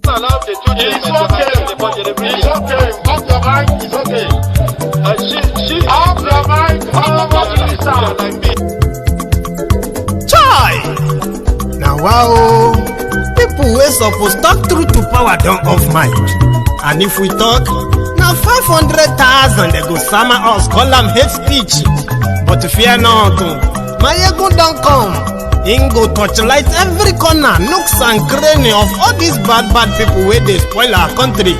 allowed the two children to have the budget every year. It's okay. Off your mic. It's okay. She off your mic. Like me. Chai! Now wow, people wey suppose talk truth to power don't off mic. And if we talk, now 500,000 they go summer us, call them hate speech. But fear not, Maiyegun don't come. Him go torchlight every corner, nooks and cranny of all these bad people where they spoil our country.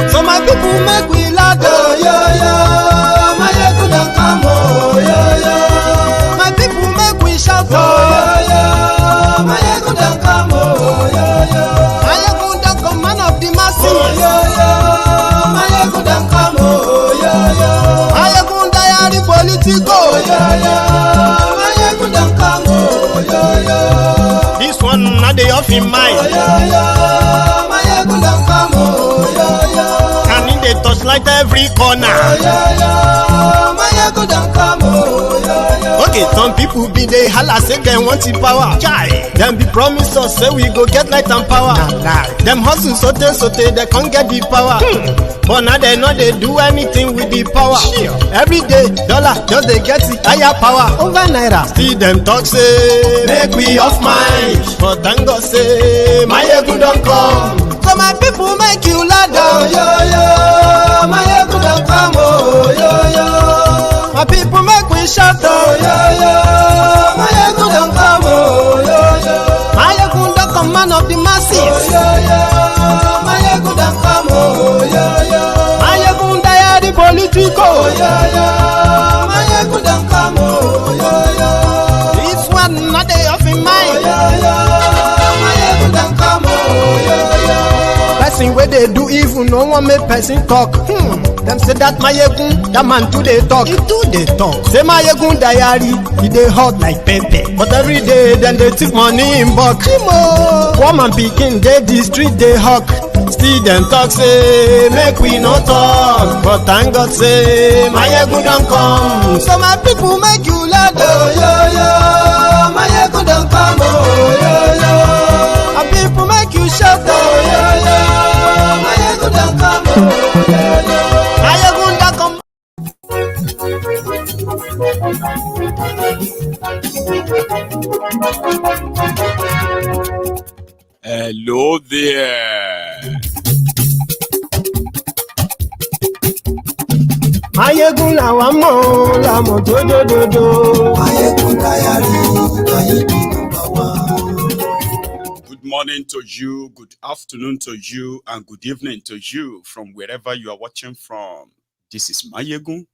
So my people make we laugh, oh yo yo. Maiyegun don't come, oh yo yo. My people make we shout, oh yo yo. Maiyegun don't come, oh yo yo. Maiyegun don't come, man of the masses, oh yo yo. Maiyegun don't come, oh yo yo. Maiyegun Diary Politico, oh yo yo. Maiyegun don't come, oh yo yo. This one not the off in mind, oh yo yo. Maiyegun don't come, oh yo yo. And in the touchlight every corner, oh yo yo. Maiyegun don't come, oh yo yo. Okay, some people be they holla say they want the power. Chai, them be promise us say we go get light and power. Nah. Them hustle sote they can't get the power. But now they know they do anything with the power. Every day, dollar just they get the higher power over naira. See them talk say make we off mind. But thank God say Maiyegun don't come. So my people make you laugh, oh yo yo. Maiyegun don't come, oh yo yo. My people make we shout, oh yo yo. Maiyegun don't come, oh yo yo. Maiyegun don't come, man of the masses, oh yo yo. Maiyegun don't come, oh yo yo. Maiyegun Diary Politico, oh yo yo. Maiyegun don't come, oh yo yo. This one not the off in mind, oh yo yo. Maiyegun don't come, oh yo yo. Person where they do evil, no one make person talk. Them say that Maiyegun, that man too they talk. He too they talk. Say Maiyegun Diary, he they hot like pepper. But every day then they take money in bulk. Woman picking they the street they hawk. Still them talk say make we no talk. But thank God say Maiyegun don't come. So my people make you laugh, oh yo yo. Maiyegun don't come, oh yo yo. My people make you shout, oh yo yo. Maiyegun don't come, oh yo yo. Maiyegun don't come. Hello there. Maiyegun làwa mọ̀ làmọ̀ dódódódó. Maiyegun Diary, Maiyegun #1. Good morning to you, good afternoon to you, and good evening to you from wherever you are watching from. This is Maiyegun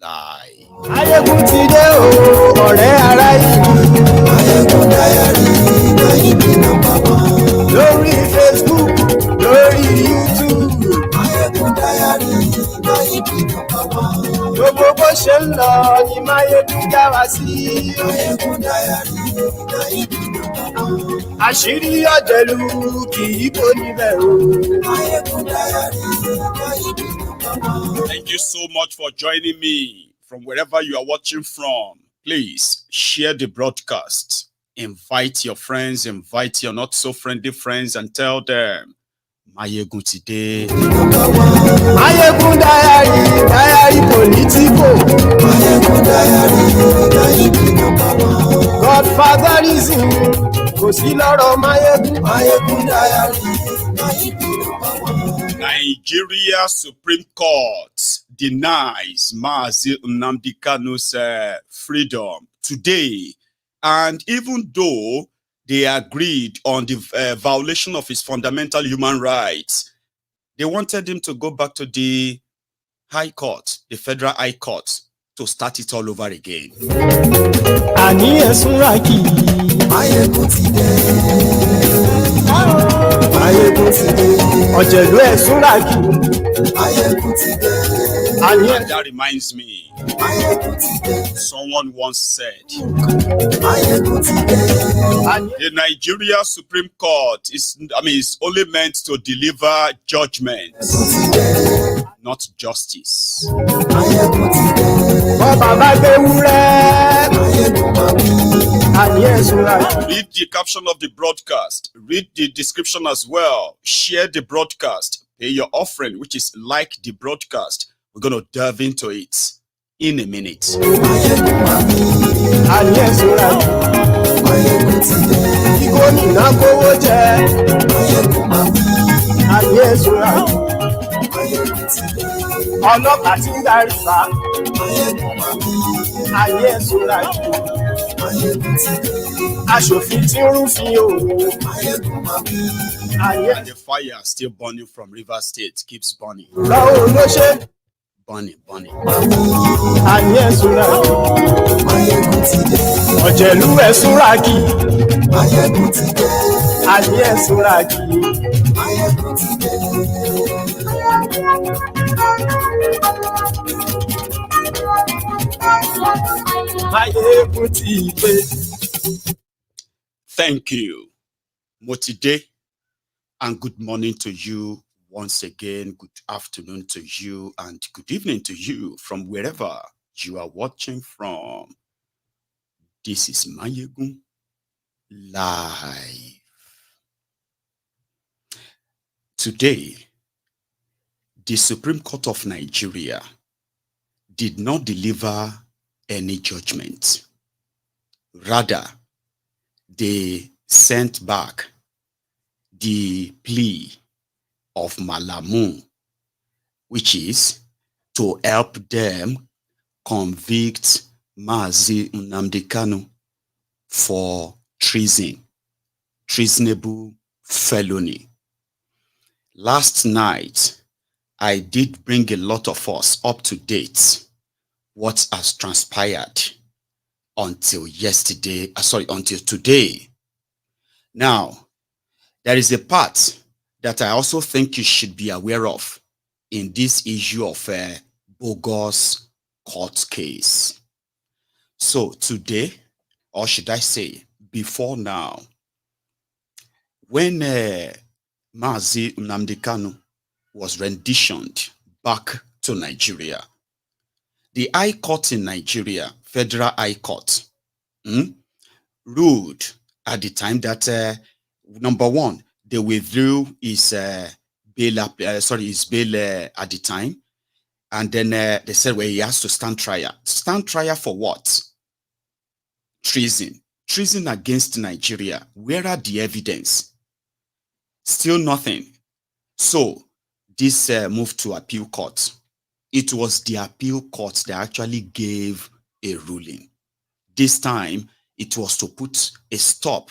Live. Maiyegun ti dé o, ọ̀rẹ́ ara ìlú. Maiyegun Diary, Maiyegun #1. Lórí Facebook, lórí YouTube. Maiyegun Diary, Maiyegun #1. Gbogbo bó ṣe ń lọ ni Maiyegun já wa sí. Maiyegun Diary, Maiyegun #1. Àṣírí ọ̀jẹ̀lú kì í bò níbẹ̀ o. Maiyegun Diary, Maiyegun #1. Thank you so much for joining me from wherever you are watching from. Please share the broadcast. Invite your friends, invite your not so friendly friends, and tell them Maiyegun today. Maiyegun Diary Politico. Maiyegun Diary, Maiyegun #1. Godfatherism kò sí lọ́rọ̀ Maiyegun. Maiyegun Diary, Maiyegun #1. Nigeria Supreme Court denies Mazi Nnamdi Kanu's freedom today. And even though they agreed on the violation of his fundamental human rights, they wanted him to go back to the High Court, the Federal High Court, to start it all over again. Àní ẹ̀sùn Raki. Maiyegun ti dé. Maiyegun ti dé. Ọ̀jẹ̀lú ẹ̀sùn Raki. Maiyegun ti dé. Àní And that reminds me, Maiyegun ti dé. someone once said, Maiyegun ti dé. the Nigeria Supreme Court is only meant to deliver judgments, not justice. Maiyegun ti dé. Bọ́ bàbá gbé wúrẹ́. Maiyegun máa bí. Àní Read the caption of the broadcast. Read the description as well. Share the broadcast. Pay your offering, which is like the broadcast. We're going to delve into it in a minute. Ọlọ́pàá tí ń darí fa ayé ìṣúra yìí aṣòfin tí ń rúfin òwò ayé. And the fire still burning from River State keeps burning. Báwo ló ṣe Burning, burning. ayé ìṣúra ọ̀jẹ̀lú ẹ̀ṣúra kì ayé ìṣúra kì. Thank you, Motide, and good morning to you once again. Good afternoon to you, and good evening to you from wherever you are watching from. This is Maiyegun live. Today, the Supreme Court of Nigeria did not deliver any judgment. Rather, they sent back the plea of Malamu, which is to help them convict Mazi Nnamdi Kanu for treason, treasonable felony. Last night, I did bring a lot of us up to date what has transpired until yesterday, until today. Now, there is a part that I also think you should be aware of in this issue of a bogus court case. So today, or should I say before now, when Mazi Nnamdi Kanu was renditioned back to Nigeria, the High Court in Nigeria, Federal High Court, ruled at the time that number one, they withdrew his bail at the time, and then they said, well, he has to stand trial. Stand trial for what? Treason. Treason against Nigeria. Where are the evidence? Still nothing. So this moved to appeal court. It was the appeal court that actually gave a ruling. This time, it was to put a stop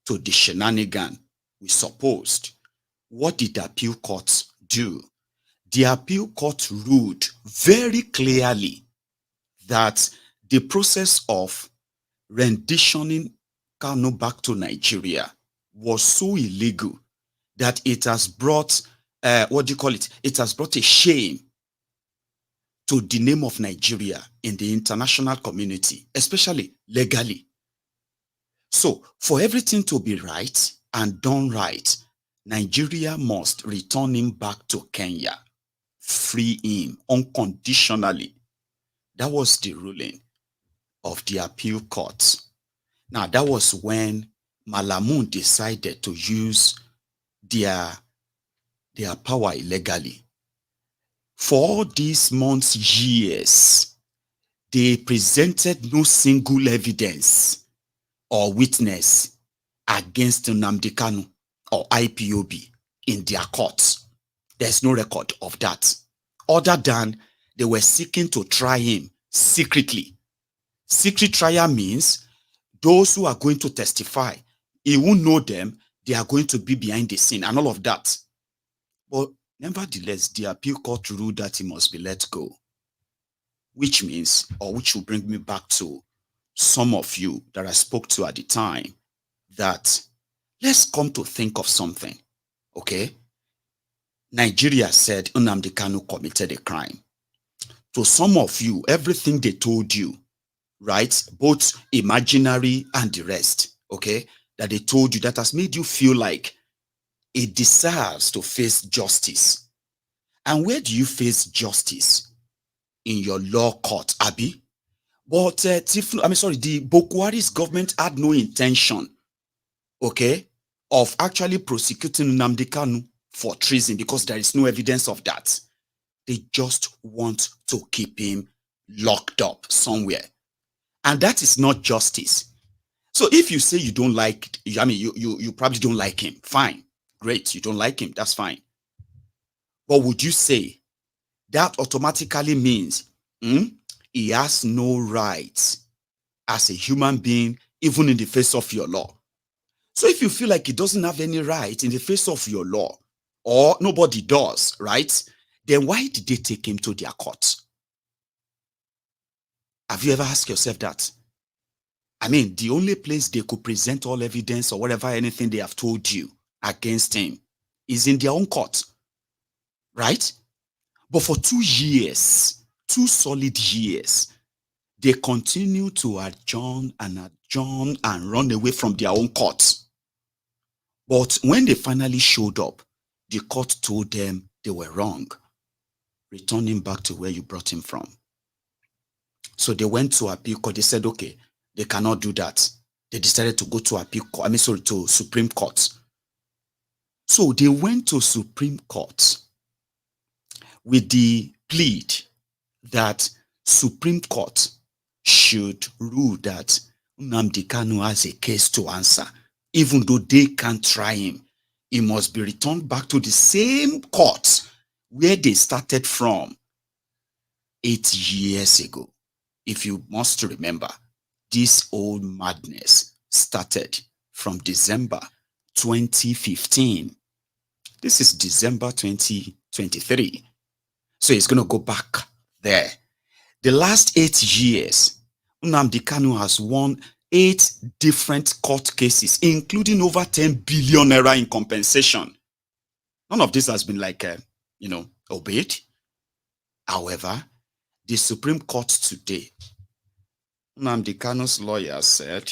to the shenanigan we supposed. What did the appeal court do? The appeal court ruled very clearly that the process of renditioning Kanu back to Nigeria was so illegal that it has brought, it has brought a shame to the name of Nigeria in the international community, especially legally. So, for everything to be right and done right, Nigeria must return him back to Kenya, free him unconditionally. That was the ruling of the appeal court. Now, that was when Malamu decided to use their power illegally. For all these months, years, they presented no single evidence or witness against Nnamdi Kanu or IPOB in their courts. There's no record of that, other than they were seeking to try him secretly. Secret trial means those who are going to testify, he won't know them, they are going to be behind the scene and all of that. But nevertheless, the appeal court ruled that he must be let go, which means, or which will bring me back to some of you that I spoke to at the time, that let's come to think of something, okay? Nigeria said Nnamdi Kanu committed a crime. To some of you, everything they told you, right, both imaginary and the rest, okay, that they told you, that has made you feel like it deserves to face justice. And where do you face justice? In your law court, Abi? But the Bokwari's government had no intention, okay, of actually prosecuting Nnamdi Kanu for treason because there is no evidence of that. They just want to keep him locked up somewhere. And that is not justice. So if you say you don't like, you probably don't like him. Fine. Great. You don't like him. That's fine. But would you say that automatically means he has no rights as a human being, even in the face of your law? So if you feel like he doesn't have any right in the face of your law, or nobody does, right? Then why did they take him to their court? Have you ever asked yourself that? I mean, the only place they could present all evidence or whatever, anything they have told you against him is in their own court, right? But for 2 years, 2 solid years, they continue to adjourn and run away from their own courts. But when they finally showed up, the court told them they were wrong. Return him back to where you brought him from. So they went to appeal court. They said, okay, they cannot do that. They decided to go to appeal court, to Supreme Court. So they went to Supreme Court with the plead that Supreme Court should rule that Nnamdi Kanu has a case to answer. Even though they can't try him, he must be returned back to the same court where they started from 8 years ago. If you must remember, this old madness started from December 2015. This is December 2023. So it's going to go back there. The last 8 years, Nnamdi Kanu has won 8 different court cases, including over 10 billion naira in compensation. None of this has been obeyed. However, the Supreme Court today, Nnamdi Kanu's lawyer said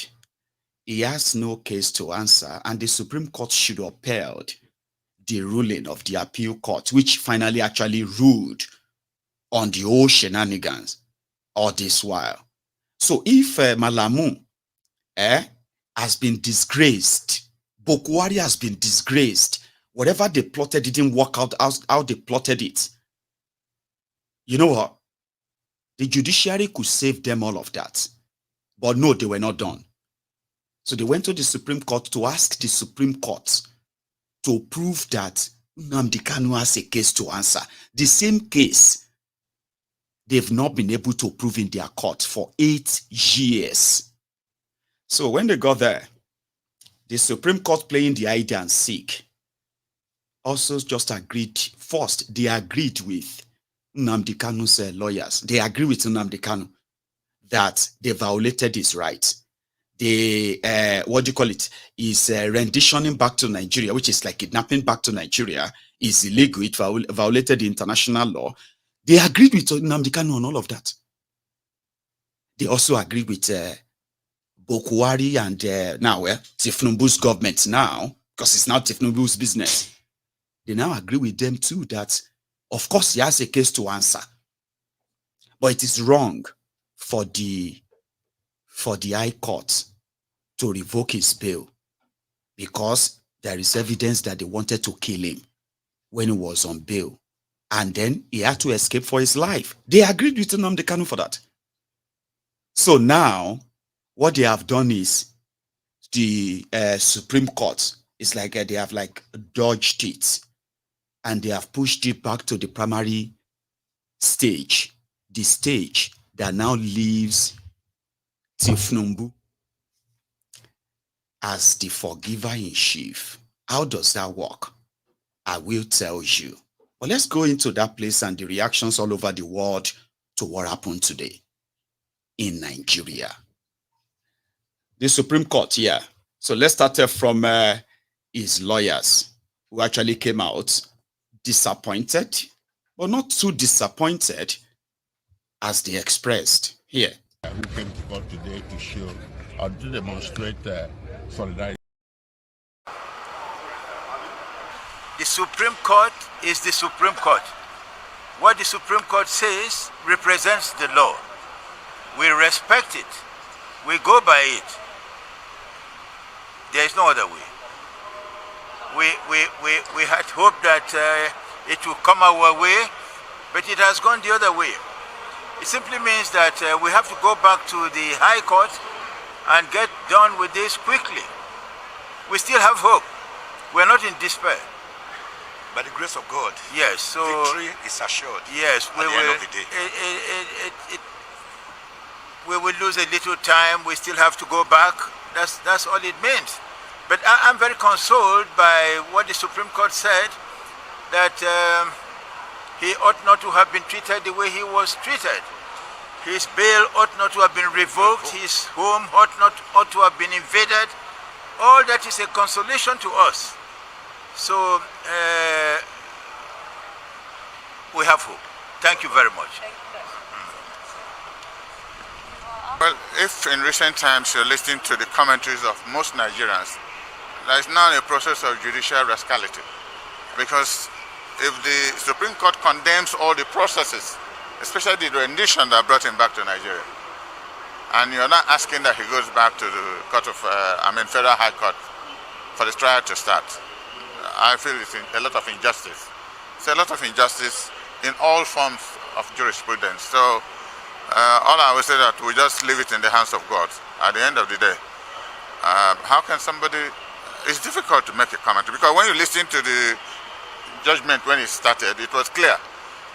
he has no case to answer, and the Supreme Court should upheld the ruling of the appeal court, which finally actually ruled on the whole shenanigans all this while. So if Malamu has been disgraced, Bokwari has been disgraced, whatever they plotted didn't work out how they plotted it. You know what? The judiciary could save them all of that. But no, they were not done. So they went to the Supreme Court to ask the Supreme Court to prove that Nnamdi Kanu has a case to answer. The same case they've not been able to prove in their court for 8 years. So when they got there, the Supreme Court, playing the hide and seek, also just agreed. First, they agreed with Nnamdi Kanu's lawyers. They agree with Nnamdi Kanu that they violated his rights. They, is renditioning back to Nigeria, which is like kidnapping back to Nigeria, is illegal. It violated the international law. They agreed with Nnamdi Kanu on all of that. They also agreed with Bokwari and Tifnumbu's government now, because it's now Tifnumbu's business. They now agree with them too that, of course, he has a case to answer. But it is wrong for the High Court to revoke his bail because there is evidence that they wanted to kill him when he was on bail. And then he had to escape for his life. They agreed with Nnamdi Kanu for that. So now, what they have done is the Supreme Court, it's like they have dodged it and they have pushed it back to the primary stage, the stage that now leaves Tifnumbu as the forgiver in chief. How does that work? I will tell you. But let's go into that place and the reactions all over the world to what happened today in Nigeria. The Supreme Court, yeah. So let's start from his lawyers, who actually came out disappointed, but not too disappointed as they expressed here. Who came to court today to show or to demonstrate solidarity. The Supreme Court is the Supreme Court. What the Supreme Court says represents the law. We respect it. We go by it. There is no other way. We had hoped that it would come our way, but it has gone the other way. It simply means that we have to go back to the High Court and get done with this quickly. We still have hope. We're not in despair. By the grace of God, yes, so victory is assured. Yes, at the end of the day. We will lose a little time. We still have to go back. That's all it means. But I'm very consoled by what the Supreme Court said, that he ought not to have been treated the way he was treated. His bail ought not to have been revoked. His home ought to have been invaded. All that is a consolation to us. So we have hope. Thank you very much. Well, if in recent times you're listening to the commentaries of most Nigerians, there is now a process of judicial rascality. Because if the Supreme Court condemns all the processes, especially the rendition that brought him back to Nigeria, and you're not asking that he goes back to the court of, Federal High Court for the trial to start, I feel it's a lot of injustice. It's a lot of injustice in all forms of jurisprudence. So all I would say that we just leave it in the hands of God at the end of the day. How can somebody, it's difficult to make a comment, because when you listen to the judgment when it started, it was clear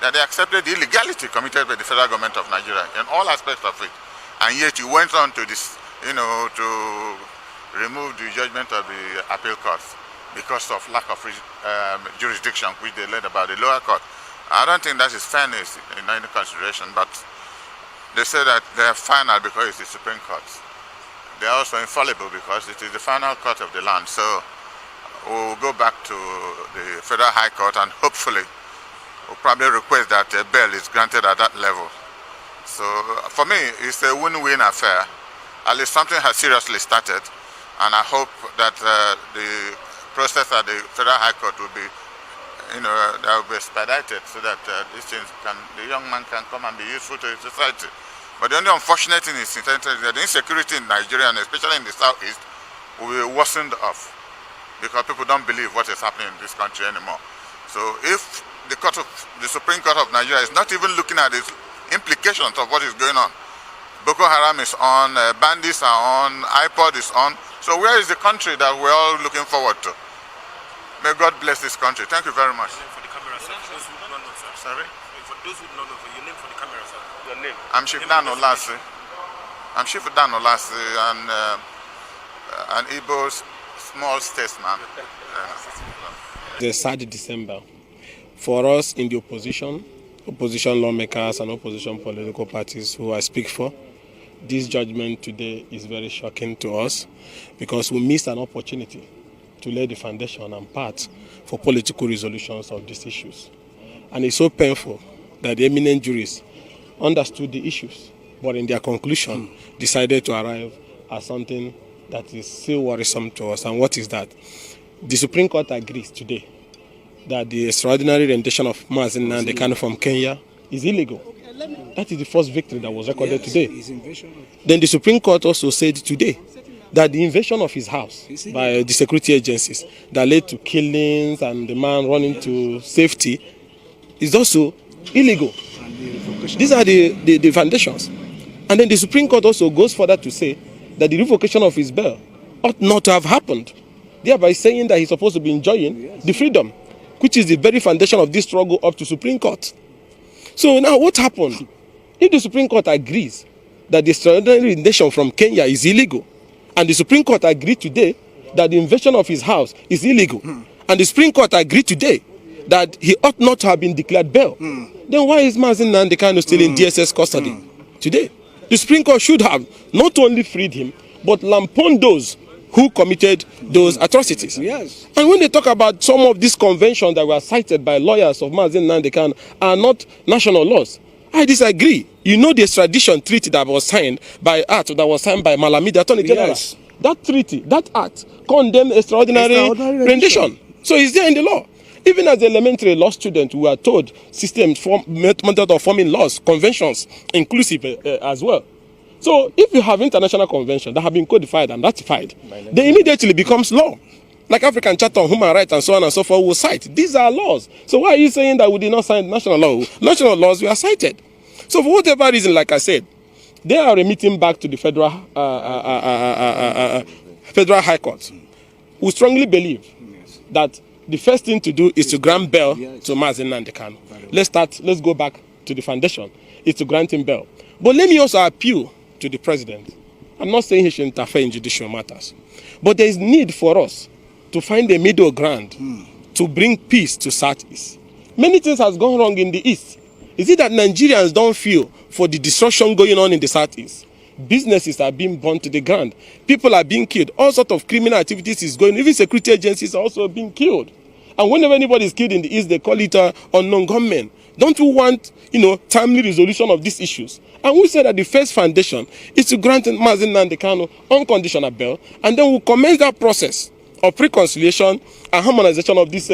that they accepted the illegality committed by the federal government of Nigeria in all aspects of it. And yet you went on to this, to remove the judgment of the appeal courts because of lack of jurisdiction, which they led about the lower court. I don't think that is fairness in any consideration, but they say that they are final because it's the Supreme Court. They are also infallible because it is the final court of the land. So we'll go back to the Federal High Court and hopefully we'll probably request that a bail is granted at that level. So for me, it's a win-win affair. At least something has seriously started, and I hope that the process at the Federal High Court will be, that will be expedited so that the young man can come and be useful to the society. But the only unfortunate thing is that the insecurity in Nigeria, and especially in the southeast, will be worsened off because people don't believe what is happening in this country anymore. So if the Supreme Court of Nigeria is not even looking at the implications of what is going on, Boko Haram is on, bandits are on, IPOD is on. So where is the country that we're all looking forward to? May God bless this country. Thank you very much. For the camera, sir. Those who don't know, sir. Sorry? For those who don't know, your name for the camera, sir. Your name. I'm Chief Dan Olasi. I'm Chief Dan Olasi, and an Igbo small statesman. The 3rd December. For us in the opposition lawmakers and opposition political parties who I speak for, this judgment today is very shocking to us because we missed an opportunity to lay the foundation and path for political resolutions of these issues. And it's so painful that the eminent jurists understood the issues, but in their conclusion decided to arrive at something that is still worrisome to us. And what is that? The Supreme Court agrees today that the extraordinary rendition of Nnamdi Kanu from Kenya is illegal. That is the first victory that was recorded today. Then the Supreme Court also said today that the invasion of his house by the security agencies that led to killings and the man running to safety is also illegal. These are the foundations. And then the Supreme Court also goes further to say that the revocation of his bail ought not to have happened, thereby saying that he's supposed to be enjoying the freedom, which is the very foundation of this struggle up to Supreme Court. So now what happened? If the Supreme Court agrees that the extraordinary rendition from Kenya is illegal, and the Supreme Court agreed today that the invasion of his house is illegal, and the Supreme Court agreed today that he ought not to have been declared bail, then why is Nnamdi Kanu still in DSS custody today? The Supreme Court should have not only freed him, but lampooned those who committed those atrocities. Yes. And when they talk about some of these conventions that were cited by lawyers of Nnamdi Kanu are not national laws, I disagree. You know the extradition treaty that was signed by Malami, the Attorney General. Yes. That treaty, that act, condemned extraordinary rendition. So it's there in the law. Even as elementary law students, we are told systems method of forming laws, conventions, inclusive as well. So if you have international conventions that have been codified and ratified, they immediately becomes law. Like African Charter on Human Rights and so on and so forth will cite. These are laws. So why are you saying that we did not sign national law? National laws were cited. So for whatever reason, like I said, they are remitting back to the federal High Court. We strongly believe that the first thing to do is to grant bail to Nnamdi Kanu. Let's go back to the foundation. It's to grant him bail. But let me also appeal to the president. I'm not saying he should interfere in judicial matters. But there is need for us to find a middle ground to bring peace to Southeast. Many things has gone wrong in the East. Is it that Nigerians don't feel for the destruction going on in the Southeast? Businesses are being burned to the ground. People are being killed. All sorts of criminal activities is going. Even security agencies are also being killed. And whenever anybody is killed in the East, they call it unknown gunmen. Don't we want, timely resolution of these issues? And we said that the first foundation is to grant Nnamdi Kanu unconditional bail, and then we'll commence that process of reconciliation and harmonization of these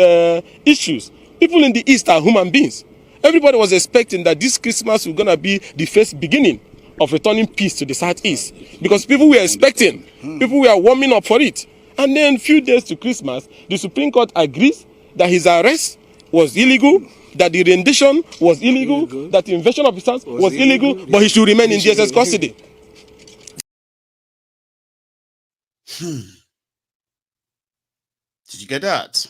issues. People in the East are human beings. Everybody was expecting that this Christmas was going to be the first beginning of returning peace to the Southeast, because people were expecting, people were warming up for it. And then a few days to Christmas, the Supreme Court agrees that his arrest was illegal, that the rendition was illegal, that the invasion of his house was illegal, but he should remain in DSS custody. Did you get that?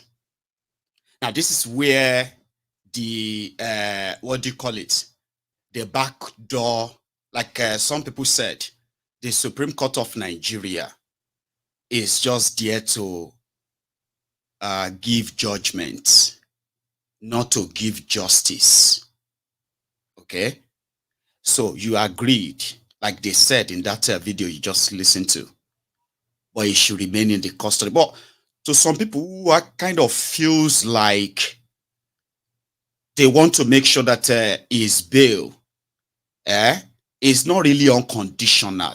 Now, this is where the, what do you call it? The back door, like some people said, the Supreme Court of Nigeria is just there to give judgment, not to give justice. Okay? So you agreed, like they said in that video you just listened to, but he should remain in the custody. But to some people who are kind of feels like they want to make sure that his bail is not really unconditional.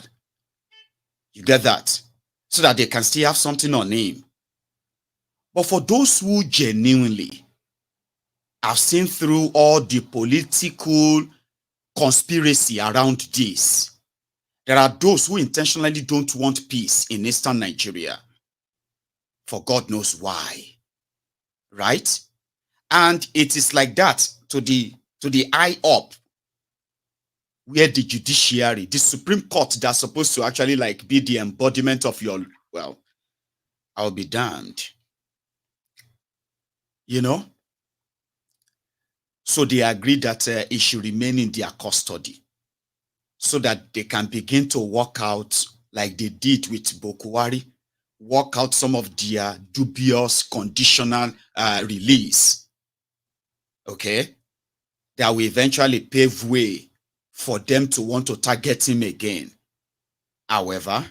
You get that? So that they can still have something on him. But for those who genuinely have seen through all the political conspiracy around this, there are those who intentionally don't want peace in Eastern Nigeria. For God knows why. Right? And it is like that to the eye up, where the judiciary, the Supreme Court that's supposed to actually like be the embodiment of your, well, I'll be damned. So they agreed that it should remain in their custody so that they can begin to work out, like they did with Bokwari, work out some of their dubious conditional release. Okay? That will eventually pave way for them to want to target him again. However,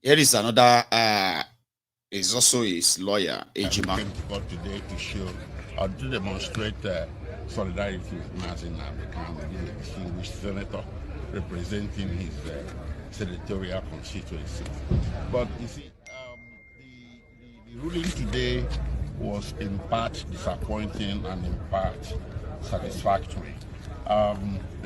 here is another, is also his lawyer, Ejima. Came to court today to show or to demonstrate solidarity with Nnamdi Kanu, the distinguished senator representing his senatorial constituency. But you see, the ruling today was in part disappointing and in part satisfactory. A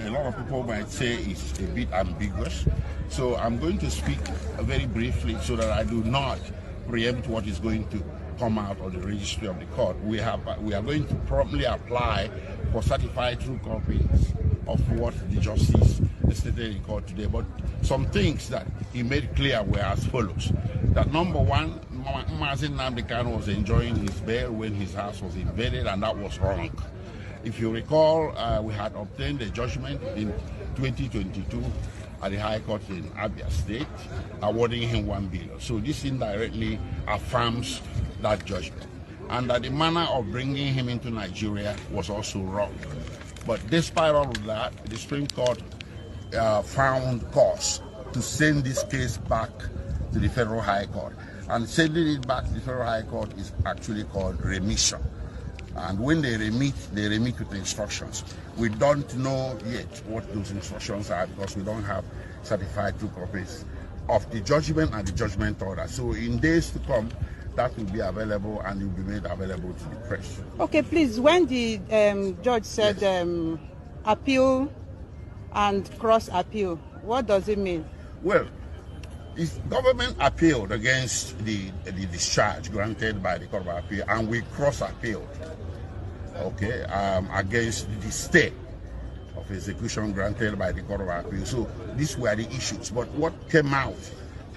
lot of people might say it's a bit ambiguous, so I'm going to speak very briefly so that I do not preempt what is going to come out of the registry of the court. We are going to promptly apply for certified true copies of what the justice stated in court today. But some things that he made clear were as follows: that number one, Nnamdi Kanu was enjoying his bail when his house was invaded, and that was wrong. If you recall, we had obtained a judgment in 2022 at the High Court in Abia State, awarding him 1 billion. So this indirectly affirms that judgment. And that the manner of bringing him into Nigeria was also wrong. But despite all of that, the Supreme Court found cause to send this case back to the Federal High Court. And sending it back to the Federal High Court is actually called remission. And when they remit with the instructions. We don't know yet what those instructions are because we don't have certified true copies of the judgment and the judgment order. So in days to come, that will be available and will be made available to the press. Okay, please, when the judge said yes, appeal and cross appeal, what does it mean? Well, if government appealed against the discharge granted by the Court of Appeal, and we cross-appealed, okay, against the stay of execution granted by the Court of Appeal. So these were the issues. But what came out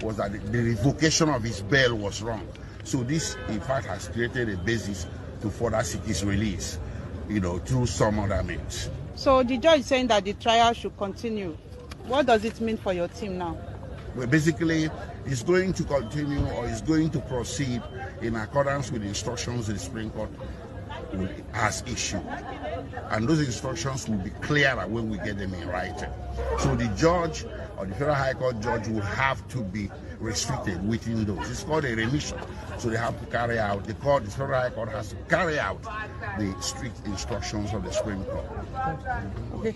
was that the revocation of his bail was wrong. So this, in fact, has created a basis to further seek his release, through some other means. So the judge is saying that the trial should continue. What does it mean for your team now? Well, basically, it's going to continue, or it's going to proceed in accordance with the instructions the Supreme Court has issued. And those instructions will be clearer when we get them in writing. So the judge or the Federal High Court judge will have to be restricted within those. It's called a remission. So they have to carry out, the Federal High Court has to carry out the strict instructions of the Supreme Court. Okay.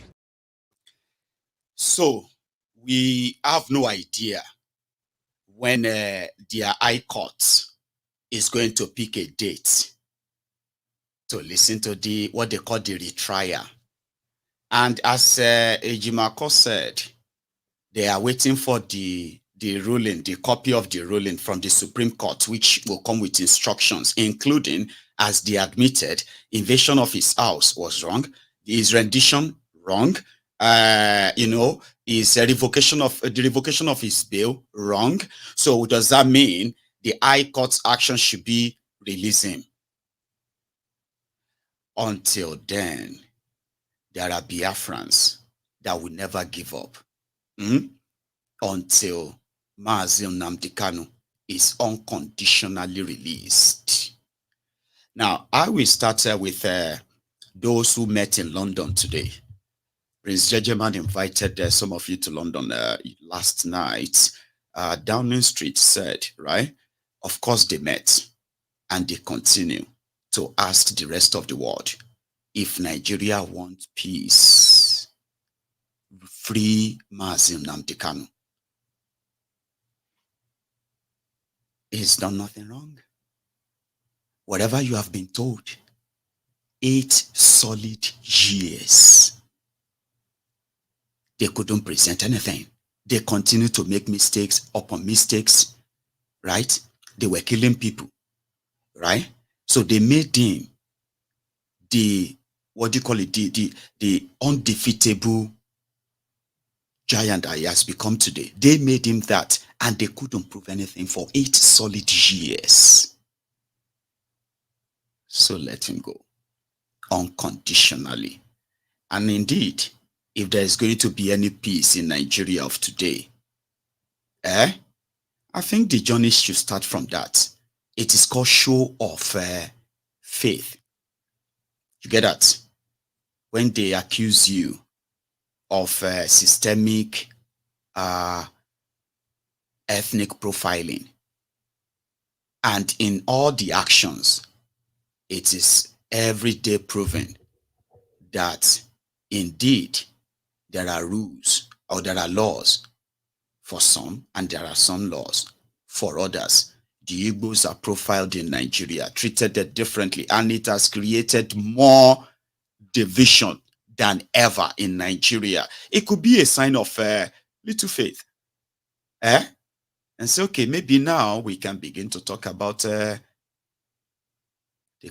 So we have no idea when their High Court is going to pick a date to listen to what they call the retrial. And as Ejimako said, they are waiting for the ruling, the copy of the ruling from the Supreme Court, which will come with instructions, including, as they admitted, invasion of his house was wrong, his rendition wrong, his revocation of his bail wrong. So does that mean the High Court's action should be release him? Until then, there are Biafrans that will never give up until Nnamdi Kanu is unconditionally released. Now, I will start with those who met in London today. Prince Jejeman invited some of you to London last night. Downing Street said, right? Of course they met, and they continue to ask the rest of the world, if Nigeria wants peace, free Nnamdi Kanu. He's done nothing wrong. Whatever you have been told, 8 solid years, they couldn't present anything. They continue to make mistakes upon mistakes, right? They were killing people, right? So they made him the undefeatable giant that he has become today. They made him that, and they couldn't prove anything for 8 solid years. So let him go unconditionally. And indeed, if there is going to be any peace in Nigeria of today, I think the journey should start from that. It is called show of faith. You get that? When they accuse you of systemic ethnic profiling, and in all the actions, it is every day proven that indeed there are rules or there are laws for some, and there are some laws for others. The Igbos are profiled in Nigeria, treated differently, and it has created more division than ever in Nigeria. It could be a sign of little faith. And say, okay, maybe now we can begin to talk about the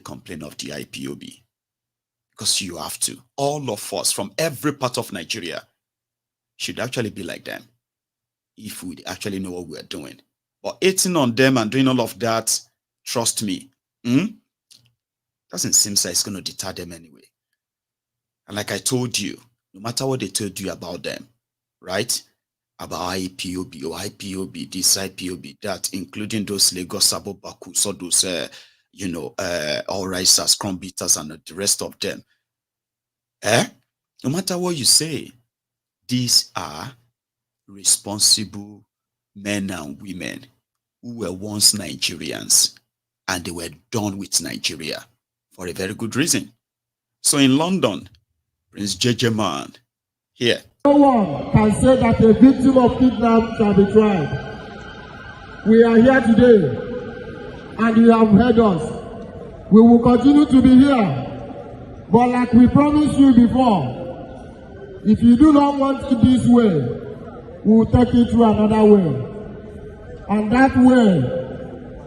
complaint of the IPOB. Because you have to. All of us from every part of Nigeria should actually be like them, if we actually know what we're doing. But hating on them and doing all of that, trust me, doesn't seem like it's going to deter them anyway. And like I told you, no matter what they told you about them, right? About IPOB or IPOB, this IPOB, that, including those Lagos Sabo Baku, so those, all risers, crumb beaters, and the rest of them. No matter what you say, these are responsible men and women who were once Nigerians, and they were done with Nigeria for a very good reason. So in London, Prince Jejeman here. No one can say that a victim of kidnapping shall be tried. We are here today, and you have heard us. We will continue to be here. But like we promised you before, if you do not want it this way, we will take it through another way. And that way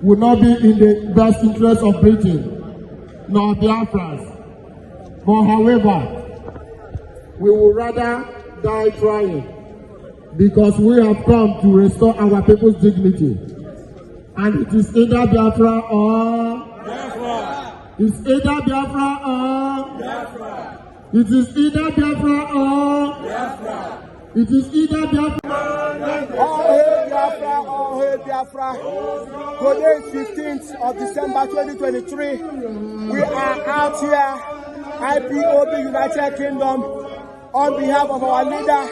will not be in the best interest of Britain, nor Biafrans. But however, we would rather die trying, because we have come to restore our people's dignity. And it is either Biafra or Biafra. It's either Biafra or Biafra. It is either Biafra or Biafra. It is either Biafra. All hail Biafra, all hail Biafra. Today is 15th of December 2023. We are out here, IPOB United Kingdom, on behalf of our leader,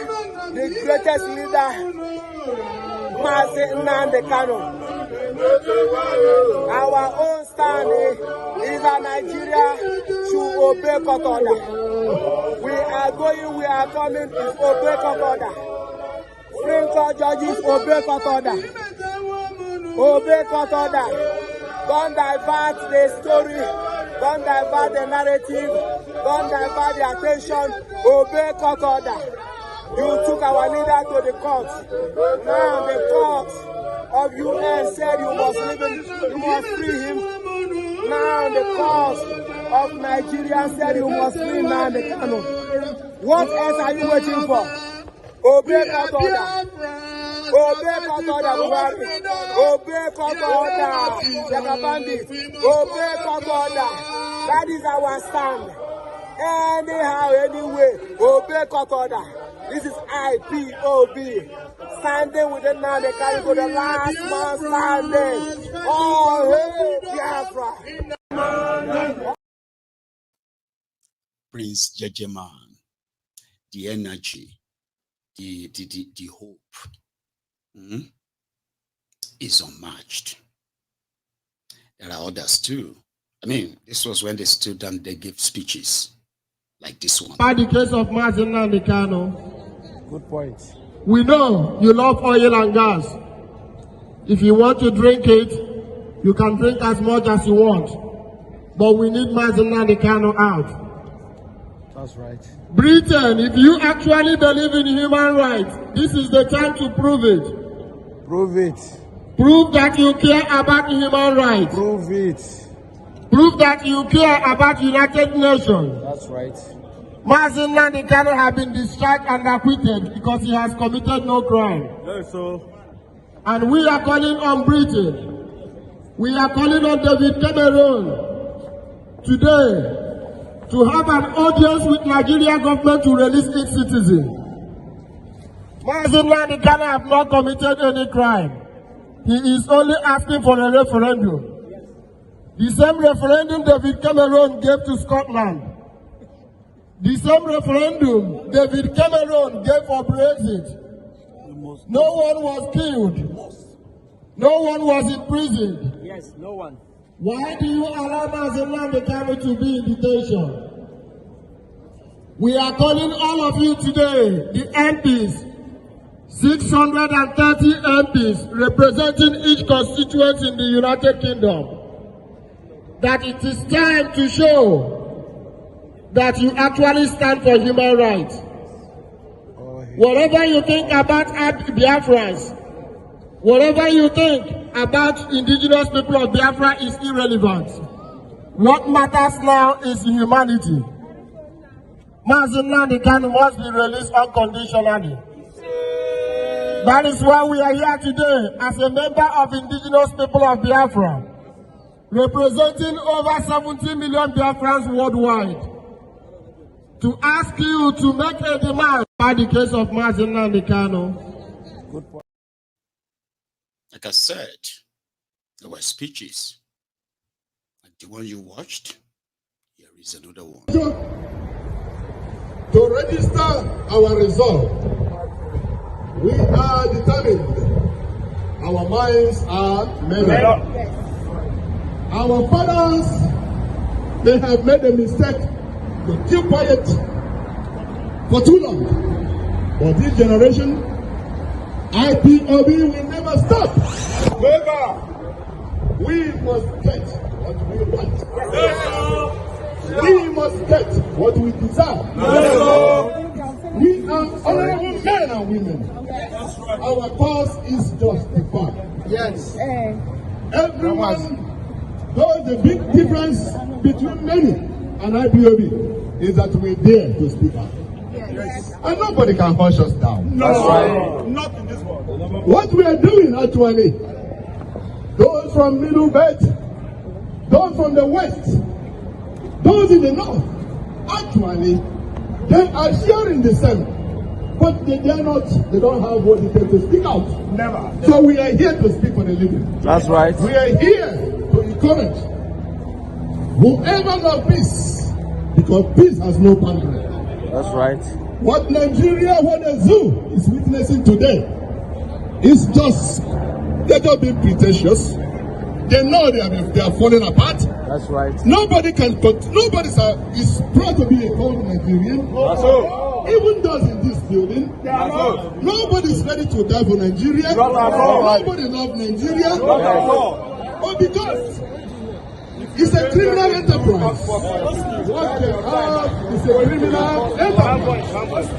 the greatest leader, Nnamdi Kanu. Our own stand is that Nigeria should obey court order. We are going, we are coming, is obey court order. Supreme Court judges, obey court order. Obey court order. Don't divert the story. Don't divert the narrative. Don't divert the attention. Obey court order. You took our leader to the court. Now the court of UN said you must leave him, you must free him. Now the court of Nigeria said you must free Nnamdi Kanu. What else are you waiting for? Obey court order. Obey court order, Buhari. Obey court order, Jagabandi. Obey court order. That is our stand. Anyhow, anyway, obey court order. This is IPOB, standing with the Nnamdi Kanu to the last man standing. All hail Biafra. Prince Jejeman, the energy, the hope is unmatched. There are others too. I mean, this was when they stood and they gave speeches like this one. By the case of Nnamdi Kanu, good point. We know you love oil and gas. If you want to drink it, you can drink as much as you want. But we need Nnamdi Kanu out. That's right. Britain, if you actually believe in human rights, this is the time to prove it. Prove it. Prove that you care about human rights. Prove it. Prove that you care about United Nations. That's right. Nnamdi Kanu has been discharged and acquitted because he has committed no crime. Yes, sir. And we are calling on Britain. We are calling on David Cameron today to have an audience with Nigeria government to release its citizens. Nnamdi Kanu have not committed any crime. He is only asking for a referendum. The same referendum David Cameron gave to Scotland. The same referendum David Cameron gave for Brexit. No one was killed. No one was imprisoned. Yes, no one. Why do you allow Nnamdi Kanu to be in detention? We are calling all of you today, the MPs, 630 MPs representing each constituency in the United Kingdom, that it is time to show that you actually stand for human rights. Whatever you think about Biafrans, whatever you think about indigenous people of Biafra is irrelevant. What matters now is humanity. Nnamdi Kanu must be released unconditionally. That is why we are here today as a member of indigenous people of Biafra, representing over 70 million Biafrans worldwide, to ask you to make a demand by the case of Nnamdi Kanu. Good point. Like I said, there were speeches. Like the one you watched, here is another one. To register our resolve, we are determined. Our minds are made up. Our fathers, they have made a mistake to keep quiet for too long. But this generation, IPOB will never stop. However, we must get what we want. We must get what we deserve. We are honorable men and women. Our cause is justified. Yes. Everyone knows the big difference between many and IPOB is that we dare to speak out. Yes. And nobody can push us down. No. That's right. Not in this world. What we are doing actually, those from Middle Belt, those from the West, those in the North, actually, they are sharing the same. But they dare not, they don't have what it takes to speak out. Never. So we are here to speak for the living. That's right. We are here to encourage whoever loves peace, because peace has no boundary. That's right. What Nigeria, what the zoo is witnessing today is just, they're not being pretentious. They know they are falling apart. That's right. Nobody is proud to be a cold Nigerian. Even those in this building, nobody is ready to die for Nigeria. Nobody loves Nigeria. But because it's a criminal enterprise. What they have is a criminal enterprise.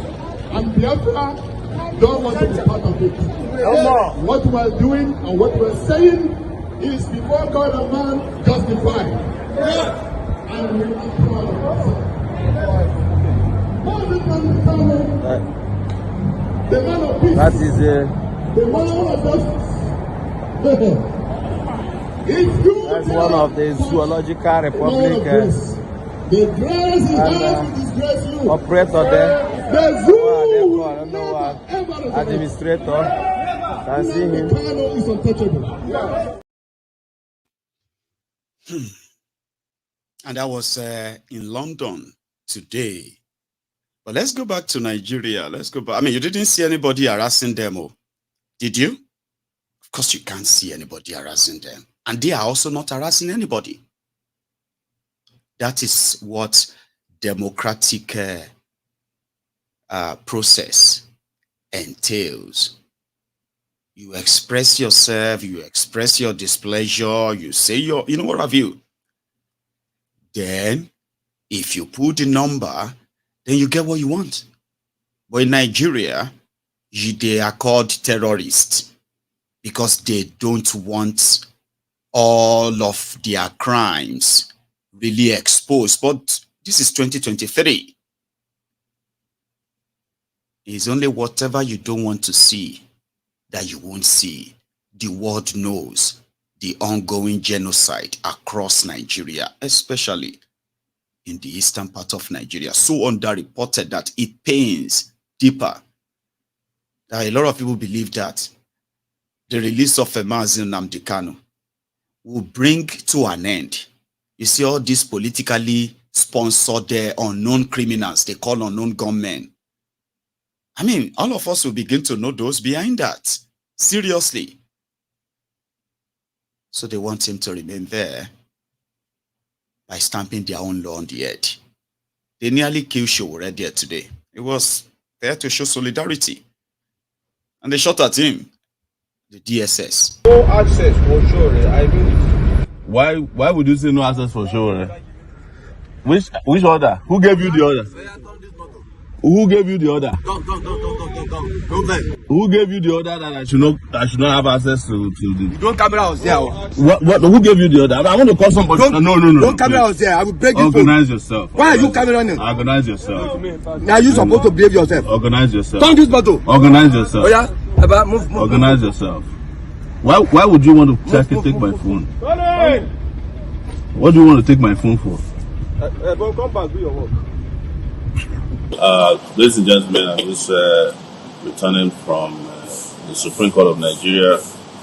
And Biafra don't want to be part of it. What we're doing and what we're saying is before God and man justified. And we are proud of ourselves. The man of peace. That is the man of justice. That's one of the zoological republic the grace is disgrace you. Operator there. The zoo administrator. Can see him. Kanu is untouchable. And that was in London today. But let's go back to Nigeria. Let's go back. I mean, you didn't see anybody harassing them, oh, did you? Of course, you can't see anybody harassing them. And they are also not harassing anybody. That is what democratic process entails. You express yourself, you express your displeasure, you say your, you know what have you. Then, if you put the number, then you get what you want. But in Nigeria, they are called terrorists because they don't want all of their crimes really exposed. But this is 2023. It's only whatever you don't want to see that you won't see. The world knows the ongoing genocide across Nigeria, especially in the eastern part of Nigeria. So underreported that it pains deeper. A lot of people believe that the release of Nnamdi Kanu will bring to an end. You see all these politically sponsored unknown criminals, they call unknown gunmen. I mean, all of us will begin to know those behind that. Seriously. So they want him to remain there by stamping their own law on the head. They nearly killed Showore there today. It was there to show solidarity. And they shot at him. The DSS. No access for Showore, I mean. Why would you say no access for Showore? Which order? Who gave you the order? Who gave you the order? Don't. Who gave you the order that I should not have access to the? You don't camera us there. What? Who gave you the order? I want to call somebody. No. Don't camera us there. I will break you. Organize yourself. Why are you cameraing? Organize yourself. Now you supposed to behave yourself. Organize yourself. Turn this bottle. Organize yourself. Oh yeah. Move. Organize yourself. Why would you want to take my phone? What do you want to take my phone for? Come back, do your work. Ladies and gentlemen, I'm just returning from the Supreme Court of Nigeria,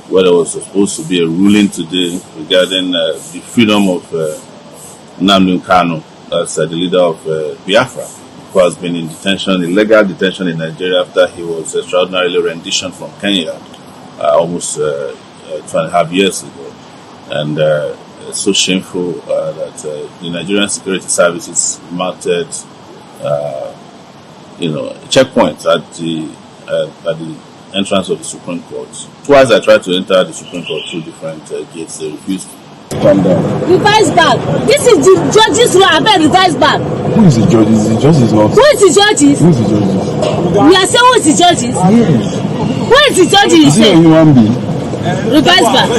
where there was supposed to be a ruling today regarding the freedom of Nnamdi Kanu, that's the leader of Biafra, who has been in detention, illegal detention in Nigeria after he was extraordinarily renditioned from Kenya almost 2.5 years ago. And it's so shameful that the Nigerian security services mounted checkpoints at the entrance of the Supreme Court. Twice I tried to enter the Supreme Court through different gates. They refused. calm down. Revise back. This is the judge's law. I beg revise back. Who is the judges? The judges not. Who is the judges? Who is the judges? We are saying who is the judges? Yes. Who is the judges? Is it a human being? Revise back.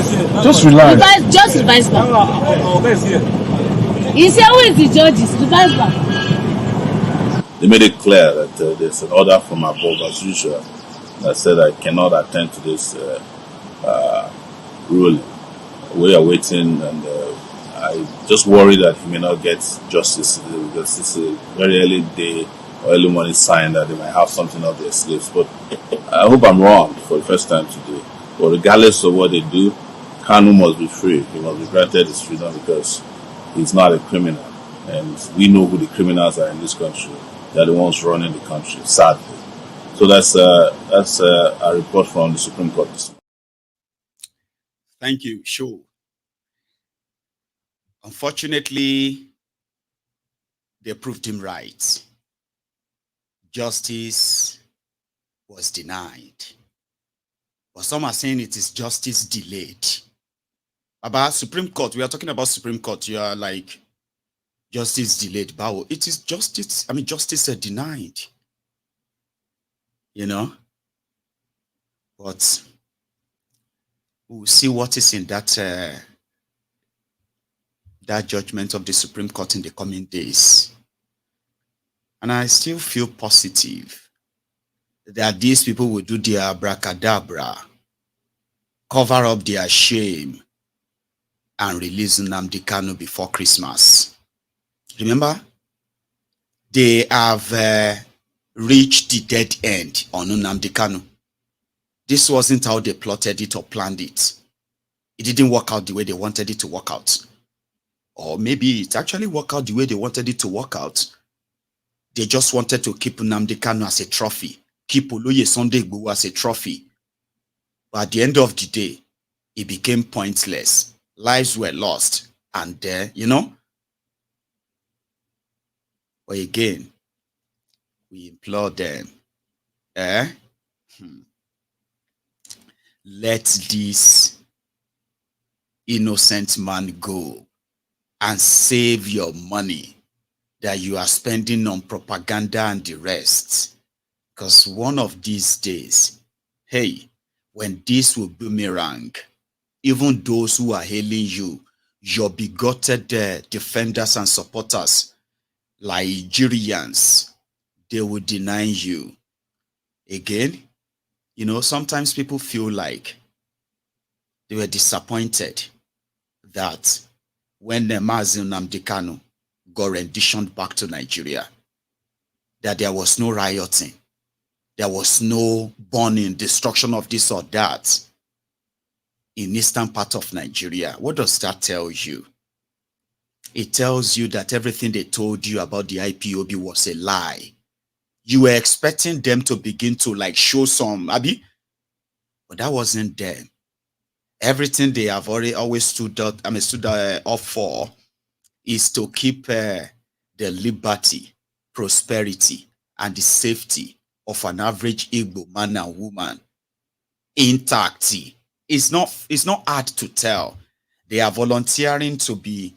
Just relax. Just revise back. He said who is the judges? Revise back. They made it clear that there's an order from above as usual that said I cannot attend to this ruling. We are waiting, and I just worry that he may not get justice because it's a very early day or early morning sign that they might have something up their sleeves. But I hope I'm wrong for the first time today. But regardless of what they do, Kanu must be free. He must be granted his freedom because he's not a criminal. And we know who the criminals are in this country. They're the ones running the country, sadly. So that's a report from the Supreme Court. Thank you. Sure. Unfortunately, they proved him right. Justice was denied. But some are saying it is justice delayed. About Supreme Court, we are talking about Supreme Court. You are like, justice delayed. But it is justice. I mean, justice is denied. You know? But we'll see what is in that that judgment of the Supreme Court in the coming days. And I still feel positive that these people will do their abracadabra, cover up their shame, and release Nnamdi Kanu before Christmas. Remember, they have reached the dead end on Nnamdi Kanu. This wasn't how they plotted it or planned it. It didn't work out the way they wanted it to work out. Or maybe it actually worked out the way they wanted it to work out. They just wanted to keep Nnamdi Kanu as a trophy. Keep Oloye Sunday Igboho as a trophy. But at the end of the day, it became pointless. Lives were lost. And, you know. But again, we implore them. Let this innocent man go and save your money that you are spending on propaganda and the rest. Because one of these days, hey, when this will boomerang, even those who are hailing you, your bigoted defenders and supporters, Nigerians, they will deny you. Again, you know, sometimes people feel like they were disappointed that when Nnamdi Kanu got renditioned back to Nigeria, that there was no rioting, there was no burning, destruction of this or that in eastern part of Nigeria. What does that tell you? It tells you that everything they told you about the IPOB was a lie. You were expecting them to begin to like show some, Abi, but that wasn't them. Everything they have always stood up for is to keep the liberty, prosperity, and the safety of an average Igbo man and woman intact. It's not hard to tell. They are volunteering to be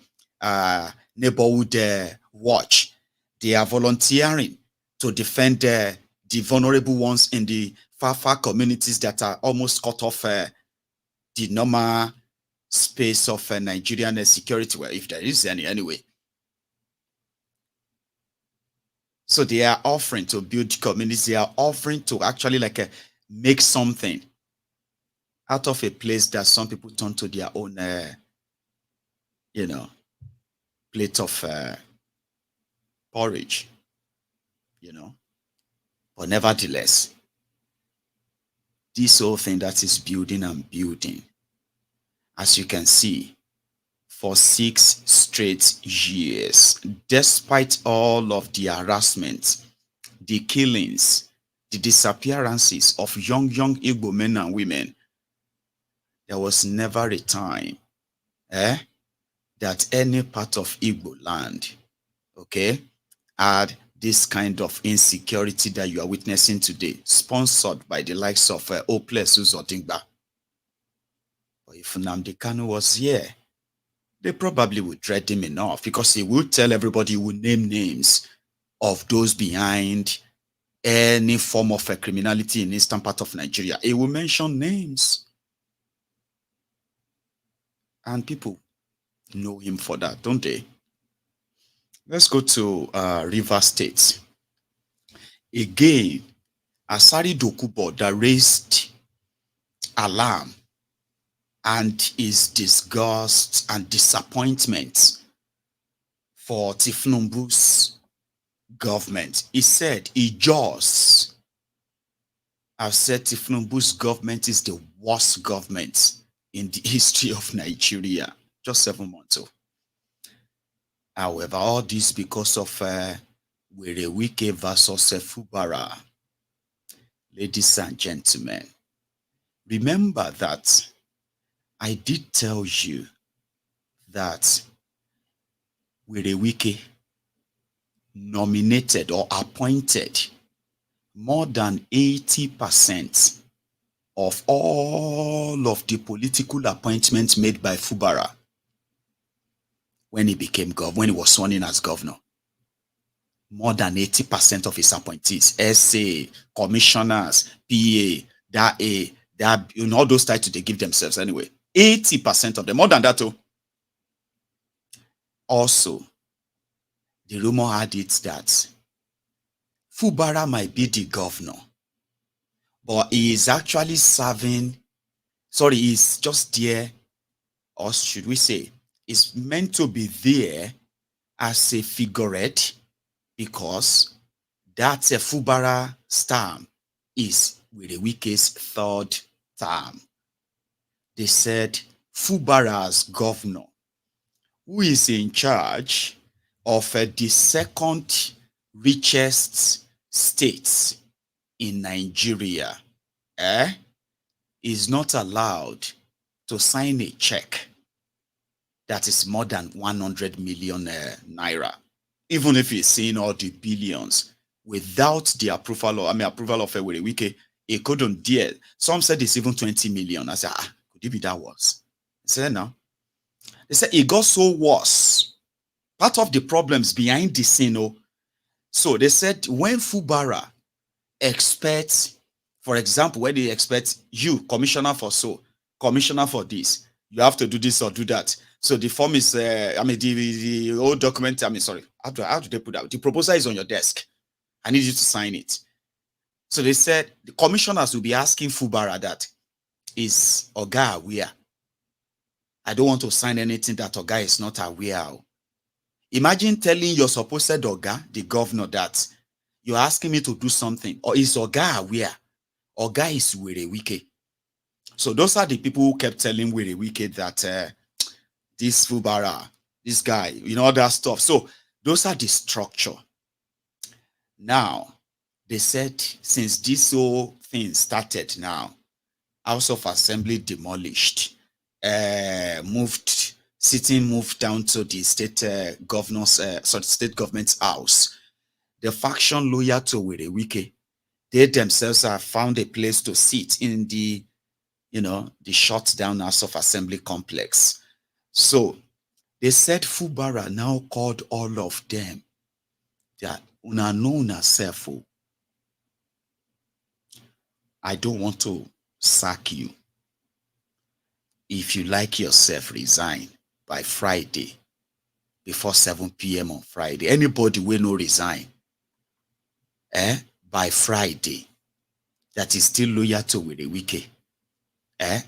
neighborhood watch. They are volunteering to defend the vulnerable ones in the far communities that are almost cut off the normal space of Nigerian security, well, if there is any anyway. So they are offering to build communities. They are offering to actually like make something out of a place that some people turn to their own, you know, plate of porridge, you know. But nevertheless, this whole thing that is building and building, as you can see, for 6 straight years, despite all of the harassment, the killings, the disappearances of young Igbo men and women, there was never a time that any part of Igbo land, okay, had this kind of insecurity that you are witnessing today, sponsored by the likes of Hopeless Uzodingba. But if Nnamdi Kanu was here, they probably would dread him enough because he would tell everybody, he would name names of those behind any form of criminality in eastern part of Nigeria. He will mention names. And people know him for that, don't they? Let's go to River State. Again, Asari Dokubo that raised alarm and his disgust and disappointment for Tifnumbu's government. He said, I've said Tifnumbu's government is the worst government in the history of Nigeria. Just 7 months ago. However, all this because of Werewike versus Fubara. Ladies and gentlemen, remember that I did tell you that Werewike nominated or appointed more than 80% of all of the political appointments made by Fubara when he became governor, when he was sworn in as governor. More than 80% of his appointees, SA, commissioners, PA, all those titles they give themselves anyway. 80% of them, more than that too. Also, the rumor had it that Fubara might be the governor, but he is actually serving, he's just there, or should we say, is meant to be there as a figurehead because that's a Fubara's term is Werewike's third term. They said Fubara's governor, who is in charge of the second richest state in Nigeria, is not allowed to sign a check that is more than 100 million naira, even if he's seeing all the billions without the approval of Werewike. He couldn't dare. Some said it's even 20 million. I said, could it be that worse? They said, no. They said it got so worse. Part of the problems behind the scene. So they said when Fubara expects, for example, when they expect you, commissioner for commissioner for this, you have to do this or do that. So the form is, the old document, how do they put that? The proposal is on your desk. I need you to sign it. So they said the commissioners will be asking Fubara that, is Oga aware? I don't want to sign anything that Oga is not aware of. Imagine telling your supposed Oga, the governor, that you're asking me to do something, or is Oga aware? Oga is Werewike. So those are the people who kept telling Werewike that this Fubara, this guy, all that stuff. So those are the structure. Now, they said since this whole thing started now, House of Assembly demolished, moved down to the state state government's house. The faction loyal to Werewike, they themselves have found a place to sit in the, the shut down House of Assembly complex. So they said Fubara now called all of them that una know una self. I don't want to sack you. If you like yourself, resign by Friday, before 7 p.m. on Friday. Anybody will no resign by Friday that is still loyal to Werewike.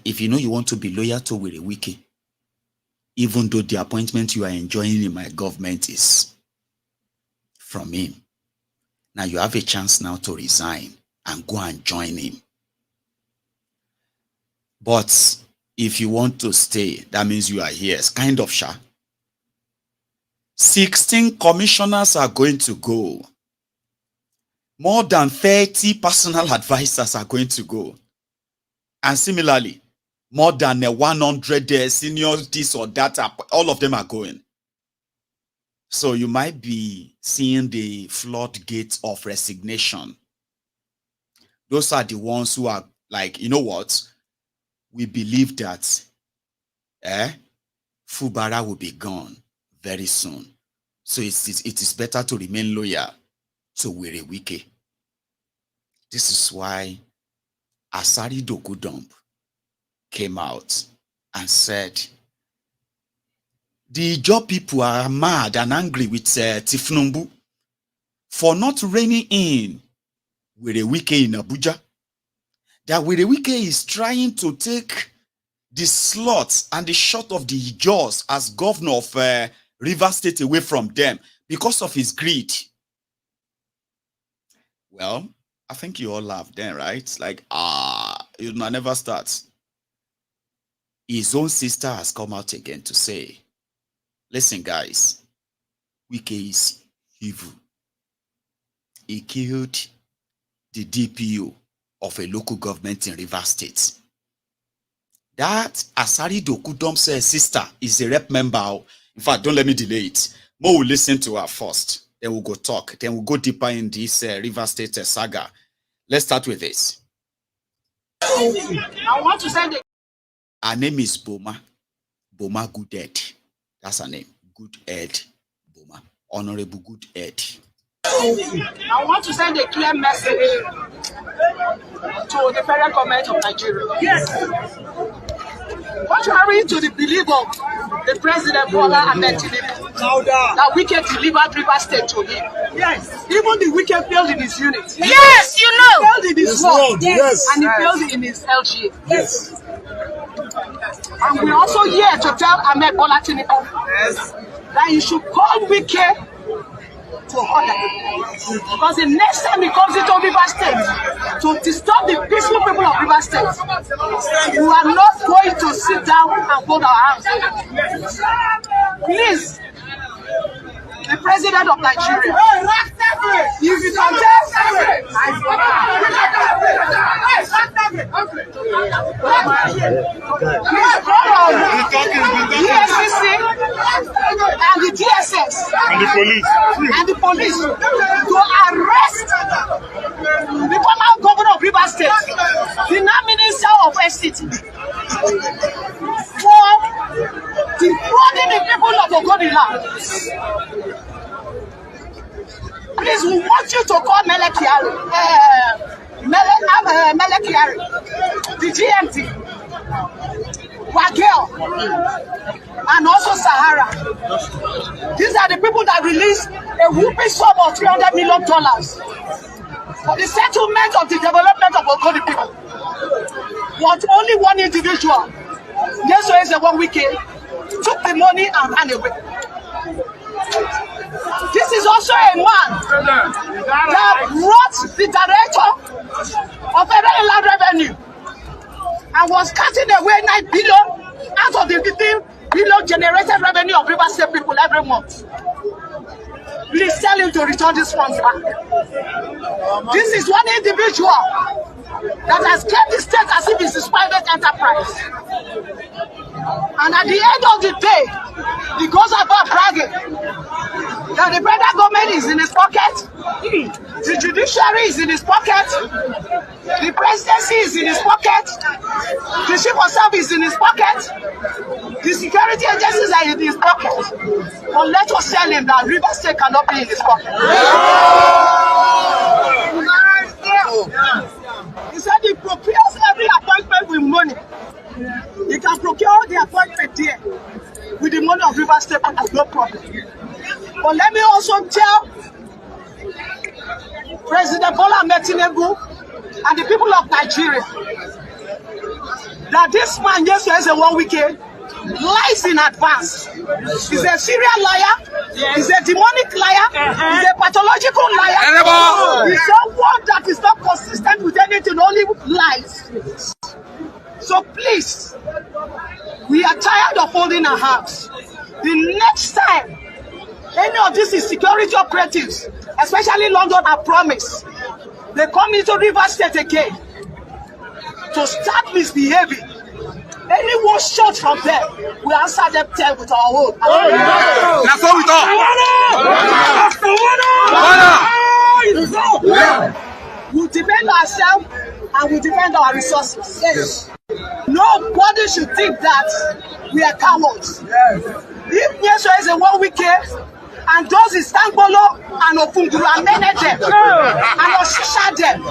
If you know you want to be loyal to Werewike, even though the appointment you are enjoying in my government is from him, now you have a chance now to resign and go and join him. But if you want to stay, that means you are here. It's kind of sharp. 16 commissioners are going to go. More than 30 personal advisors are going to go. And similarly, more than 100 seniors, this or that, all of them are going. So you might be seeing the floodgates of resignation. Those are the ones who are like, you know what? We believe that Fubara will be gone very soon. So it is better to remain loyal to Werewike. This is why Asari Dokudump came out and said, the Ijaw people are mad and angry with Tifnumbu for not reining in Werewike in Abuja. That Werewike is trying to take the slots and the shot of the Ijaws as governor of Rivers State away from them because of his greed. Well, I think you all laughed then, right? Like, it might never start. His own sister has come out again to say, listen, guys, Wike is evil. He killed the DPO of a local government in Rivers State. That Asari Dokudump's sister is a rep member. In fact, don't let me delay it. Mo will listen to her first. Then we'll go talk. Then we'll go deeper in this Rivers State saga. Let's start with this. I want to send it. Her name is Boma. Boma Goodhead. That's her name. Goodhead. Boma. Honorable Goodhead. I want to send a clear message to the federal government of Nigeria. Yes. Contrary to the belief of the President Bola Ahmed Tinubu, that Wike delivered Rivers State to him. Yes. Even the Wike failed in his unit. Yes, you know. He failed in his work. Yes. And he failed in his LGA. Yes. And we're also here to tell Ahmed Bola Tinubu that he should call Wike to order. Because the next time he comes into Rivers State to disturb the peaceful people of Rivers State, we are not going to sit down and fold our hands. Please, the President of Nigeria, if you can tell the EFCC and the DSS and the police to arrest the former governor of Rivers State, the now minister of FCT, for defrauding the people of Ogodila. Please, we want you to call Melekiari, the GMT, Wagel, and also Sahara. These are the people that released a whooping sum of $300 million for the settlement of the development of Ogoni people. But only one individual, yes, is the one Wike, took the money and ran away. This is also a man that brought the director of Federal Land Revenue and was cutting away 9 billion out of the 15 billion generated revenue of Rivers State people every month. Please tell him to return these funds back. This is one individual that has kept the state as if it's his private enterprise. And at the end of the day, he goes about bragging that the federal government is in his pocket, the judiciary is in his pocket, the presidency is in his pocket, the chief of staff is in his pocket, the security agencies are in his pocket. But let us tell him that Rivers State cannot be in his pocket. He said he procures every appointment with money. He can procure the appointment there with the money of Rivers State and has no problem. But let me also tell President Bola Ahmed Tinubu and the people of Nigeria that this man, yes, is a one weekend, lies in advance. He's a serial liar, he's a demonic liar, he's a pathological liar, he's someone that is not consistent with anything, only lies. So please, we are tired of holding our hands. The next time any of these insecurity operatives, especially London, I promise, they come into Rivers State again to start misbehaving. Anyone shot from them, we answer them 10 with our own. That's all we talk. We defend ourselves and we defend our resources. Yes. Nobody should think that we are cowards. If Yeso is a 1 week and those is Stangbolo and Ofungulu and Menedem and Oshisha them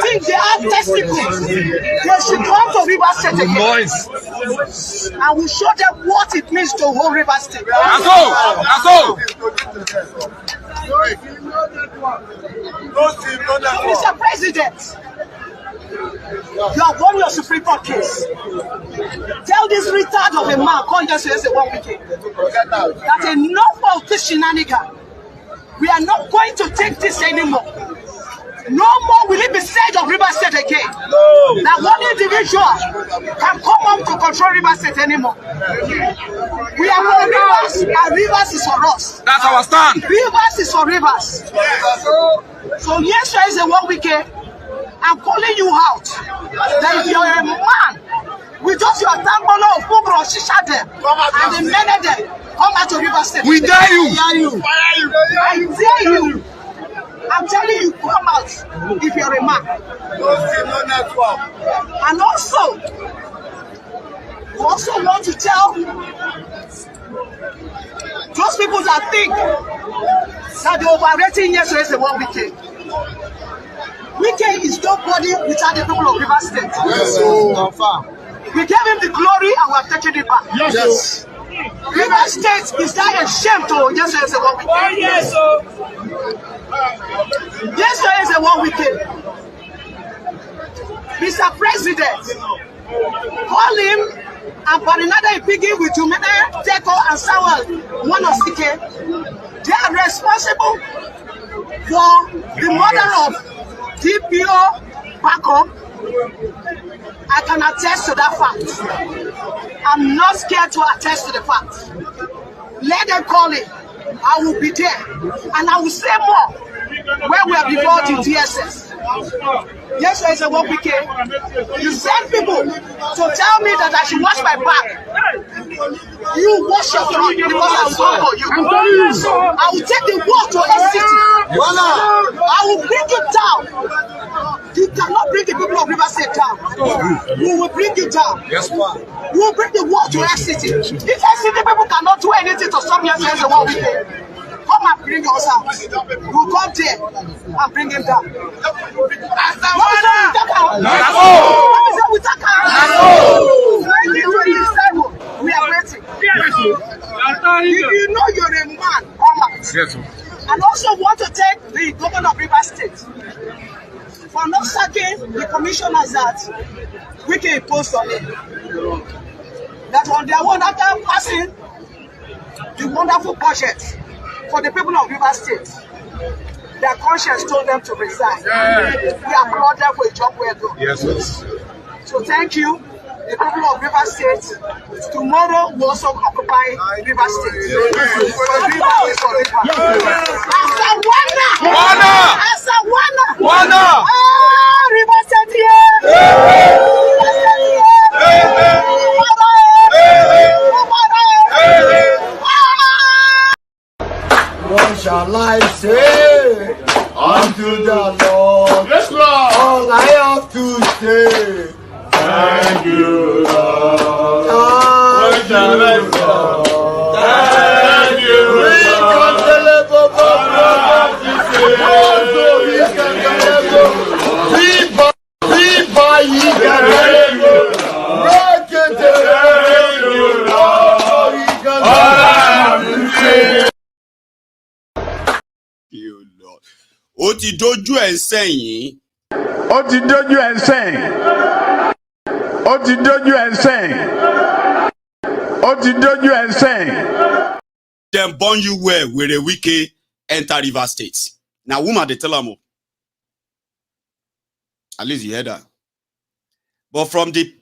think they have testicles, they should come to River State again. And we show them what it means to hold River State. That's all. Mr. President, you have won your Supreme Court case. Tell this retard of a man, call yesterday 1 week, that enough of this shenanigan. We are not going to take this anymore. No more will it be said of River State again. That one individual can come up to control River State anymore. We are for Rivers, and Rivers is for us. That's our stand. Rivers is for Rivers. So yesterday is a 1 week. I'm calling you out that if you're a man with just your Tambolo of Kubro, Shisha them, and the men of them, come out to River State. We dare you. I dare you. I'm telling you, come out if you're a man. And also, we also want to tell those people that think that the overrating yesterday is the 1 week. Wike is nobody without the people of River State. Yes, we gave him the glory and we have taken it back. Yes. River State is that a shame to yesterday is a 1 week. Yes, Yesterday is a 1 week. Mr. President, call him and Barinada Ipigi with Jumene, Teko and Sawal, one of Sike. They are responsible for the murder of TPO Backup. I can attest to that fact. I'm not scared to attest to the fact. Let them call it. I will be there. And I will say more when we are before the DSS. Yes, there is a 1 week. You send people to tell me that I should wash my back. You wash your front because I will come for you. I will take the war to a city. I will bring you down. You cannot bring the people of River State down. We will bring you down. Yes, ma'am. We will bring the war to a city. If a city people cannot do anything to stop your friends, one week, come and bring us out. We'll come there and bring him down. We are waiting. If you know you're a man, come out. Yes, and also want to thank the governor of River State for not sacking the commissioners that we can impose on them. That on their own, after passing the wonderful budget for the people of River State, their conscience told them to resign. We applaud them for a job well done. Yes. So thank you, the people of River State. Tomorrow we also occupy River State. For River is for River. Wana! River State here! River State here! What shall I say unto the Lord? Yes, Lord. All I have to say, Thank you, Lord. What shall I say? Thank you, Ó ti dojú ẹ̀ sẹ́yìn. Ó ti dojú ẹ̀ sẹ́yìn. Ó ti dojú ẹ̀ sẹ́yìn. Ó ti dojú ẹ̀ sẹ́yìn. Dem born you well, Were Wike enter River State. Now, woman, they tell am. At least you heard that. But from the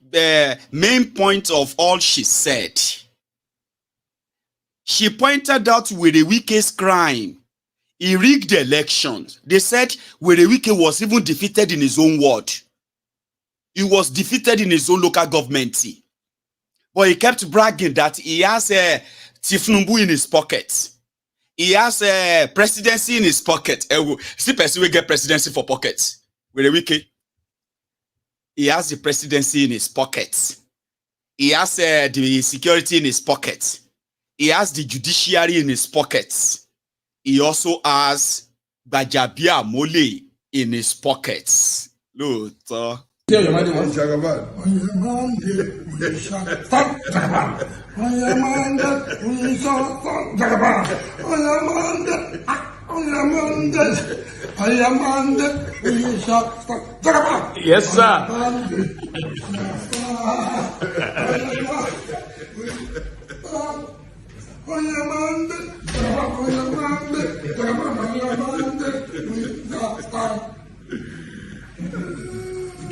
main point of all she said, she pointed out Were Wike's crime. He rigged the elections. They said Were Wike was even defeated in his own ward. He was defeated in his own local government. But he kept bragging that he has a Tifnumbu in his pocket. He has a presidency in his pocket. See, person will get presidency for pockets. Were Wike. He has the presidency in his pocket. He has the security in his pocket. He has the judiciary in his pockets. He also has Bajabia Mole in his pockets. Look, Stop, Jagaban. Yes, sir.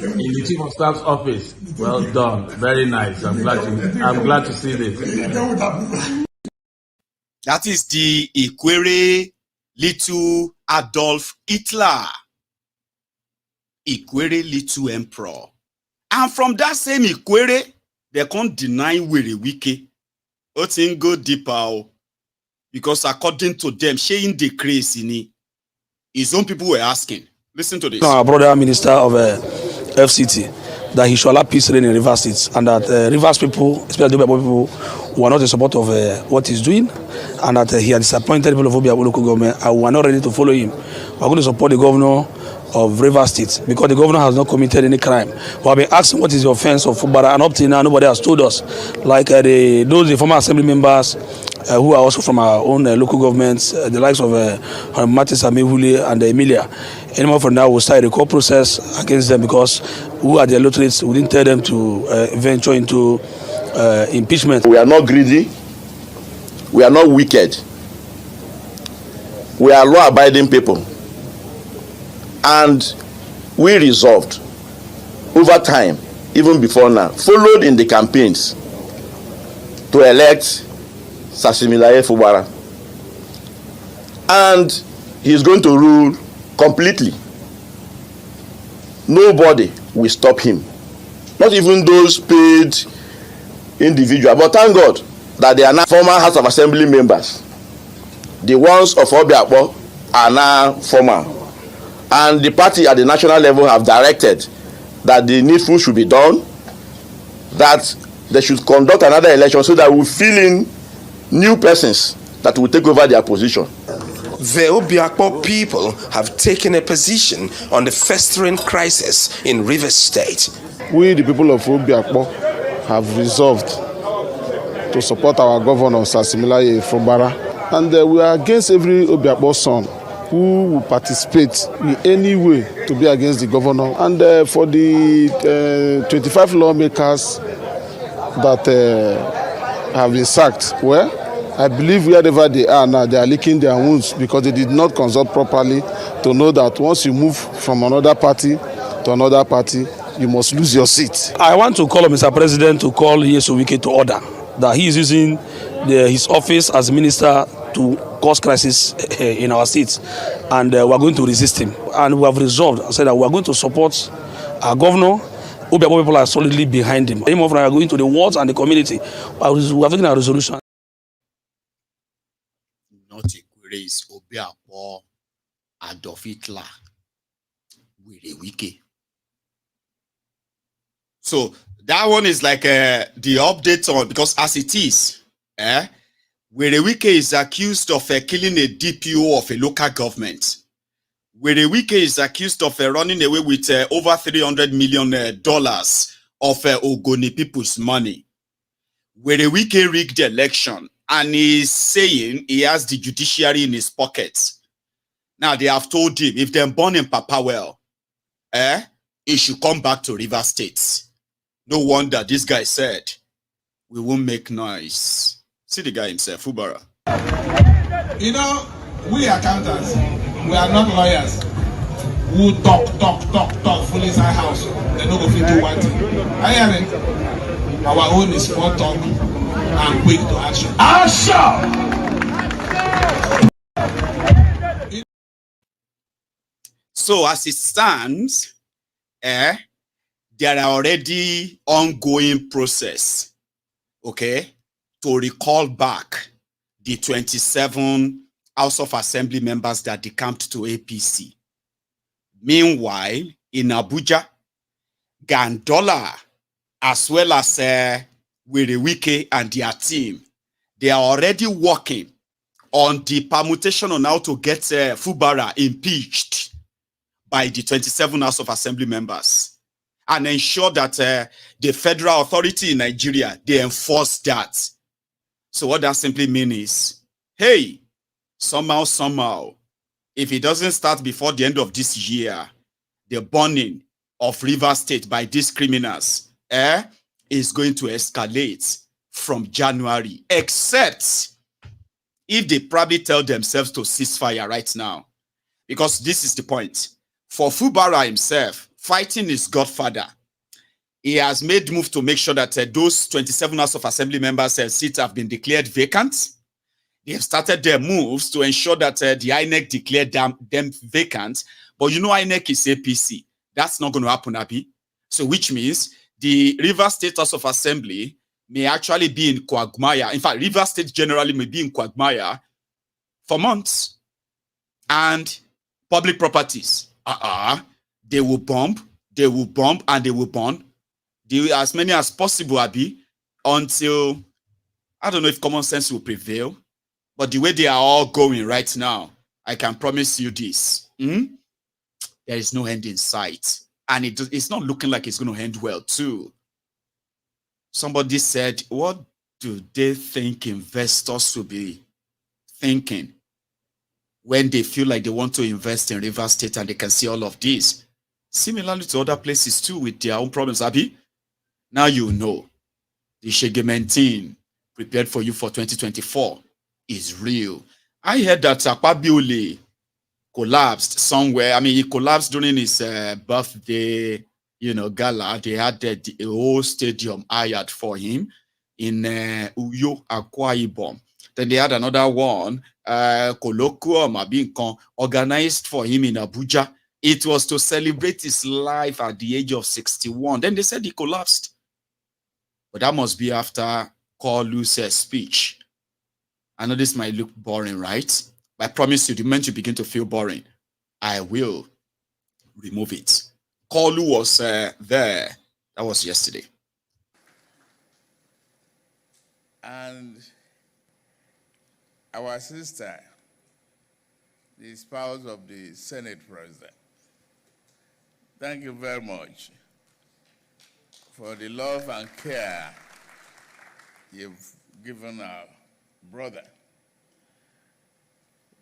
In the Chief of Staff's office. Well done. Very nice. I'm glad to see this. That is the Ikwere little Adolf Hitler. Ikwere little emperor. And from that same Ikwere, they can't deny Werewike. Otin go deeper. Because according to them, sharing the crazy, his own people were asking. Listen to this. Our brother minister of FCT, that he should allow peace reign in Rivers State, and that Rivers people, especially the people who are not in support of what he's doing, and that he had disappointed people of Obia local government, and we are not ready to follow him. We are going to support the governor of Rivers State because the governor has not committed any crime. We have been asking what is the offense of Fubara, and up till now nobody has told us. Like the former assembly members who are also from our own local governments, the likes of Matis Amehule and Emilia. Anyone from now will start a recall process against them because who are the electorates? We didn't tell them to venture into impeachment. We are not greedy. We are not wicked. We are law-abiding people. And we resolved over time, even before now, followed in the campaigns to elect Sasimilaye Fubara. And he's going to rule completely. Nobody will stop him. Not even those paid individuals. But thank God that they are now former House of Assembly members. The ones of Obiakpo are now former. And the party at the national level have directed that the needful should be done, that they should conduct another election so that we fill in new persons that will take over their position. The Obiakpo people have taken a position on the festering crisis in Rivers State. We, the people of Obiakpo, have resolved to support our governor, Sasimilaye Fubara, and we are against every Obiakpo son who will participate in any way to be against the governor. And for the 25 lawmakers that have been sacked, well, I believe wherever they are now, they are licking their wounds because they did not consult properly to know that once you move from another party to another party, you must lose your seat. I want to call on Mr. President to call Yesowike to order that he is using his office as minister to cause crisis in our states, and we are going to resist him. And we have resolved, I said that we are going to support our governor. Obiakpo people are solidly behind him. We are going to the wards and the community. We are taking a resolution. Not a race, Obiakpo, Adolf Hitler, Werewike. So that one is like the update on, because as it is, Werewike is accused of killing a DPO of a local government. Werewike is accused of running away with over $300 million of Ogoni people's money. Werewike rigged the election, and he's saying he has the judiciary in his pockets. Now they have told him if they burn him Papa well, he should come back to Rivers State. No wonder this guy said, we won't make noise. See the guy himself, Fubara. You know, we accountants, we are not lawyers. Who talk, full inside house. They don't go fit do one thing. I hear it. Our own is for talk and quick to action. Action! So as it stands, there are already ongoing process, okay, to recall back the 27 House of Assembly members that decamped to APC. Meanwhile, in Abuja, Gandola, as well as Wike and their team, they are already working on the permutation on how to get Fubara impeached by the 27 House of Assembly members and ensure that the federal authority in Nigeria, they enforce that. So what that simply means is, hey, somehow, if it doesn't start before the end of this year, the burning of Rivers State by these criminals is going to escalate from January, except if they probably tell themselves to cease fire right now. Because this is the point. For Fubara himself, fighting his godfather, he has made move to make sure that those 27 House of Assembly members' seats have been declared vacant. They have started their moves to ensure that the INEC declared them vacant. But you know INEC is APC. That's not going to happen, Abi. So which means the Rivers State House of Assembly may actually be in quagmire. In fact, Rivers State generally may be in quagmire for months. And public properties, they will bomb, and they will burn. As many as possible, Abi, until, I don't know if common sense will prevail, but the way they are all going right now, I can promise you this. There is no end in sight. And it's not looking like it's going to end well, too. Somebody said, what do they think investors will be thinking when they feel like they want to invest in Rivers State and they can see all of this? Similarly to other places, too, with their own problems, Abi. Now you know the Shegementin prepared for you for 2024 is real. I heard that Akpabiole collapsed somewhere. I mean, he collapsed during his birthday, gala. They had the whole stadium hired for him in Uyo, Akwa Ibom. Then they had another one, colloquium, organized for him in Abuja. It was to celebrate his life at the age of 61. Then they said he collapsed. But that must be after Kolu's speech. I know this might look boring, right? But I promise you, the moment you begin to feel boring, I will remove it. Kolu was there. That was yesterday. And our sister, the spouse of the Senate President, thank you very much for the love and care you've given our brother.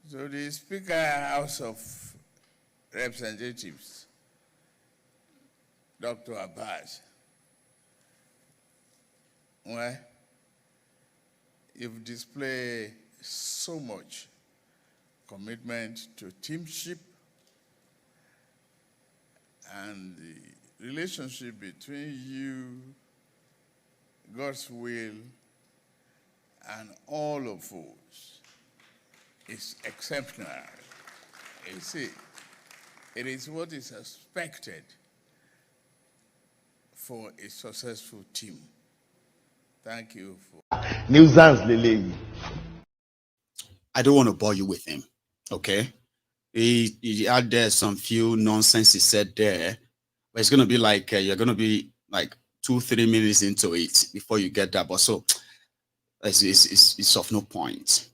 So the Speaker, House of Representatives, Dr. Abbas, well, you've displayed so much commitment to teamship and the relationship between you, God's will, and all of us is exceptional. You see, it is what is expected for a successful team. Thank you for nuisance, Lele. I don't want to bore you with him, okay? He had there some few nonsense he said there, but it's going to be like, you're going to be like 2-3 minutes into it before you get that. But so, it's of no point.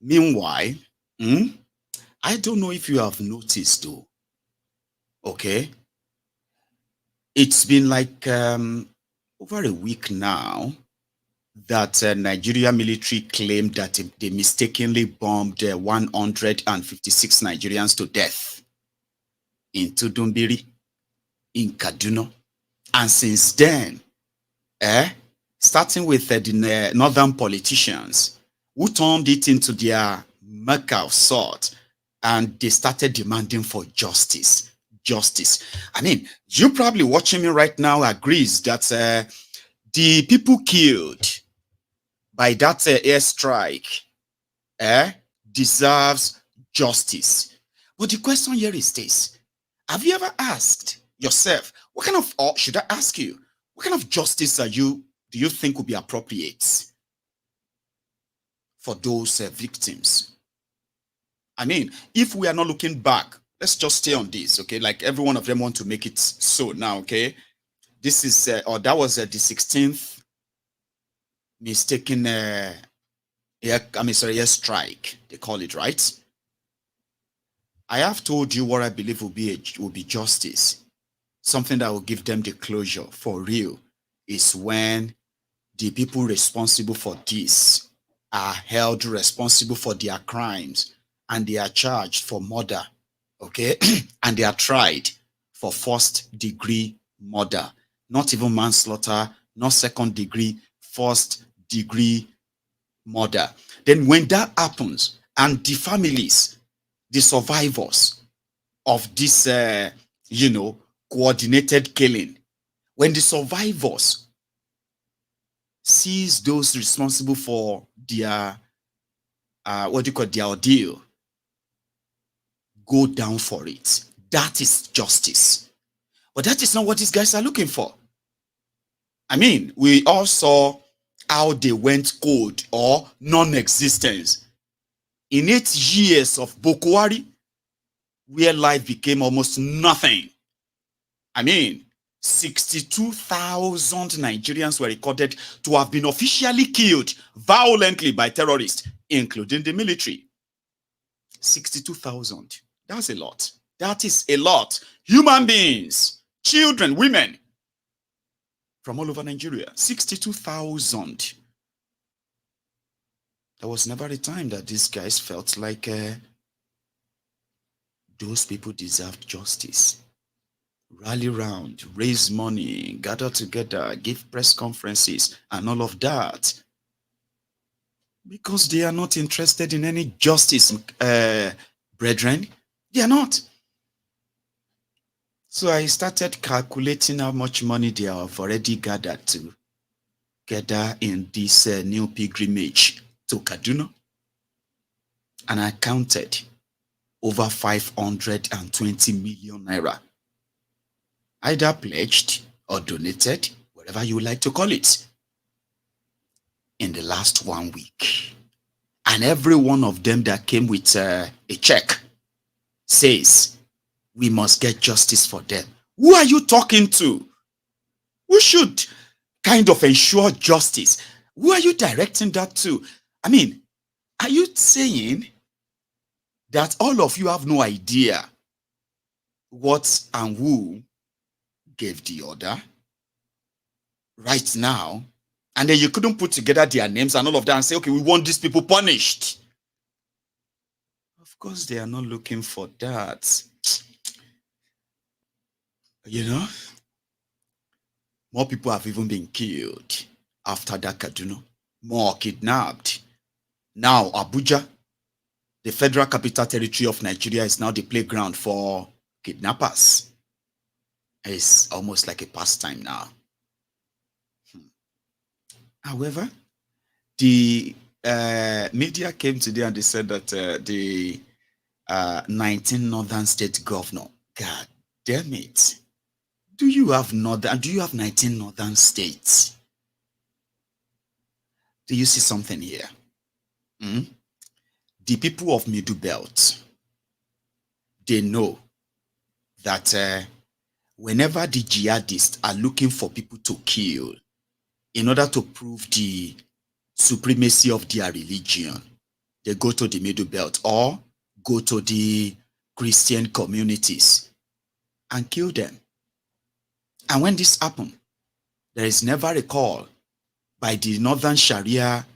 Meanwhile, I don't know if you have noticed though, okay? It's been like over a week now that Nigeria military claimed that they mistakenly bombed 156 Nigerians to death in Tudumbiri, in Kaduna. And since then, starting with the northern politicians who turned it into their mecca of sort, and they started demanding for justice. Justice. I mean, you probably watching me right now agrees that the people killed by that airstrike deserves justice. But the question here is this. Have you ever asked yourself, what kind of, or should I ask you, what kind of justice do you think would be appropriate for those victims? I mean, if we are not looking back, let's just stay on this, okay? Like every one of them want to make it so now, okay? This is, or that was the 16th mistaken air strike, they call it, right? I have told you what I believe will be justice. Something that will give them the closure for real is when the people responsible for this are held responsible for their crimes and they are charged for murder, okay? And they are tried for first-degree murder, not even manslaughter, not second-degree, first-degree murder. Then when that happens and the families, the survivors of this, coordinated killing, when the survivors sees those responsible for their, their ordeal, go down for it. That is justice. But that is not what these guys are looking for. I mean, we all saw how they went cold or non-existence in 8 years of Boko Haram, where life became almost nothing. I mean, 62,000 Nigerians were recorded to have been officially killed violently by terrorists, including the military. 62,000. That's a lot. That is a lot. Human beings, children, women from all over Nigeria. 62,000. There was never a time that these guys felt like those people deserved justice. Rally round, raise money, gather together, give press conferences, and all of that. Because they are not interested in any justice, brethren. They are not. So I started calculating how much money they have already gathered together in this new pilgrimage to Kaduna. And I counted over 520 million naira. Either pledged or donated, whatever you would like to call it, in the last 1 week. And every one of them that came with a check says, we must get justice for them. Who are you talking to? Who should kind of ensure justice? Who are you directing that to? I mean, are you saying that all of you have no idea what and who gave the order right now, and then you couldn't put together their names and all of that and say, okay, we want these people punished? Of course, they are not looking for that. You know, more people have even been killed after that Kaduna. More kidnapped. Now, Abuja, the Federal Capital Territory of Nigeria, is now the playground for kidnappers. It's almost like a pastime now. However, the media came today and they said that the 19 northern state governor, God damn it, do you have 19 northern states? Do you see something here? The people of Middle Belt, they know that whenever the jihadists are looking for people to kill in order to prove the supremacy of their religion, they go to the Middle Belt or go to the Christian communities and kill them. And when this happens, there is never a call by the Northern Sharia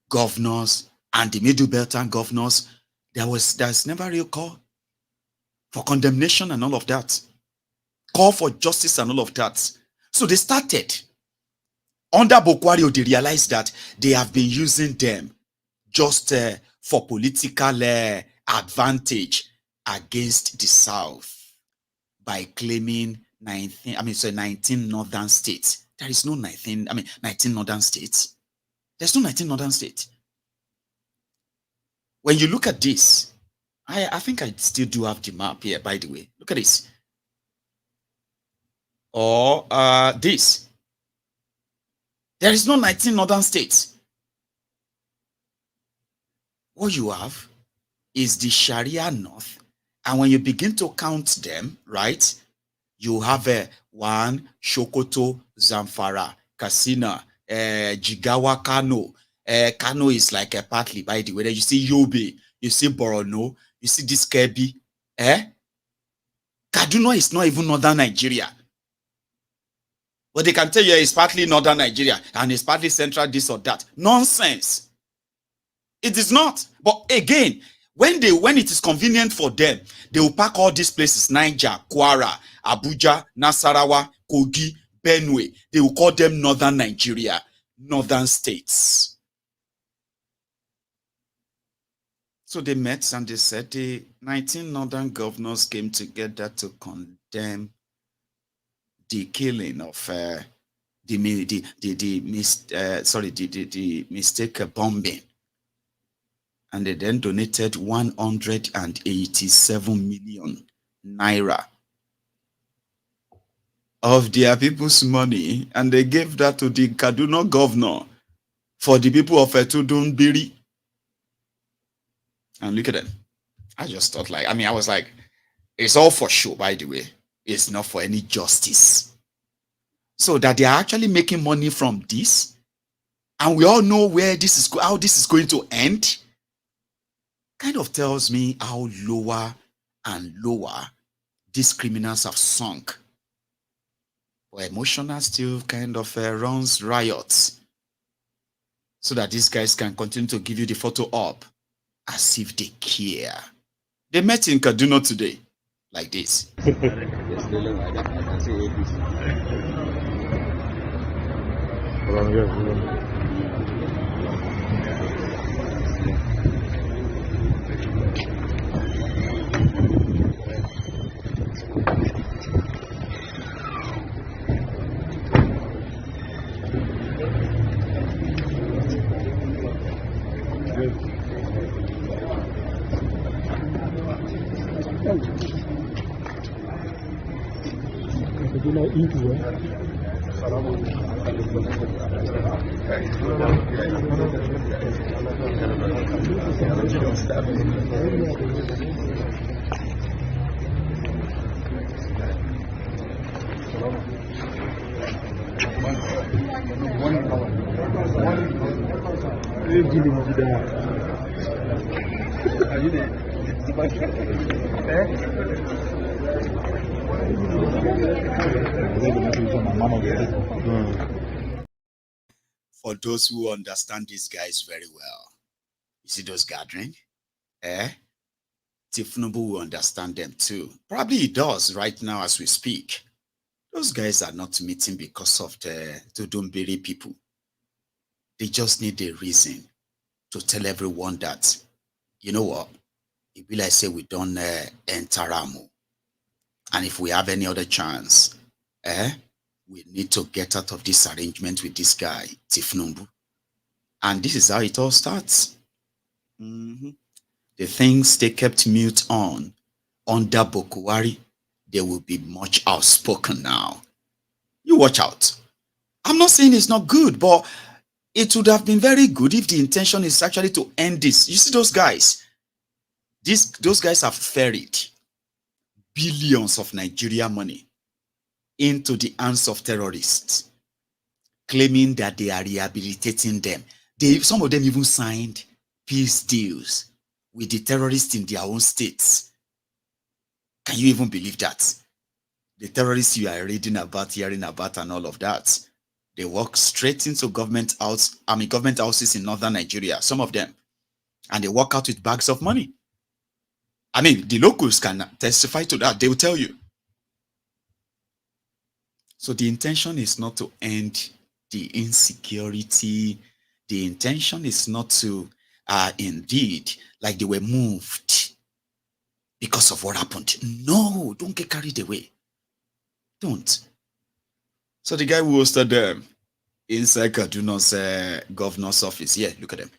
governors and the Middle Beltan governors. There's never a real call for condemnation and all of that. Call for justice and all of that. So they started. Under Boko Haram, they realized that they have been using them just for political advantage against the South by claiming 19 northern states. There is no 19 northern states. There's no 19 northern states. When you look at this, I think I still do have the map here, by the way. Look at this. Or this. There is no 19 northern states. What you have is the Sharia North. And when you begin to count them, right, you have 1, Sokoto, Zamfara, Katsina, Jigawa Kano. Kano is like a partly, by the way. You see Yobe, you see Borono, you see this Kebbi. Kaduna is not even northern Nigeria. But they can tell you it's partly northern Nigeria and it's partly central this or that. Nonsense. It is not. But again, when it is convenient for them, they will pack all these places: Niger, Kwara, Abuja, Nasarawa, Kogi, Benue. They will call them northern Nigeria, northern states. So they met and they said the 19 northern governors came together to condemn the killing of the mistake bombing. And they then donated 187 million naira of their people's money, and they gave that to the Kaduna governor for the people of Etudunbiri. And look at them. I just thought, like, I was like, it's all for show, by the way. It's not for any justice. So that they are actually making money from this, and we all know where this is, how this is going to end, kind of tells me how lower and lower these criminals have sunk. But emotional still kind of runs riots, so that these guys can continue to give you the photo up as if they care. They met in Kaduna today, like this. For those who understand these guys very well, you see those gathering? Tifnubu will understand them too. Probably he does right now as we speak. Those guys are not meeting because of the Tudumbiri people. They just need a reason to tell everyone that, you know what, it be like say we don't enter Ramu. And if we have any other chance, we need to get out of this arrangement with this guy, Tifnumbu. And this is how it all starts. The things they kept mute on under Bokuwari, they will be much outspoken now. You watch out. I'm not saying it's not good, but it would have been very good if the intention is actually to end this. You see those guys? Those guys have ferried billions of Nigeria money into the hands of terrorists, claiming that they are rehabilitating them. Some of them even signed peace deals with the terrorists in their own states. Can you even believe that? The terrorists you are reading about, hearing about, and all of that, they walk straight into government houses in northern Nigeria, some of them, and they walk out with bags of money. The locals can testify to that. They will tell you. So the intention is not to end the insecurity. The intention is not to, indeed, like they were moved because of what happened. No, don't get carried away. Don't. So the guy who hosted them inside Kaduna's governor's office, yeah, look at them.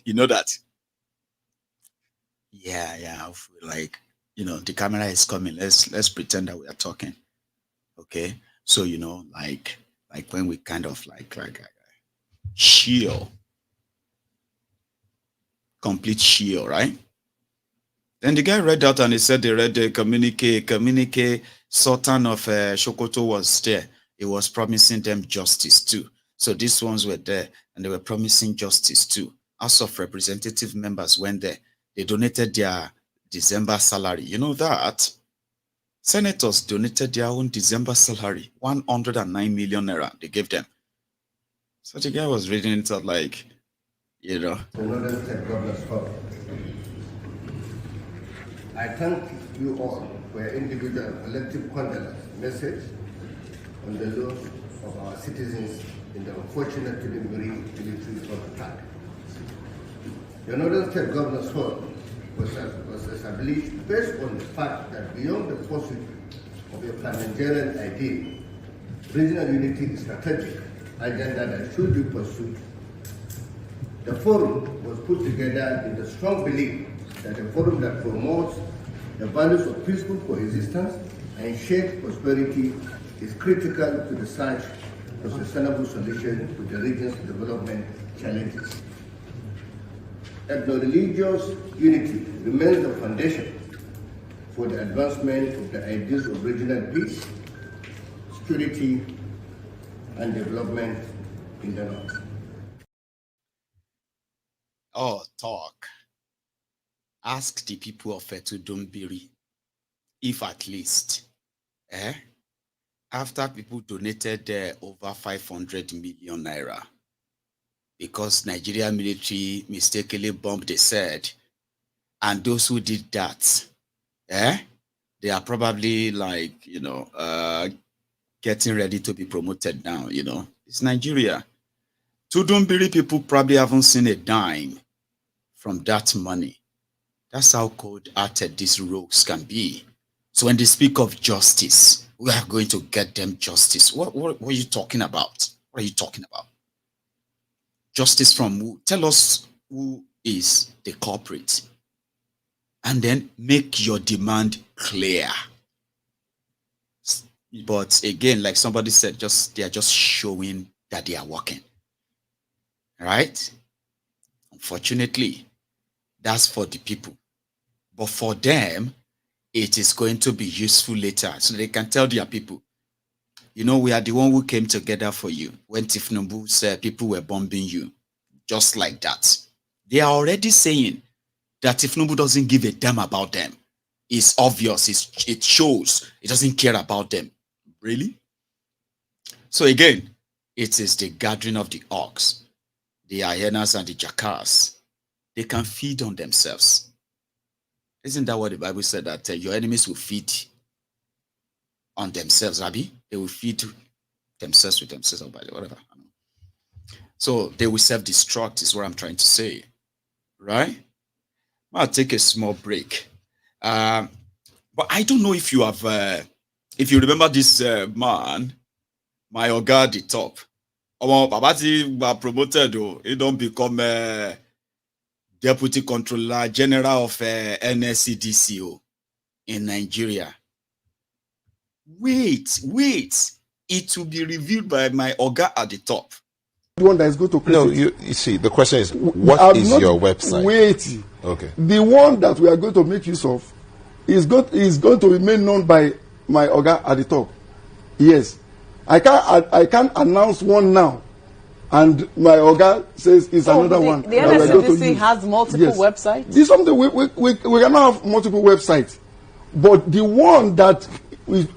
You know that? Yeah, like the camera is coming. Let's pretend that we are talking. Okay. So, like when we kind of like shield, complete shield, right? Then the guy read out and he said they read the communique. Sultan of Sokoto was there. He was promising them justice too. So these ones were there and they were promising justice too. House of Representative members went there. They donated their December salary. You know that? Senators donated their own December salary, 109 million naira. They gave them. So the guy was reading it out like, I thank you all for your individual and collective condolence message on the loss of our citizens in the unfortunate military attack. The Northern State Governors Forum was established based on the fact that beyond the pursuit of a parliamentarian ideal, regional unity is a strategic agenda that should be pursued. The forum was put together in the strong belief that a forum that promotes the values of peaceful coexistence and shared prosperity is critical to the search for sustainable solutions to the region's development challenges. Ethno-religious unity remains the foundation for the advancement of the ideals of regional peace, security, and development in the North. Oh, talk. Ask the people of Etudombiri if at least, after people donated over 500 million naira, because Nigeria military mistakenly bombed the said, and those who did that, they are probably like, getting ready to be promoted now, It's Nigeria. Tudombiri people probably haven't seen a dime from that money. That's how cold-hearted these rogues can be. So when they speak of justice, we are going to get them justice. What are you talking about? What are you talking about? Justice from who? Tell us who is the culprit. And then make your demand clear. But again, like somebody said, they are just showing that they are working. Right? Unfortunately, that's for the people. But for them, it is going to be useful later. So they can tell their people, we are the one who came together for you. When Tifnumbu said people were bombing you. Just like that. They are already saying that Tifnumbu doesn't give a damn about them. It's obvious. It shows. It doesn't care about them. Really? So again, it is the gathering of the ox, the hyenas and the jackals. They can feed on themselves. Isn't that what the Bible said, that your enemies will feed on themselves, Rabbi? They will feed themselves with themselves, or whatever. So they will self-destruct is what I'm trying to say. Right? I'll take a small break. But I don't know if you have, if you remember this man, Maiyegun at the top. Babati got promoted, he don't become Deputy Controller General of NSCDCO in Nigeria. Wait. It will be reviewed by Maiyegun at the top. The one that is going to create. No, you see, the question is, what is your website? Wait. Okay. The one that we are going to make use of is going to remain known by Maiyegun at the top. Yes. I can't announce one now. And Maiyegun says it's another one. The NSCDC has multiple websites? This is something we cannot have multiple websites. But the one that not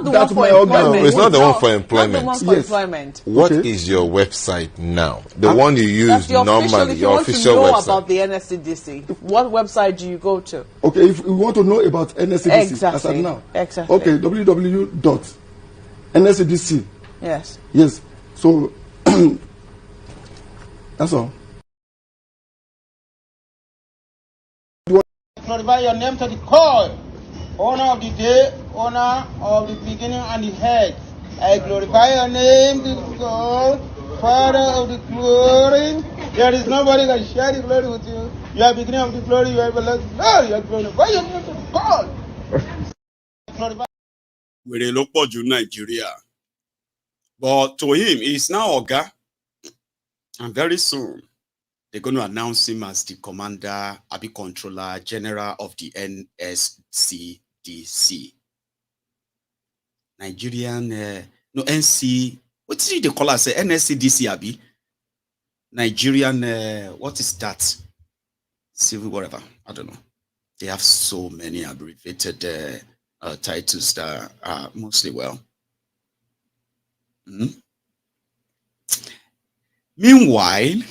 the one for employment. It's not the one for employment. Not the one for employment. What is your website now? The one you use normally, your official website. If you want to know about the NSCDC, what website do you go to? Okay, if we want to know about NSCDC, exactly. as of now. Exactly. Okay, www.nscdc. Yes. Yes. So that's all. Glorify your name to the core. Owner of the day, owner of the beginning and the head. I glorify your name to the core, Father of the glory. There is nobody that share the glory with you. You are beginning of the glory, you are everlasting. You are glorified your name to the God. Wèrè ló pọ̀ jù Nigeria. But to him, he's now Oga. And very soon, they're going to announce him as the commander, Abi Controller General of the NSCDC. Nigerian, no, NC, what did they call us? NSCDC, Abi? Nigerian, what is that? Civil, whatever, I don't know. They have so many abbreviated titles that are mostly well. Meanwhile,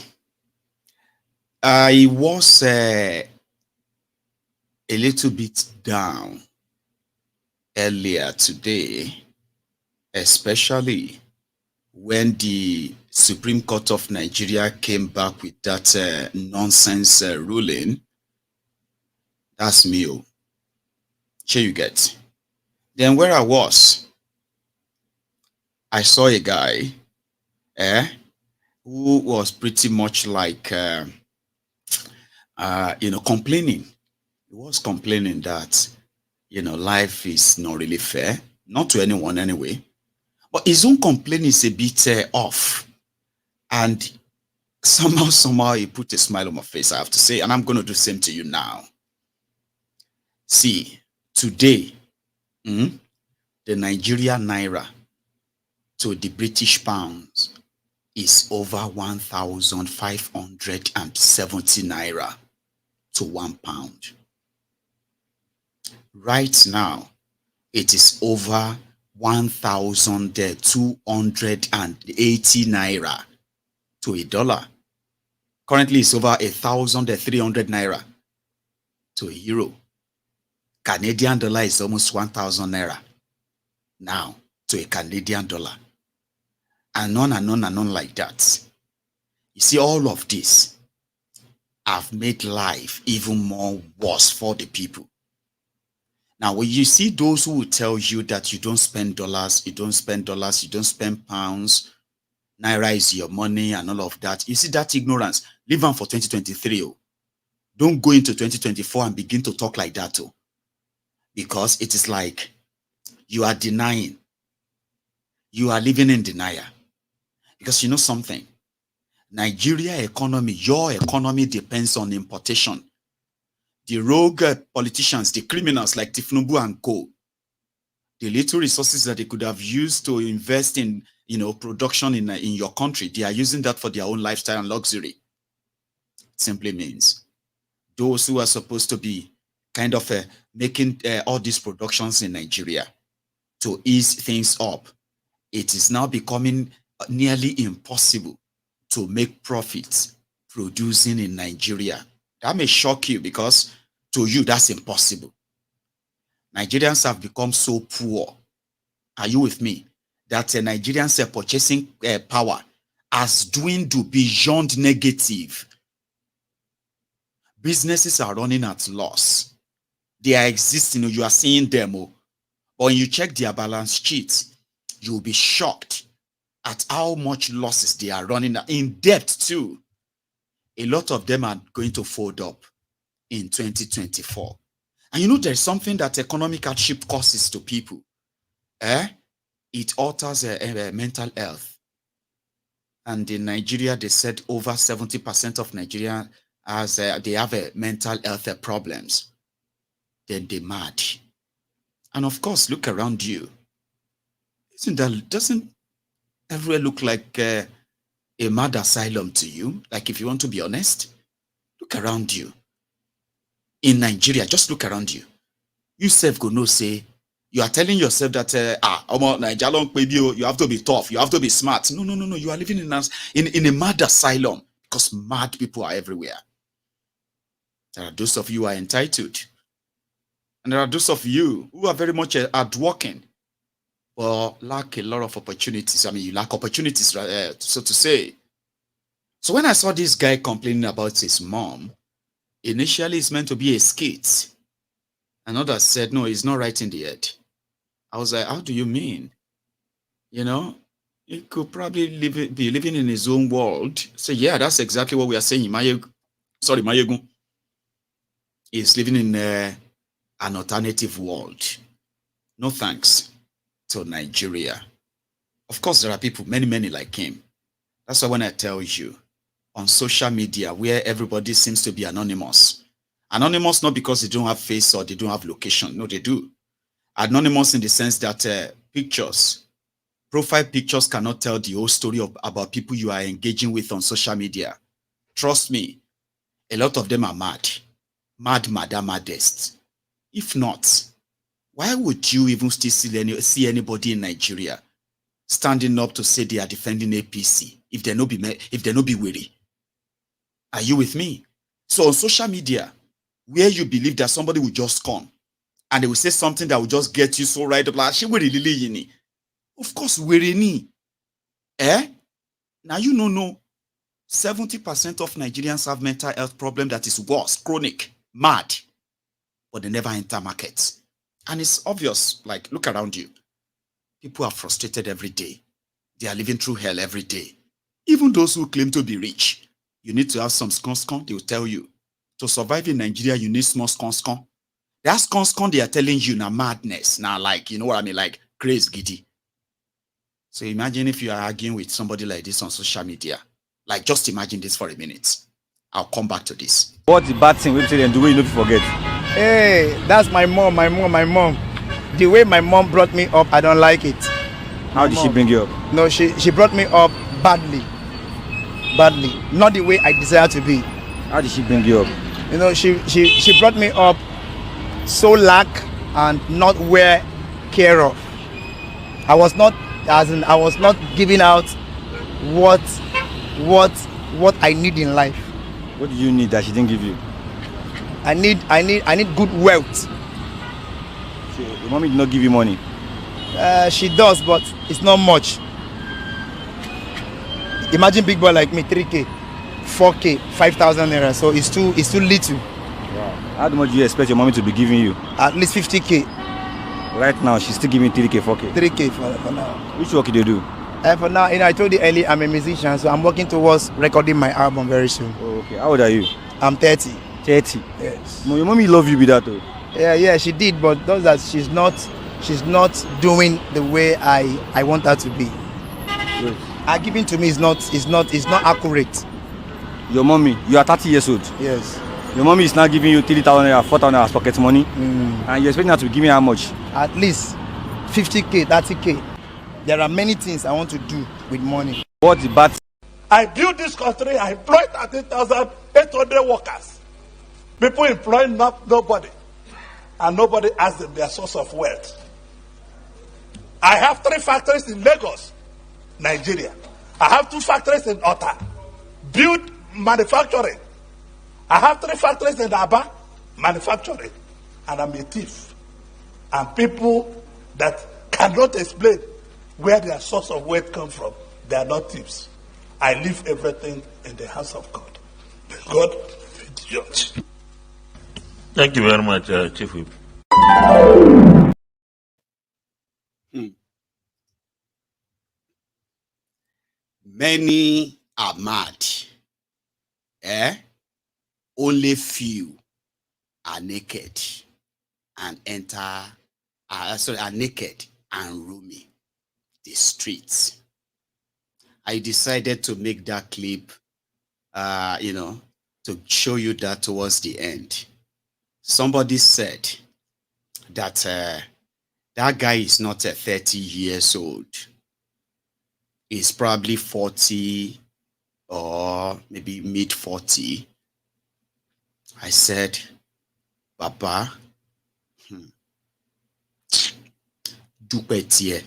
I was a little bit down earlier today, especially when the Supreme Court of Nigeria came back with that nonsense ruling. That's me. Here you get. Then where I was, I saw a guy who was pretty much like, complaining. He was complaining that, life is not really fair. Not to anyone anyway. But his own complaint is a bit off. And somehow he put a smile on my face, I have to say. And I'm going to do the same to you now. See, today, the Nigerian Naira to the British pounds is over 1,570 Naira to £1. Right now, it is over 1,280 Naira to $1. Currently, it's over 1,300 Naira to €1. Canadian dollar is almost 1,000 Naira now to a Canadian dollar. And on like that. You see, all of this have made life even more worse for the people. Now, when you see those who will tell you that you don't spend dollars, you don't spend pounds, Naira is your money and all of that, you see that ignorance. Leave them for 2023. Don't go into 2024 and begin to talk like that. Because it is like you are denying. You are living in denial. Because you know something? Nigeria economy, your economy depends on importation. The rogue politicians, the criminals like Tifnubu and co, the little resources that they could have used to invest in, production in your country, they are using that for their own lifestyle and luxury. It simply means those who are supposed to be kind of making all these productions in Nigeria to ease things up, it is now becoming nearly impossible to make profits producing in Nigeria. That may shock you because to you, that's impossible. Nigerians have become so poor. Are you with me? That Nigerians' purchasing power has dwindled beyond negative. Businesses are running at loss. They are existing. You are seeing them. But when you check their balance sheets, you'll be shocked at how much losses they are running in debt too. A lot of them are going to fold up in 2024. And there's something that economic hardship causes to people. It alters mental health. And in Nigeria, they said over 70% of Nigerians they have mental health problems. Then they're mad. And of course, look around you. Doesn't everywhere look like a mad asylum to you? Like, if you want to be honest, look around you. In Nigeria, just look around you. You self go no say, you are telling yourself that you have to be tough, you have to be smart. No. You are living in a mad asylum because mad people are everywhere. There are those of you who are entitled. And there are those of you who are very much hardworking, but lack a lot of opportunities. I mean, you lack opportunities, so to say. So when I saw this guy complaining about his mom, initially it's meant to be a skit. Another said, no, he's not right in the head. I was like, how do you mean? He could probably be living in his own world. So yeah, that's exactly what we are saying. Maiyegun is living in an alternative world. No thanks to Nigeria. Of course, there are people, many like him. That's why when I tell you, on social media, where everybody seems to be anonymous. Anonymous not because they don't have face or they don't have location. No, they do. Anonymous in the sense that profile pictures cannot tell the whole story about people you are engaging with on social media. Trust me, a lot of them are mad. Maddest. If not, why would you even still see anybody in Nigeria standing up to say they are defending APC if they no be weary? Are you with me? So on social media, where you believe that somebody will just come and they will say something that will just get you so right up like, of course, weary ni. Now you know 70% of Nigerians have mental health problem that is worse, chronic, mad, but they never enter markets. And it's obvious, like, look around you. People are frustrated every day. They are living through hell every day. Even those who claim to be rich, you need to have some skon. They will tell you, to survive in Nigeria, you need small skon. That skon they are telling you now madness. Now, like, you know what I mean? Like, crazy giddy. So imagine if you are arguing with somebody like this on social media. Like, just imagine this for a minute. I'll come back to this. What's the bad thing we say and the way you don't forget? Hey, that's my mom. The way my mom brought me up, I don't like it. How did she bring you up? No, she brought me up badly. Not the way I desire to be. How did she bring you up? You know, she brought me up so lack and not well care of. I was not giving out what I need in life. What do you need that she didn't give you? I need good wealth. So your mommy did not give you money? She does, but it's not much. Imagine big boy like me, 3K, 4K, 5,000 naira. So it's too little. Wow. How much do you expect your mommy to be giving you? At least 50K. Right now, she's still giving 3K, 4K. 3K for now. Which work do you do? For now, I told you earlier, I'm a musician, so I'm working towards recording my album very soon. Oh, okay. How old are you? I'm 30. 30? Yes. No, your mommy love you with that though. Yeah, she did, but those that she's not doing the way I want her to be. Good. Her giving to me is not accurate. Your mommy, you are 30 years old. Yes. Your mommy is now giving you 3,000 naira, 4,000 naira pocket money, and you're expecting her to be giving her how much? At least 50K, 30K. There are many things I want to do with money. What's the bad? I built this country, I employed 13,800 workers. People employ nobody. And nobody asks them their source of wealth. I have 3 factories in Lagos, Nigeria. I have 2 factories in Ota, build manufacturing. I have 3 factories in Aba, manufacturing. And I'm a thief. And people that cannot explain where their source of wealth comes from, they are not thieves. I leave everything in the hands of God. May God be the judge. Thank you very much, Chief Whip. Many are mad. Only few are naked and are naked and roaming the streets. I decided to make that clip, to show you that towards the end. Somebody said that that guy is not 30 years old. He's probably 40 or maybe mid 40. I said, Papa, dupetie.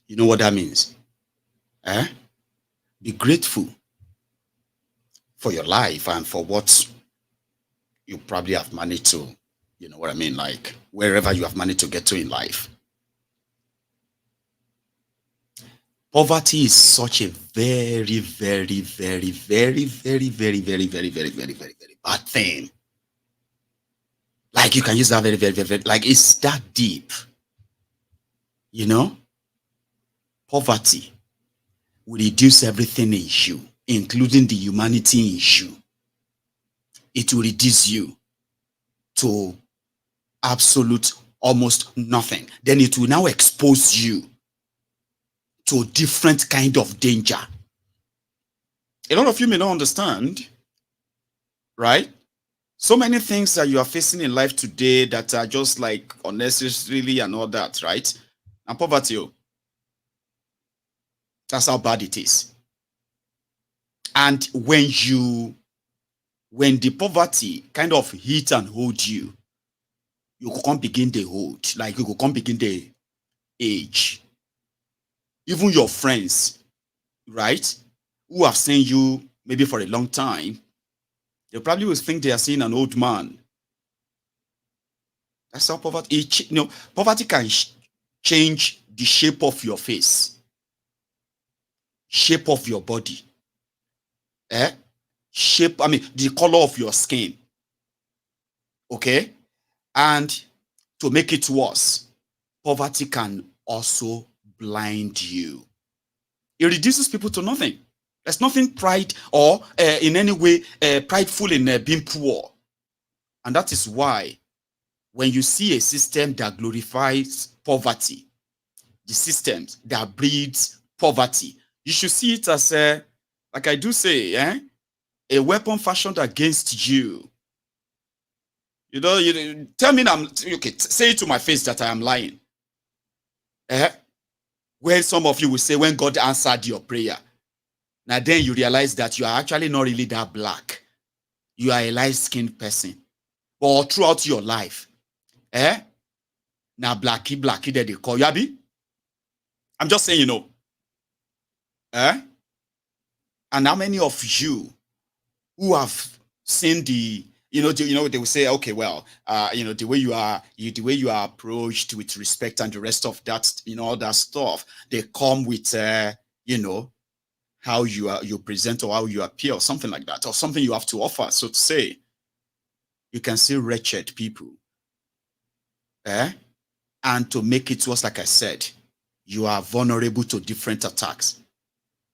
You know what that means? Be grateful for your life and for what you probably have managed to, you know what I mean, like wherever you have managed to get to in life. Poverty is such a very, very, very, very, very, very, very, very, very, very, very, very bad thing. Like you can use that very, very, very, very, like it's that deep. You know? Poverty will reduce everything in you, including the humanity in you. It will reduce you to absolute almost nothing. Then it will now expose you to a different kind of danger. A lot of you may not understand, right? So many things that you are facing in life today that are just like unnecessarily and all that, right? And poverty, that's how bad it is. And when the poverty kind of hit and hold you, you can't begin the hold, like you can't begin the age. Even your friends, right, who have seen you maybe for a long time, they probably will think they are seeing an old man. That's how poverty, poverty can change the shape of your face, shape of your body, the color of your skin. Okay? And to make it worse, poverty can also blind you. It reduces people to nothing. There's nothing pride or in any way prideful in being poor. And that is why when you see a system that glorifies poverty, the system that breeds poverty, you should see it as, like I do say, a weapon fashioned against you. You know, you tell me I'm okay. Say it to my face that I am lying. When some of you will say, when God answered your prayer, now then you realize that you are actually not really that black. You are a light-skinned person. But throughout your life, now blacky that they call you, Abi? I'm just saying, And how many of you who have seen they will say, okay, well, the way you are approached with respect and the rest of that, all that stuff, they come with, how you present or how you appear or something like that, or something you have to offer, so to say. You can see wretched people. And to make it worse, like I said, you are vulnerable to different attacks.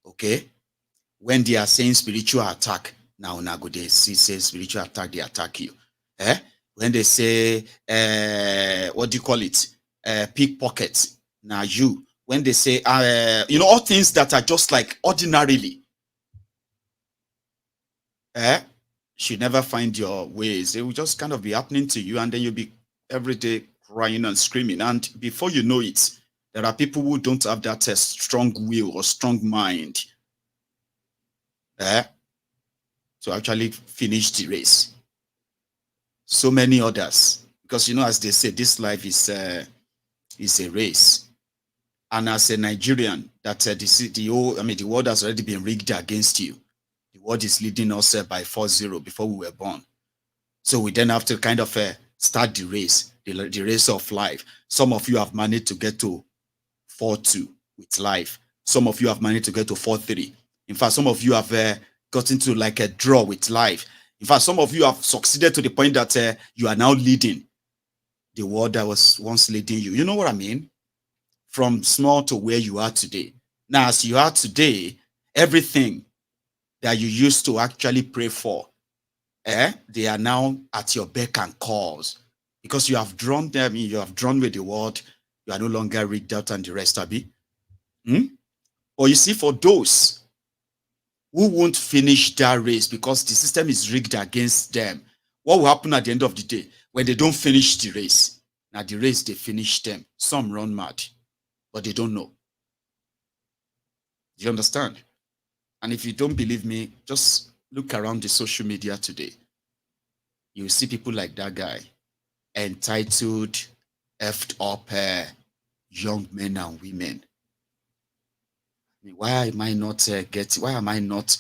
Okay? When they are saying spiritual attack, now go they see say spiritual attack, they attack you. When they say what do you call it? Pickpockets. Now you. When they say all things that are just like ordinarily. Should never find your ways. It will just kind of be happening to you, and then you'll be every day crying and screaming. And before you know it, there are people who don't have that strong will or strong mind. To actually finish the race. So many others, because as they say, this life is a race. And as a Nigerian, that the world has already been rigged against you. The world is leading us by 4-0 before we were born. So we then have to kind of start the race, the race of life. Some of you have managed to get to 4-2 with life. Some of you have managed to get to 4-3. In fact, some of you have gotten to like a draw with life. In fact, some of you have succeeded to the point that you are now leading the world that was once leading you. You know what I mean? From small to where you are today. Now, as you are today, everything that you used to actually pray for, they are now at your beck and calls, because you have drawn them, you have drawn with the world, you are no longer rigged out and the rest, Abi. Or you see, for those who won't finish that race because the system is rigged against them, what will happen at the end of the day when they don't finish the race? Now the race, they finish them. Some run mad, but they don't know. Do you understand? And if you don't believe me, just look around the social media today. You see people like that guy, entitled, effed up young men and women. Why am I not why am I not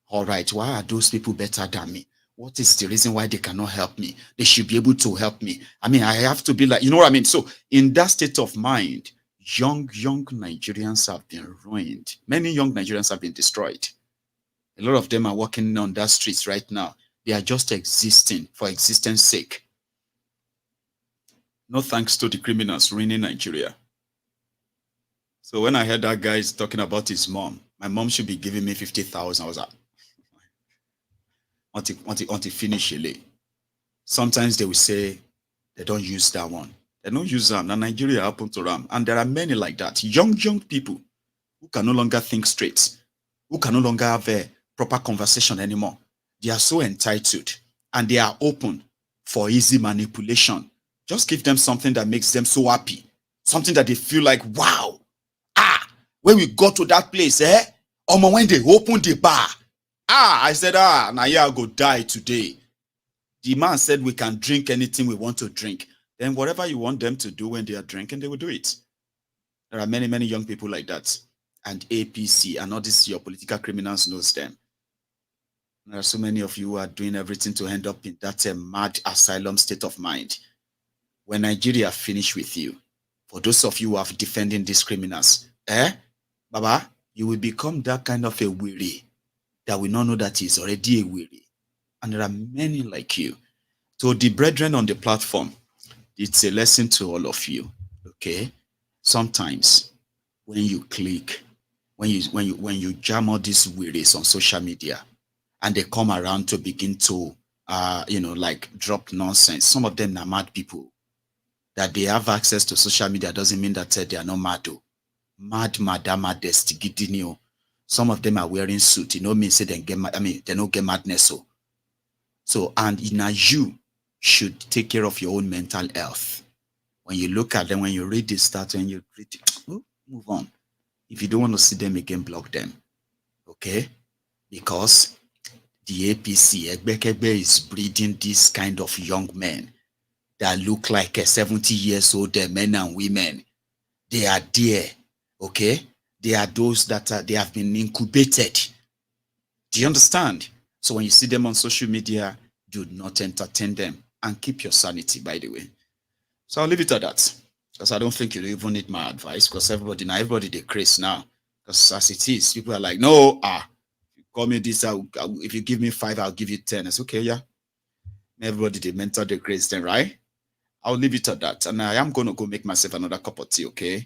all right? Why are those people better than me? What is the reason why they cannot help me? They should be able to help me. I have to be like, you know what I mean? So in that state of mind, young Nigerians have been ruined. Many young Nigerians have been destroyed. A lot of them are walking on that streets right now. They are just existing for existence sake. No thanks to the criminals ruining Nigeria. So when I heard that guy talking about his mom, my mom should be giving me 50,000. I was like, want to finish it. Sometimes they will say They don't use that one. They don't use them. Now Nigeria happened to them. And there are many like that. Young people who can no longer think straight, who can no longer have a proper conversation anymore. They are so entitled and they are open for easy manipulation. Just give them something that makes them so happy. Something that they feel like, wow. When we got to that place, when they opened the bar, I said, now I go die today. The man said we can drink anything we want to drink. Then whatever you want them to do when they are drinking, they will do it. There are many, many young people like that. And APC and all these your political criminals knows them. There are so many of you who are doing everything to end up in that mad asylum state of mind. When Nigeria finish with you, for those of you who are defending these criminals, Baba, you will become that kind of a weary that will not know that he's already a weary. And there are many like you. So the brethren on the platform, it's a lesson to all of you. Okay? Sometimes when you click, when you jam all these wearies on social media and they come around to begin to like drop nonsense. Some of them are mad people. That they have access to social media doesn't mean that they are not mad. Mad madama destigidinio. Some of them are wearing suit. You know me say they get mad, they don't get madness. So and now you should take care of your own mental health. When you look at them, when you read this stuff, and you read it, move on. If you don't want to see them again, block them. Okay? Because the APC, Egbekebe, is breeding this kind of young men that look like 70 years old men and women. They are there. Okay? They are those that they have been incubated. Do you understand? So when you see them on social media, do not entertain them and keep your sanity, by the way. So I'll leave it at that. Because I don't think you even need my advice, because everybody they craze now. Because as it is, people are like, no, you call me this, if you give me 5, I'll give you 10. It's okay, yeah. Everybody they mentor the craze then, right? I'll leave it at that. And I am going to go make myself another cup of tea, okay?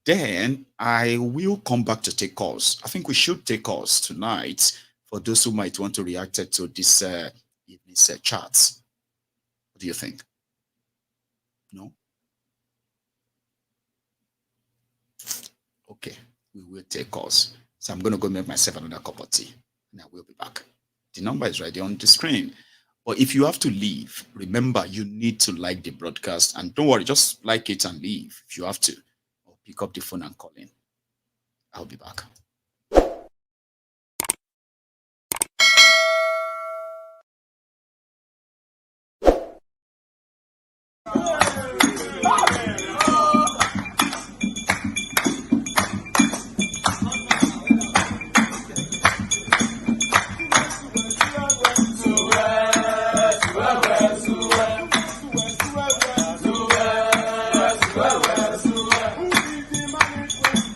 Then I will come back to take calls. I think we should take calls tonight for those who might want to react to this evening's chats. What do you think? No? Okay, we will take calls. So I'm going to go make myself another cup of tea. And I will be back. The number is right there on the screen. But if you have to leave, remember you need to like the broadcast. And don't worry, just like it and leave if you have to. Or pick up the phone and call in. I'll be back.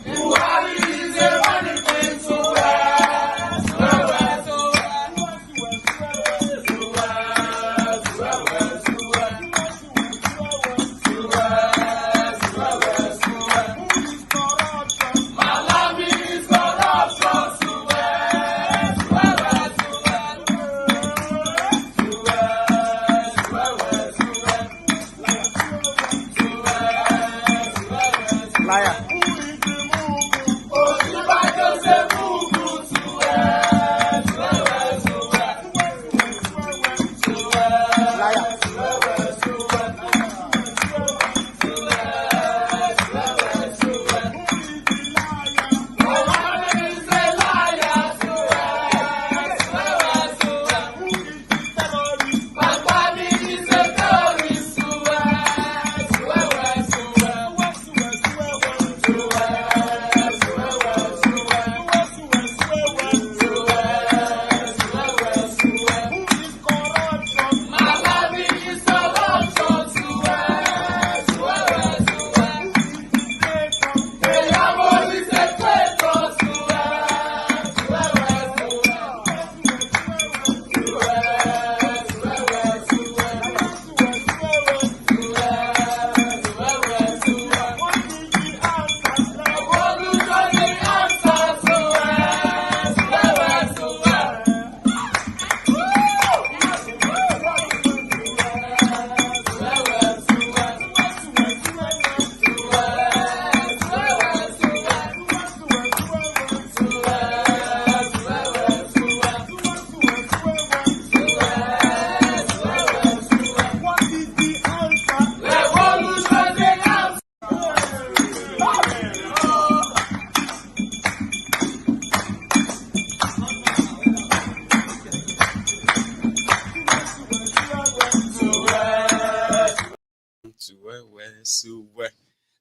Buhari is a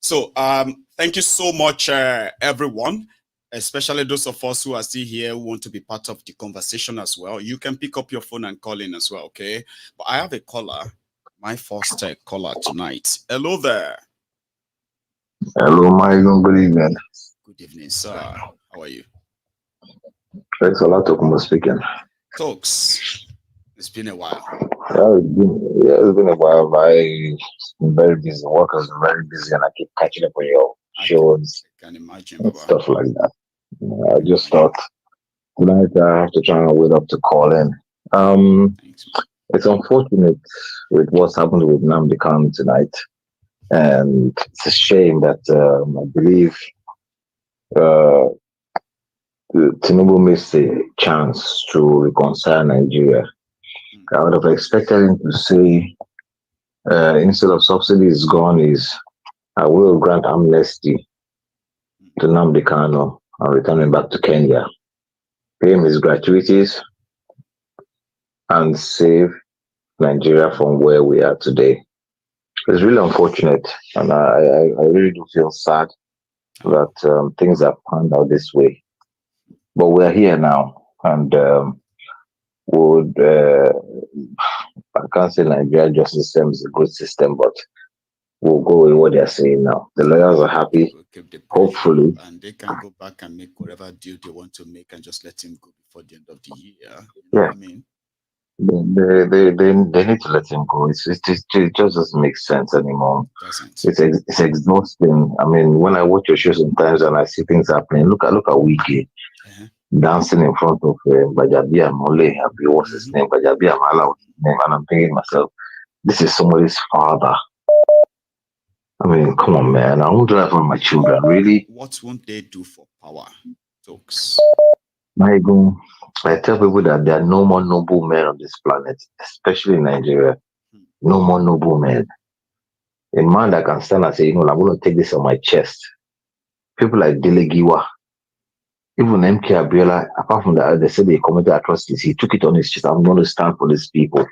So thank you so much, everyone, especially those of us who are still here who want to be part of the conversation as well. You can pick up your phone and call in as well, okay? But I have a caller, my first caller tonight. Hello there. Hello, Maiyegun. Good evening. Good evening, sir. How are you? Thanks a lot, Tokumo speaking. Talks. It's been a while. It's been a while. I've been very busy. Work has been very busy, and I keep catching up on your shows. I can imagine, and stuff like that. I just thought tonight I have to try and wait up to call in. It's unfortunate with what's happened with Nnamdi Kanu tonight, and it's a shame that I believe Tinubu missed a chance to reconcile Nigeria. I would have expected him to say, instead of subsidies gone, I will grant amnesty to Nnamdi Kanu and return him back to Kenya, pay him his gratuities, and save Nigeria from where we are today. It's really unfortunate, and I really do feel sad that things have panned out this way. But we're here now, and I can't say Nigeria justice system is a good system, but we'll go with what they're saying now. The lawyers are happy, hopefully. And they can go back and make whatever deal they want to make and just let him go before the end of the year. You know what I mean? They need to let him go. It just doesn't make sense anymore. It's exhausting. I mean, when I watch your show sometimes and I see things happening, look at Wiki dancing in front of Bajabia Mole, what's his name? Bajabia Mala, what's his name? And I'm thinking to myself, this is somebody's father. I mean, come on, man. I won't do that for my children, really. What won't they do for power? Talks. Maiyegun, I tell people that there are no more noble men on this planet, especially in Nigeria. No more noble men. A man that can stand and say, I'm going to take this on my chest. People like Dele Giwa, even MK Abiola, apart from that, they said they committed atrocities. He took it on his chest. I'm going to stand for these people.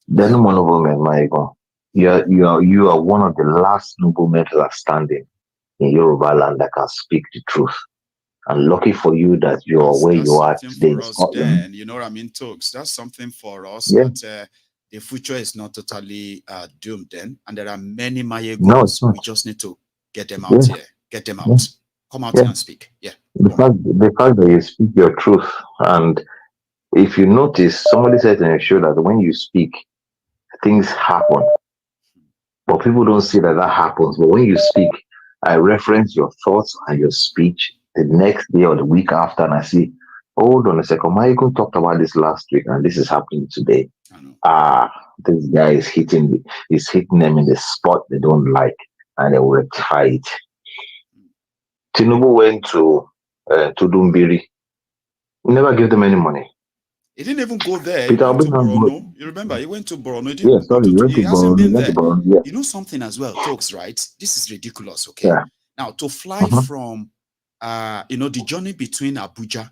There are no more noble men, Maiyegun. You are one of the last noble men that are standing in Yoruba land that can speak the truth. And lucky for you that you're where you are today in Scotland. Then, you know what I mean, Talks? That's something for us that the future is not totally doomed then. And there are many Maiyeguns. We just need to get them out here. Get them out. Come out here and speak. Yeah. The fact that you speak your truth, and if you notice, somebody said in a show that when you speak, things happen. But people don't see that happens. But when you speak, I reference your thoughts and your speech the next day or the week after, and I see, hold on a second, Maiyegun talked about this last week, and this is happening today. This guy is hitting them in the spot they don't like, and they will rectify it. Tinubu went to Dumbiri. Never gave them any money. He didn't even go there. He went to Borno. You remember, he went to Borno. He hasn't been there. You know something as well, Talks, right? This is ridiculous, okay? Yeah. Now, to fly from, the journey between Abuja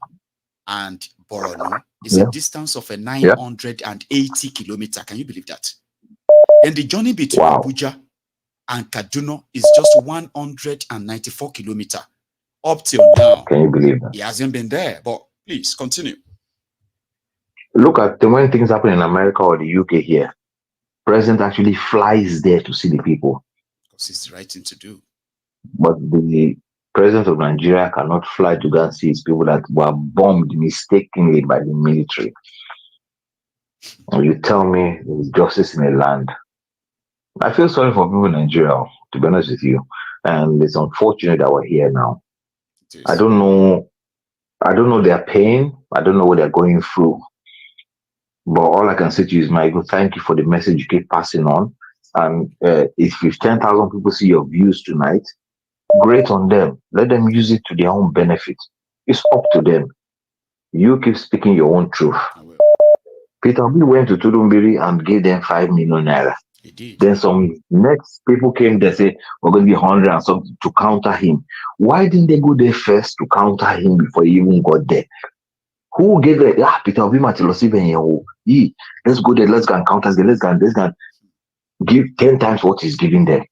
and Borno is a distance of 980 kilometers. Can you believe that? And the journey between Abuja and Kaduna is just 194 kilometers. Up till now, can you believe that? He hasn't been there. But please continue. Look at when things happen in America or the UK here. President actually flies there to see the people. Because it's the right thing to do. But the president of Nigeria cannot fly to go and see his people that were bombed mistakenly by the military. And you tell me there's justice in a land. I feel sorry for people in Nigeria, to be honest with you. And it's unfortunate that we're here now. I don't know their pain. I don't know what they're going through. But all I can say to you is, Maiyegun, thank you for the message you keep passing on. And if 10,000 people see your views tonight, great on them. Let them use it to their own benefit. It's up to them. You keep speaking your own truth. Peter Obi went to Tudumbiri and gave them 5 million naira. Then some next people came there, say we're going to be 100 and something to counter him. Why didn't they go there first to counter him before he even got there? Who gave it? Peter Obi let's go there, let's go and counter them, let's go and give 10 times what he's giving them.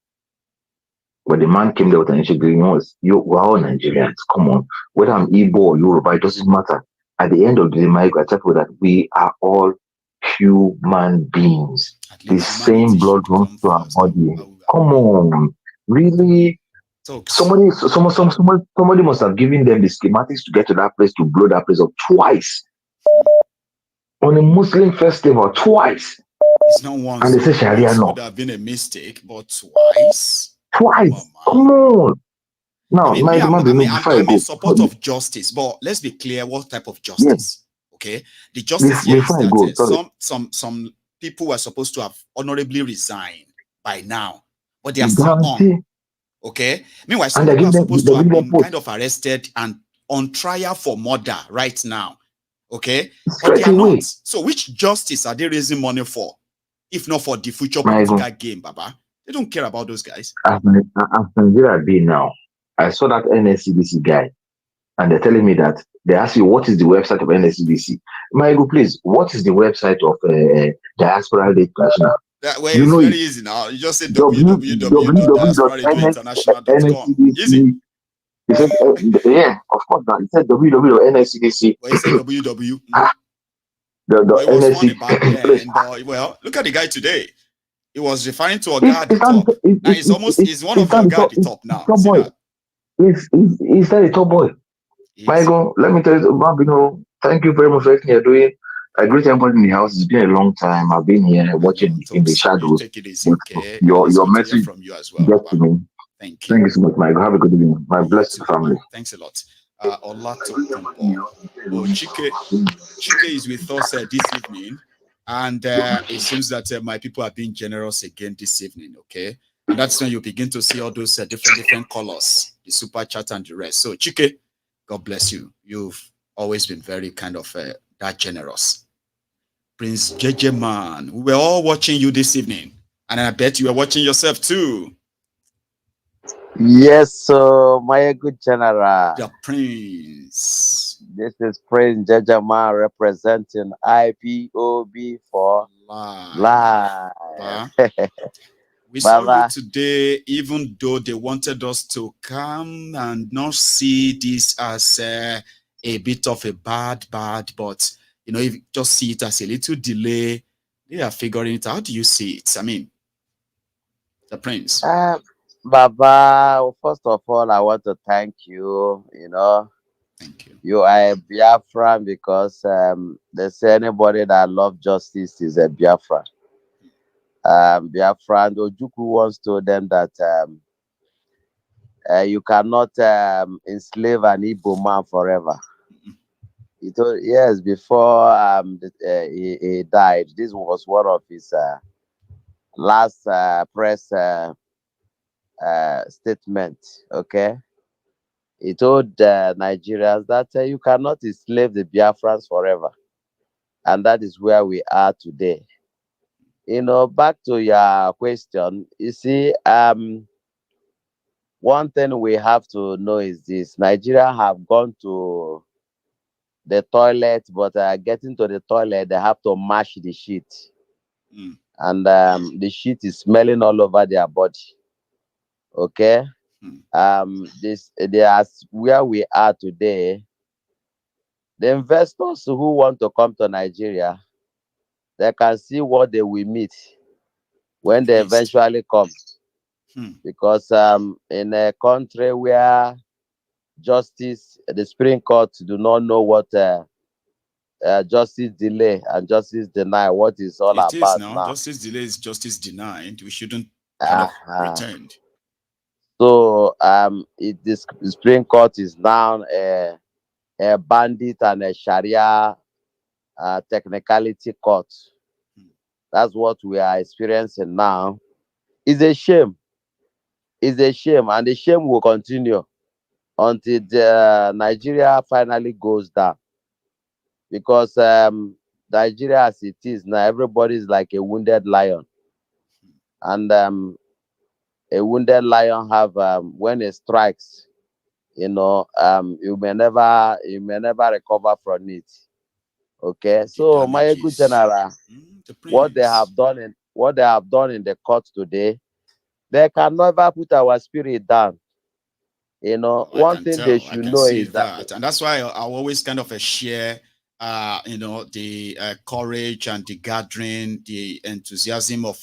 When the man came there with an issue, we're all Nigerians. Come on. Whether I'm Igbo or Yoruba, it doesn't matter. At the end of the day, Maiyegun, I tell you that we are all human beings. The same blood runs through our body. Come on. Really? Somebody must have given them the schematics to get to that place, to blow that place up twice. On a Muslim festival, twice. It's not once. And they say Sharia no. Would have been a mistake, but twice. Twice. Come on. Now, I'm in support of justice, but let's be clear what type of justice. Yes. Okay, the justice here is that some people were supposed to have honorably resigned by now, but they are still on. Okay, meanwhile, some people are supposed to have been kind of arrested and on trial for murder right now. Okay, but they are not. So, which justice are they raising money for, if not for the future political game, Baba? They don't care about those guys. As Nigeria be now, I saw that NSCDC guy, and they're telling me that they ask you, what is the website of NSCDC? Maiyegun, please, what is the website of Diaspora International? Well, it's very easy now. You just say www.diasporainternational.com. Easy. He said, yeah, of course. Now. He said www.nscdc. Well, he said www. Well, look at the guy today. He was referring to a guy at the top. Now he's one of the guys at the top now. He's not a top boy. Maiyegun, let me tell you, thank you very much for everything you're doing. I greet everybody in the house. It's been a long time. I've been here watching in the shadows. Take it easy, okay? Your message from you as well. Get to me. Thank you. Thank you so much, Maiyegun. Have a good evening. My blessed family. Thanks a lot. Chike is with us this evening, and it seems that my people are being generous again this evening. Okay, and that's when you begin to see all those different colors, the super chat and the rest. So Chike, God bless you. You've always been very kind of that generous. Prince JJ Man, we were all watching you this evening, and I bet you were watching yourself too. Yes, so Maiyegun General. The Prince. This is Prince JJ Man representing IPOB for live. We saw you today, even though they wanted us to come and not see this as a bit of a bad, but you know, if you just see it as a little delay, they are figuring it out. How do you see it? I mean, the Prince. Baba, first of all, I want to thank you. Thank you. You are a Biafran because they say anybody that loves justice is a Biafran. Biafran, Ojukwu once told them that you cannot enslave an Igbo man forever. He told, yes, before he died, this was one of his last press statement. Okay, he told Nigerians that you cannot enslave the Biafrans forever, and that is where we are today. Back to your question, you see, one thing we have to know is this: Nigeria have gone to the toilet, but getting to the toilet, they have to mash the shit, and the shit is smelling all over their body. Okay, they are where we are today. The investors who want to come to Nigeria, they can see what they will meet when they eventually come. Because in a country where justice, the Supreme Court do not know what justice delay and justice deny, what is all about now. Justice delay is justice denied. We shouldn't kind of pretend. So the Supreme Court is now a bandit and a Sharia technicality court. That's what we are experiencing now. It's a shame. It's a shame, and the shame will continue until Nigeria finally goes down. Because Nigeria as it is now, everybody is like a wounded lion. And a wounded lion have when it strikes, you may never recover from it. Okay, so Maiyegun General, what they have done in the court today They can never put our spirit down. You know, one thing they should know is that, and that's why I always kind of share, you know, the courage and the gathering, the enthusiasm of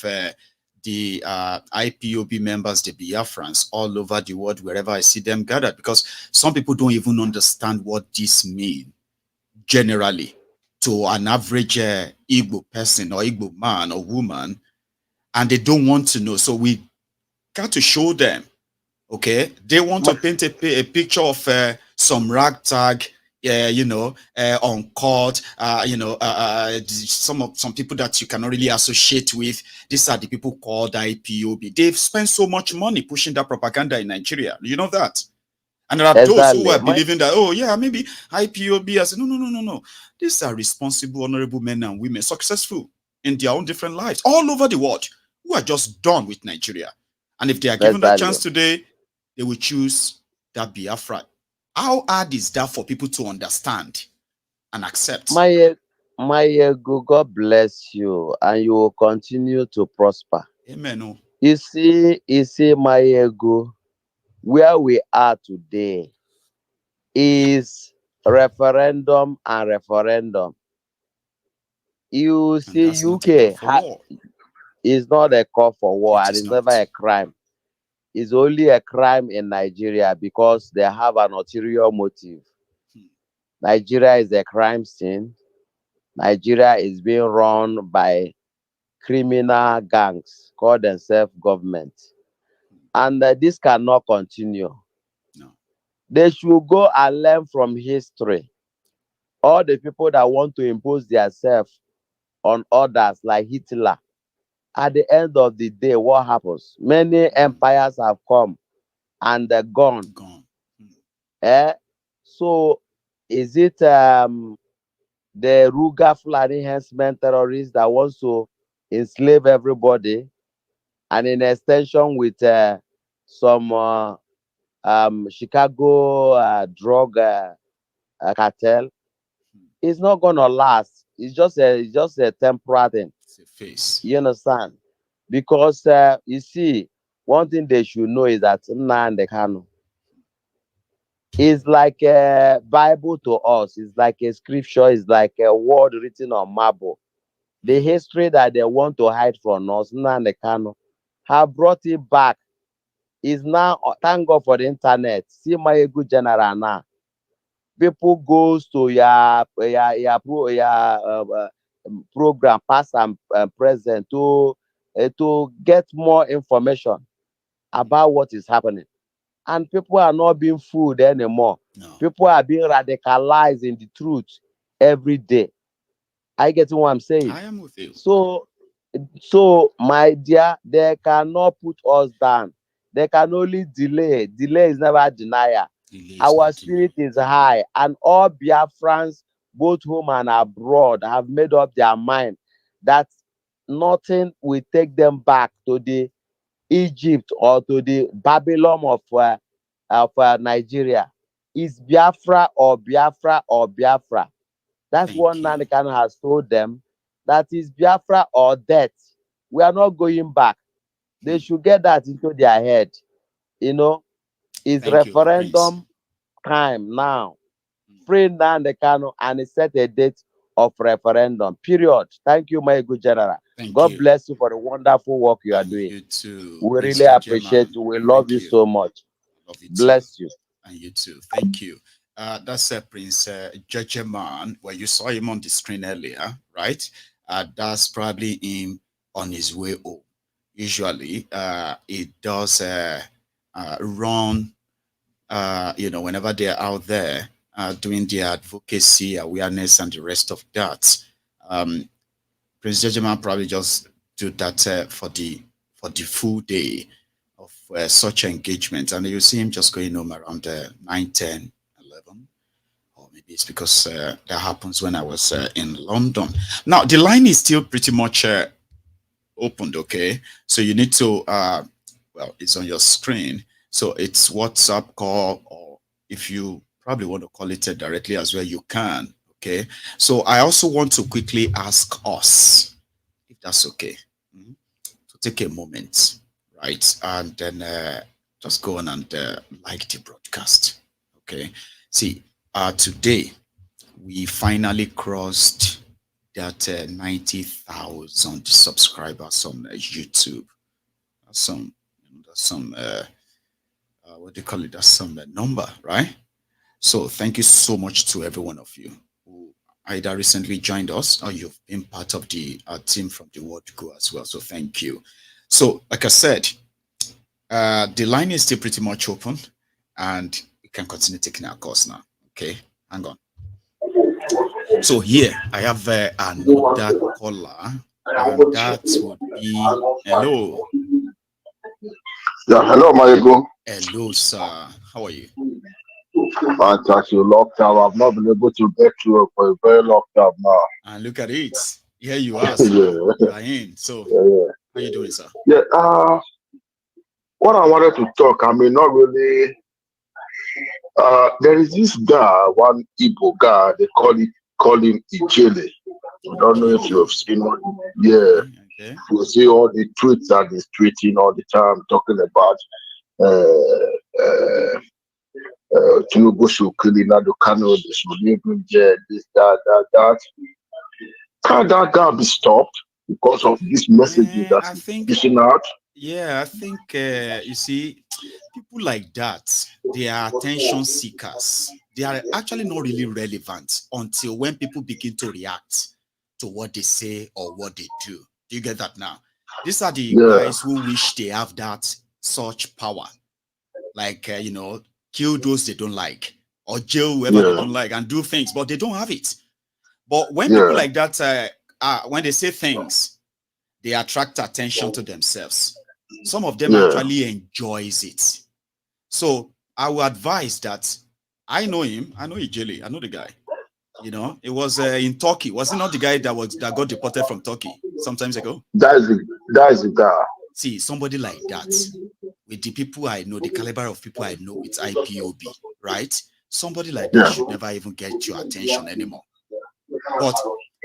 the IPOB members, the Biafrans, all over the world, wherever I see them gathered, because some people don't even understand what this means generally to an average Igbo person or Igbo man or woman, and they don't want to know. So we got to show them. Okay, they want to paint a picture of some ragtag, you know, on court, you know, some people that you cannot really associate with. These are the people called IPOB. They've spent so much money pushing that propaganda in Nigeria. You know that? And there are those who are believing that, oh yeah, maybe IPOB. I said, no. These are responsible, honorable men and women, successful in their own different lives, all over the world, who are just done with Nigeria. And if they are given that chance today, they will choose that Biafra. How hard is that for people to understand and accept? Maiyegun, God bless you, and you will continue to prosper. Amen. You see, Maiyegun, where we are today is referendum and referendum. You see, UK is not a call for war, and it's never a crime. It's only a crime in Nigeria because they have an ulterior motive. Nigeria is a crime scene. Nigeria is being run by criminal gangs called themselves government. And this cannot continue. No. They should go and learn from history. All the people that want to impose themselves on others like Hitler, at the end of the day, what happens? Many empires have come and they're gone. So is it the Ruga Fulani Henchman terrorists that wants to enslave everybody, and in extension with some Chicago drug cartel? It's not gonna last. It's just a temporary thing. It's a phase. You understand? Because you see, one thing they should know is that Nnamdi Kanu is like a Bible to us. It's like a scripture. It's like a word written on marble. The history that they want to hide from us, Nnamdi Kanu, have brought it back. Is now, thank God for the internet. See Maiyegun general now. People goes to your program, past and present, to get more information about what is happening. And people are not being fooled anymore. No. People are being radicalized in the truth every day. I get what I'm saying. I am with you. So my dear, they cannot put us down. They can only delay. Delay is never denial. Our spirit is high, and all Biafrans, both home and abroad, have made up their mind that nothing will take them back to the Egypt or to the Babylon of Nigeria. Is Biafra or Biafra or Biafra. That's what Nnamdi Kanu has told them. That is Biafra or death. We are not going back. They should get that into their head. You know, it's referendum time now. Free Nnamdi Kanu and set a date of referendum. Period. Thank you, my good general. God bless you for the wonderful work you are doing. You too. We really appreciate you. We love you so much. Love you bless you. And you too. Thank you. That's Prince Jejeman. Well, you saw him on the screen earlier, right? That's probably him on his way home. Usually, it does run, you know, whenever they're out there doing their advocacy, awareness, and the rest of that. Prince Jejeman probably just do that for the full day of such engagement, and you see him just going home around 9, 10, 11, or maybe it's because that happens when I was in London. Now the line is still pretty much opened, okay? So you need to well, it's on your screen, so it's WhatsApp call, or if you probably want to call it directly as well, you can. Okay, so I also want to quickly ask us, if that's okay, to take a moment right? And then just go on and like the broadcast. Okay. See, today we finally crossed that 90,000 subscribers on YouTube. Some what do you call it? That's some number, right? So thank you so much to every one of you who either recently joined us or you've been part of the team from the Word Go as well. So thank you. So like I said, the line is still pretty much open and we can continue taking our course now. Okay, hang on. So here I have another caller, and that would be hello. Yeah, hello, Maiyegun. Hello, sir. How are you? Fantastic. Long time. I've not been able to get you for a very long time now. And look at it. Here you are, sir. Yeah. You are in. So, Yeah. how you doing, sir? Yeah. What I wanted to talk, I mean, not really. There is this guy, one Igbo guy. They call him Ijele. I don't know if you have seen one. Yeah. Okay. You see all the tweets that he's tweeting all the time, talking about Tinubu should kill Nnamdi Kanu, they should leave him there, this, that. Can that guy be stopped because of these messages that he's pushing out? Yeah, I think, you see, people like that, they are attention seekers. They are actually not really relevant until when people begin to react to what they say or what they do. Do you get that now? These are the guys who wish they have that such power. Like, you know, kill those they don't like or jail whoever they don't like and do things, but they don't have it. But when people like that, when they say things, they attract attention to themselves. Some of them actually enjoys it. So I would advise that I know him. I know Ijele. I know the guy. You know, it was in Turkey. Was it not the guy that got deported from Turkey sometimes ago? That is the guy. See, somebody like that, with the people I know, the caliber of people I know with IPOB, right? Somebody like that should never even get your attention anymore. But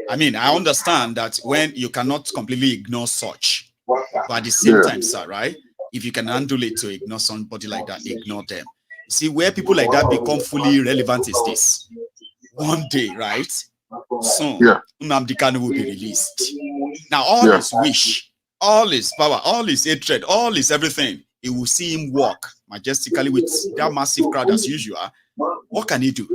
I mean, I understand that when you cannot completely ignore such, but at the same time, sir, right? If you can handle it to ignore somebody like that, ignore them. See, where people like that become fully irrelevant is this. One day, right? Soon, Nnamdi Kanu will be released. Now, all his wish, all his power, all his hatred, all his everything, he will see him walk majestically with that massive crowd as usual. What can he do?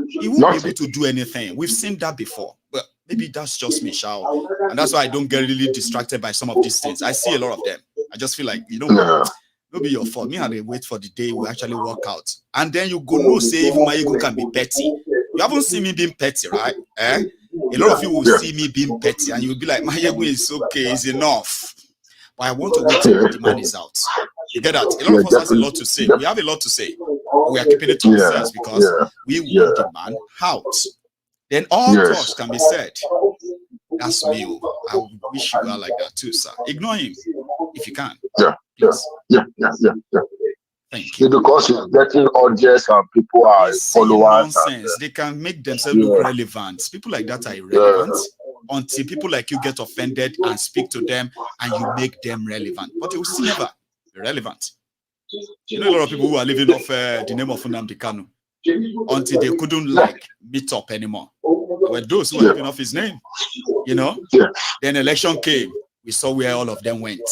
He won't be able to do anything. We've seen that before. But maybe that's just me, Shao. And that's why I don't get really distracted by some of these things. I see a lot of them. I just feel like, you know what? It'll be your fault. Me and they wait for the day we actually walk out. And then you go no say even Maiyegun can be petty. You haven't seen me being petty, right? A lot of you will see me being petty and you'll be like, Maiyegun is okay, it's enough. But I want to wait till the man is out. You get that? A lot of us has a lot to say. We have a lot to say. We are keeping it to ourselves because we want the man out. Then all talks can be said. That's me. I wish you were like that too, sir. Ignore him if you can. Yeah. Thank you. Because it's getting audience and people are followers. Nonsense. They can make themselves look relevant. People like that are irrelevant until people like you get offended and speak to them and you make them relevant. But they will still never be relevant. You know, a lot of people who are living off the name of Nnamdi Kanu until they couldn't meet up anymore. There were those who were living off his name, you know. Then election came. We saw where all of them went.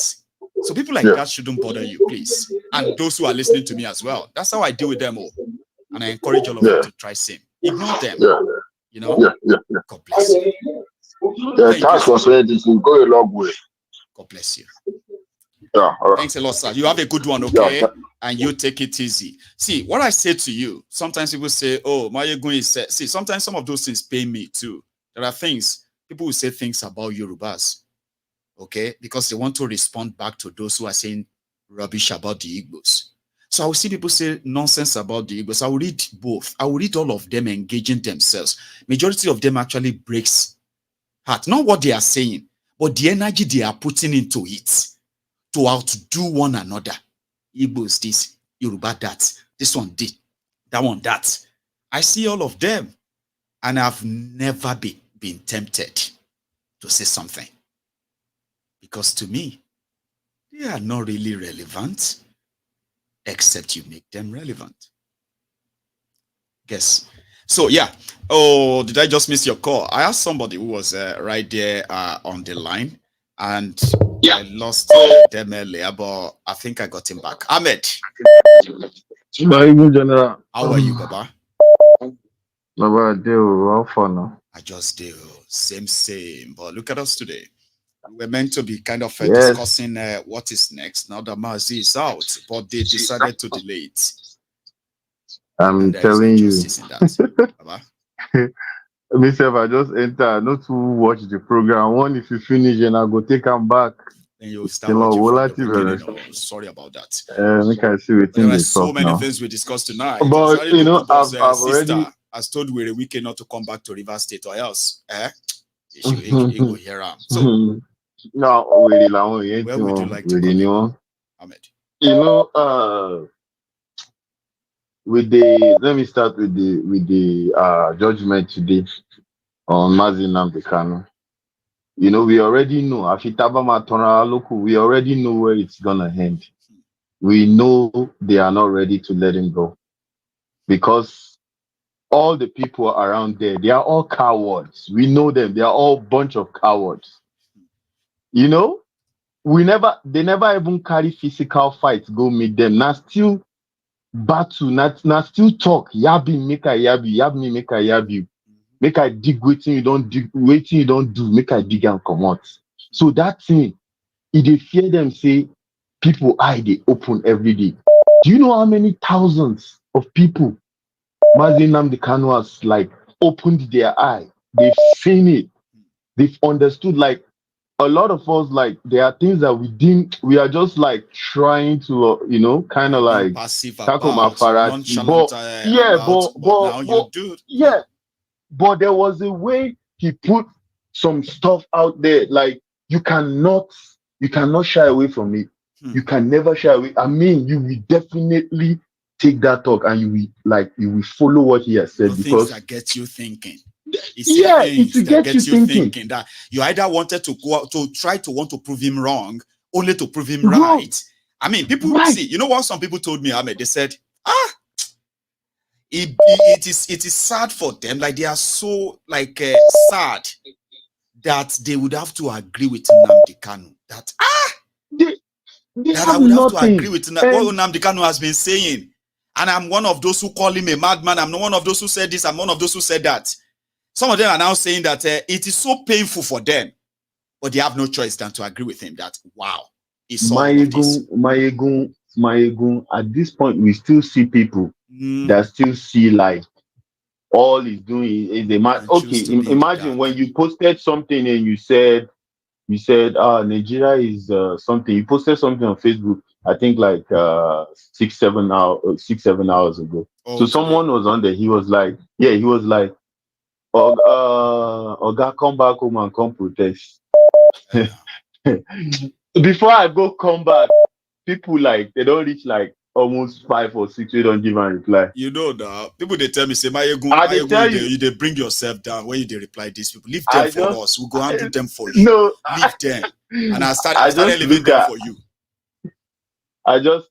So people like that shouldn't bother you, please. And those who are listening to me as well. That's how I deal with them all. And I encourage all of you to try same. Ignore them. You know? God bless you. Thanks for saying this. Will go a long way. God bless you. Yeah, thanks a lot, sir. You have a good one, okay? And you take it easy. See, what I say to you, sometimes people say, oh, Maiyegun is... See, sometimes some of those things pain me too. There are things, people will say things about Yorubas, okay? Because they want to respond back to those who are saying rubbish about the Igbos. So I will see people say nonsense about the Igbos. I will read both. I will read all of them engaging themselves. Majority of them actually breaks heart. Not what they are saying, but the energy they are putting into it to outdo one another. Igbos this, Yoruba that, this one did, that one that. I see all of them, and I've never been tempted to say something. Because to me, they They are not really relevant, except you make them relevant. Guess. So yeah. Oh, did I just miss your call? I asked somebody who was right there on the line, and I lost them earlier, but I think I got him back. Ahmed. General. How are you, Baba? Baba, how far now? I just do. Same. But look at us today. We're meant to be kind of discussing what is next now that Mazi is out, but they decided to delay it. I'm telling you. Myself, I just enter, not to watch the program. One, if you finish, and I go take them back. Then you'll start watching from the beginning. Sorry about that. I see there are so many things we discussed tonight. But you know, I've already has told we're a weekend not to come back to Rivers State, or else he go hear him. So no, really, where would you like to go, Ahmed? You know, let me start with the judgment today on Nnamdi Kanu. You know, we already know. We already know where it's gonna end. We know they are not ready to let him go, because all the people around there, they are all cowards. We know them. They are all a bunch of cowards. You know, they never even carry physical fights go meet them. Now still battle, now still talk. Yabi make I yabi, yabi make I yabi. Make I dig waiting you don't dig, waiting you don't do, make I dig and come out. So that thing, if they fear them, say people eye they open every day. Do you know how many thousands of people Nnamdi Kanu has like opened their eye? They've seen it, they've understood. Like a lot of us, like there are things that we are just like trying to you know, kind of like tackle my but there was a way he put some stuff out there. Like you cannot shy away from it. You can never shy away. I mean, you will definitely take that talk and you will follow what he has said, because things that get you thinking. It's to get you thinking that you either wanted to go out to try to want to prove him wrong, only to prove him right. I mean, people see. You know what some people told me, Ahmed? They said, it is sad for them. Like they are so like sad that they would have to agree with Nnamdi Kanu. That I would have to agree with what Nnamdi Kanu has been saying. And I'm one of those who call him a madman. I'm not one of those who said this. I'm one of those who said that. Some of them are now saying that it is so painful for them, but they have no choice than to agree with him that, wow, it's Maiyegun, at this point, we still see people that still see like all he's doing is the man. Okay, imagine when you posted something and you said, Nigeria is something. You posted something on Facebook, I think like 6-7 hours ago. So someone was on there. He was like, Oga, come back home and come protest. Before I go come back, people like they don't reach like almost 5 or 6. They don't give a reply. You know that people they tell me say Maiyegun, you bring yourself down when you reply these people. Leave them for us. We'll go handle them for you. No, leave them. And I started leaving them for you. I just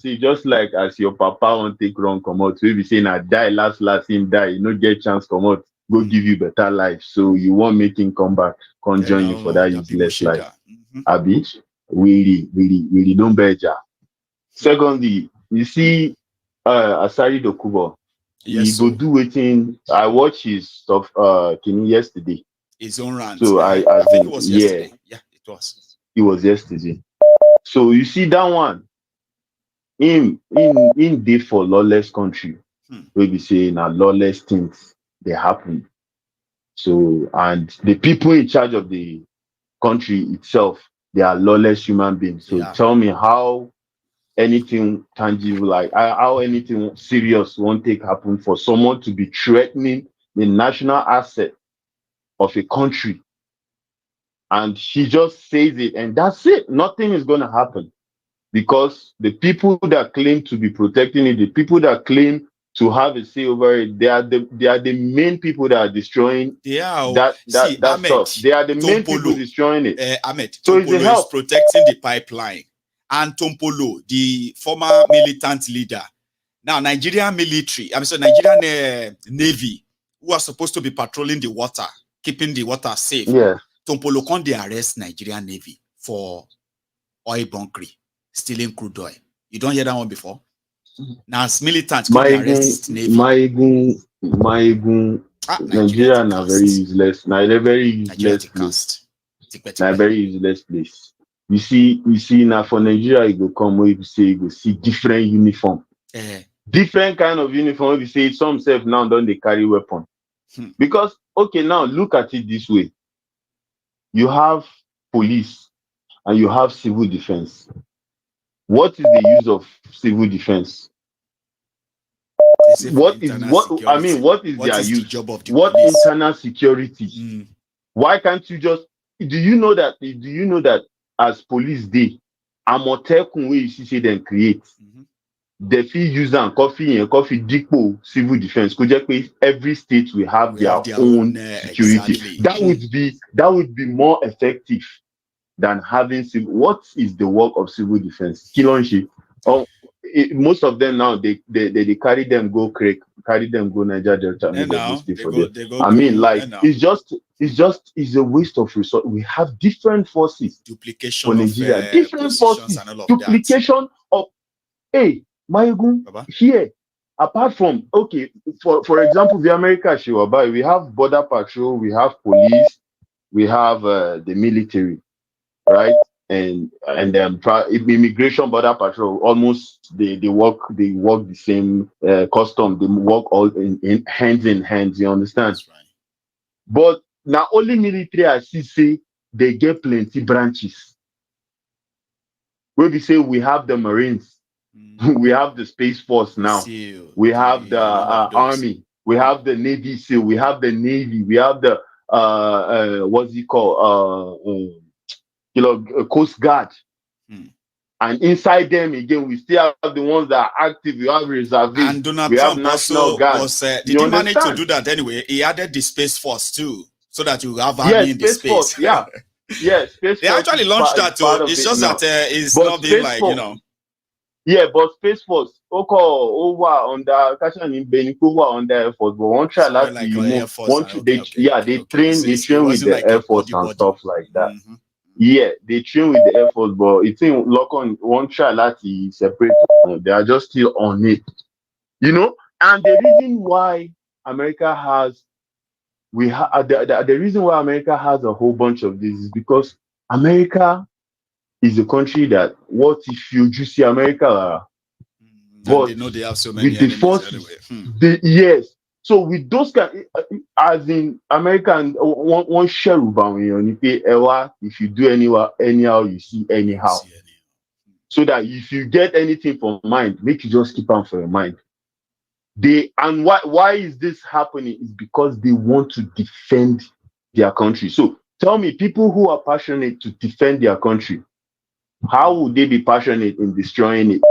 see, just like as your papa won't take wrong come out. So if you say I die, last him die, you no get chance come out, go give you better life. So you won't make him come back, come join you for that useless life. Abi, really don't bet ya. Secondly, you see Asari Dokubo. He go do waiting. I watched his stuff yesterday. His own rant. So I think it was yesterday. Yeah, it was. It was yesterday. So you see that one, in day for lawless country, we be saying lawless things they happen. So and the people in charge of the country itself, they are lawless human beings. So tell me how anything tangible, like how anything serious won't take happen for someone to be threatening the national asset of a country. And she just says it, and that's it. Nothing is going to happen, because the people that claim to be protecting it, the people that claim to have a say over it. They are the main people that are destroying that stuff. They are the main people destroying it. Ahmed, so it's a help. Is protecting the pipeline, and Tompolo, the former militant leader. Now, Nigerian military, Nigerian Navy, who are supposed to be patrolling the water, keeping the water safe. Yeah. Tompolo can they arrest Nigerian Navy for oil bunkering, stealing crude oil. You don't hear that one before? Now, as militants can arrest Navy. Maiyegun, Nigeria are very useless. Now they're very useless place. Now very useless place. You see now for Nigeria, you go come where you say you go see different uniform. Different kind of uniform. You say some self now don't they carry weapon. Because okay, now look at it this way. You have police and you have civil defense. What is the use of civil defense? What is their use? Job of the what police? Internal security? Why can't you just do you know that as police day, Amotekun wey you see say them create, they feel use and coffee depot civil defense. Could just every state will have their own security. Exactly. That would be more effective than having civil. What is the work of civil defense? Kilonshi. Most of them now they carry them go Niger Delta. It's a waste of resource. We have different forces. Duplication for Nigeria. Different forces and all of duplication that. Of Maiyegun here. Apart from for example, the America Shiwabai, we have border patrol, we have police, we have the military, right? And immigration border patrol almost they work the same custom. They work all in hands. You understand? That's right. But now only military I see they get plenty branches. Where we say we have the Marines, we have the Space Force now, we have the Army, we have the Navy SEAL, we have the Navy, we have the what's it called? Coast Guard. And inside them again, we still have the ones that are active. We have reservists. And Donald we Trump have National Guard. did he manage to do that anyway? He added the Space Force too, so that you have army in the space. Force, yeah. Space they Force actually launched that too. It's just that it's not being like Force, Yeah, but Space Force, over on the Air Force, but one try like they train with the Air Force and stuff like that. Yeah, they train with the Air Force, but it's in lock on one try like separate. They are just still on it, And the reason why America has the reason why America has a whole bunch of this is because America is a country that what if you just see America, but they know they have so many with the forces, yes. So with those kind, as in American one share if you do anyhow, you see anyhow. So that if you get anything from mind, make you just keep on for your mind. Why is this happening? Is because they want to defend their country. So tell me, people who are passionate to defend their country, how would they be passionate in destroying it?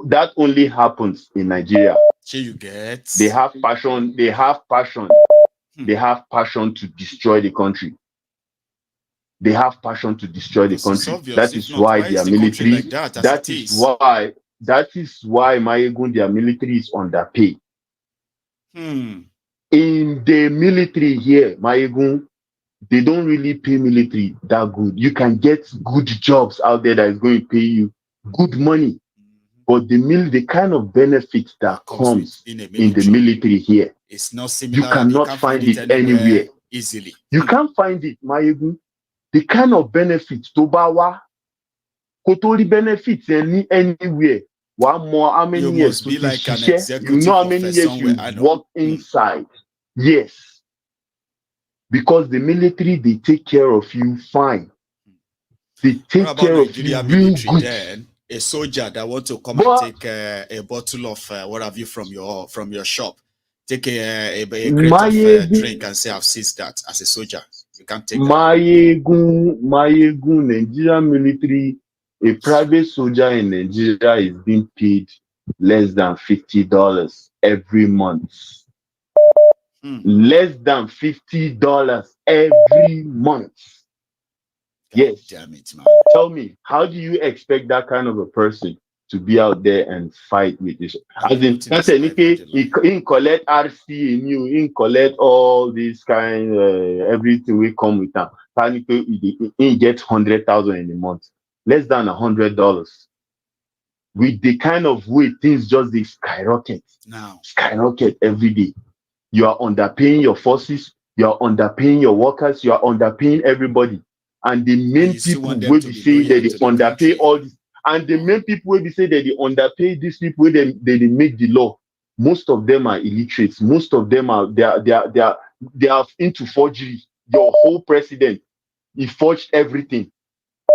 That only happens in Nigeria. They have passion. They have passion. They have passion to destroy the country. They have passion to destroy the country. That is why their military. That is why Maiyegun, their military is underpaid. In the military here, Maiyegun, they don't really pay military that good. You can get good jobs out there that is going to pay you good money. But the kind of benefit that comes in the military here, it's not similar. You cannot find it anywhere easily. You can't find it, Maiyegun. The kind of benefit Tobawa, Kotori benefits anywhere. One more, how many years be like an you know how many years you work inside? Yes. Because the military, they take care of you fine. They take care of you real good. Then? A soldier that want to come and take a bottle of what have you from your shop, take a crate of drink and say I've seized that as a soldier. You can't take that. Maiyegun, Nigerian military, a private soldier in Nigeria is being paid less than $50 every month. Less than $50 every month. Yes. Damn it, man. Tell me, how do you expect that kind of a person to be out there and fight with this? As in, that's in collect RC in you, in collect all this kind, everything we come with them. In get 100,000 in a month, less than $100. With the kind of way things just they skyrocket every day. You are underpaying your forces, you are underpaying your workers, you are underpaying everybody. And the main people will be saying that they underpay all this. And the main people will be saying that they underpay these people, they make the law. Most of them are illiterates. Most of them are they are into forgery. Your whole president, he forged everything.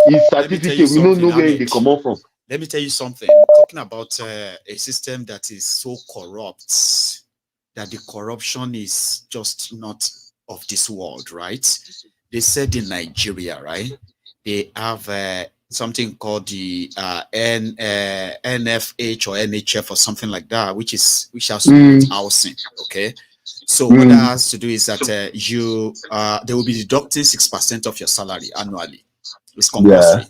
His certificate, we don't know where they come out from. Let me tell you something. Talking about a system that is so corrupt that the corruption is just not of this world, right? They said in Nigeria, right? They have something called the NFH or NHF or something like that, which has to do with housing. Okay, so what that has to do is that they will be deducting 6% of your salary annually. It's compulsory.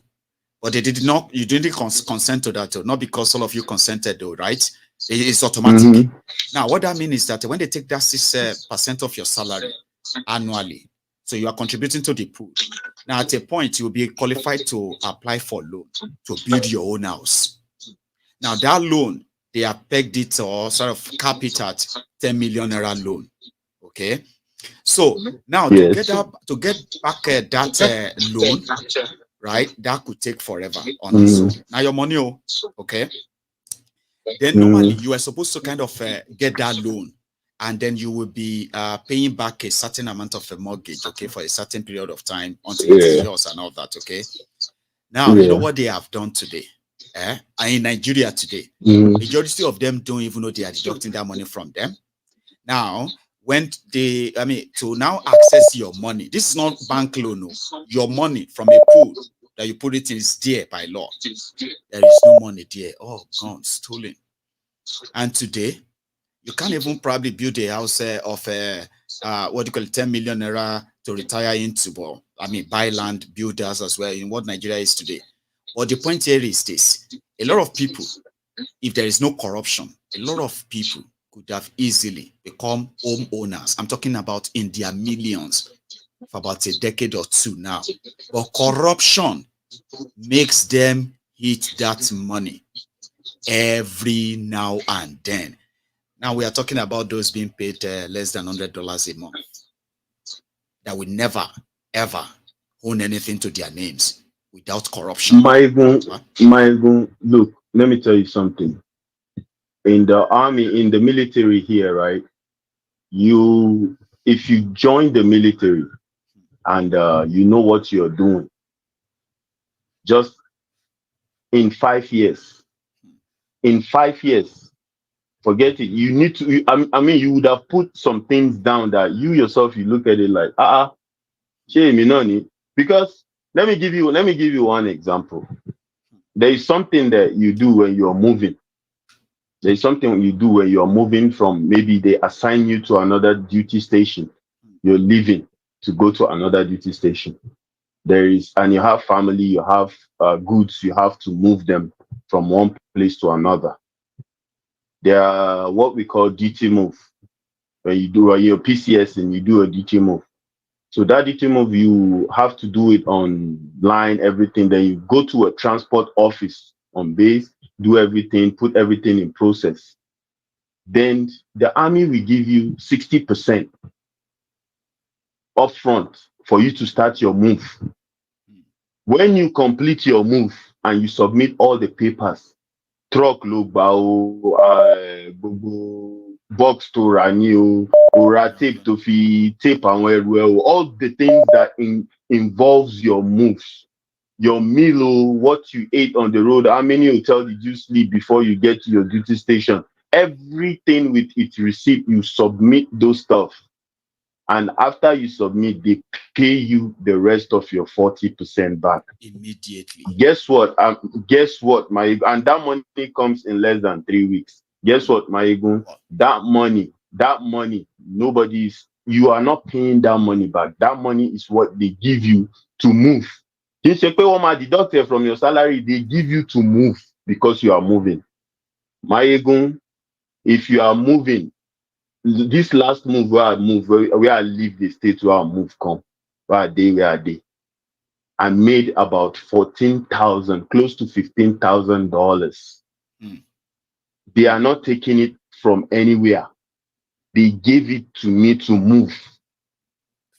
But they did not. You didn't consent to that, though. Not because all of you consented, though, right? It's automatic. Now, what that means is that when they take that 6% of your salary annually, so you are contributing to the pool. Now, at a point, you'll be qualified to apply for loan to build your own house. Now, that loan, they have pegged it or sort of cap it at 10 million naira loan. Okay. So now to get back that loan, right? That could take forever on its own. Now your money, okay. Then normally you are supposed to kind of get that loan. And then you will be paying back a certain amount of a mortgage, okay, for a certain period of time until it's yours and all that, okay? Now, you know what they have done today? And in Nigeria today, majority of them don't even know they are deducting that money from them. Now, when they, to now access your money, this is not bank loan, no. Your money from a pool that you put it in is there by law. There is no money there. Oh, gone, stolen. And today, you can't even probably build a house of what do you call it, 10 million naira to retire into. Well, buy land, builders as well in what Nigeria is today. But the point here is this: a lot of people, if there is no corruption, a lot of people could have easily become homeowners. I'm talking about in their millions for about a decade or two now. But corruption makes them hit that money every now and then. Now we are talking about those being paid less than $100 a month that will never, ever own anything to their names without corruption. Maiyegun, look, let me tell you something. In the army, in the military here, right? If you join the military and you know what you're doing, just in 5 years, forget it. You need to, you would have put some things down that you yourself, you look at it like, because let me give you one example. There is something that you do when you're moving. There is something you do when you're moving from, maybe they assign you to another duty station. You're leaving to go to another duty station. And you have family, you have goods, you have to move them from one place to another. There are what we call DT move. When you do your PCS and you do a DT move. So that DT move, you have to do it online, everything. Then you go to a transport office on base, do everything, put everything in process. Then the army will give you 60% upfront for you to start your move. When you complete your move and you submit all the papers, truck logbow, box to renew, or tape to feed, tape and well, all the things that involves your moves, your meal, what you ate on the road, how many hotels did you sleep before you get to your duty station, everything with its receipt, you submit those stuff. and after you submit, they pay you the rest of your 40% back immediately. Guess what? And that money comes in less than 3 weeks. Guess what, Maiyegun? That money, you are not paying that money back. That money is what they give you to move. You say, pay one deducted from your salary, they give you to move because you are moving. Maiyegun, if you are moving, this last move where I leave the state where I move come, where are they? I made about $14,000, close to $15,000. They are not taking it from anywhere. They gave it to me to move.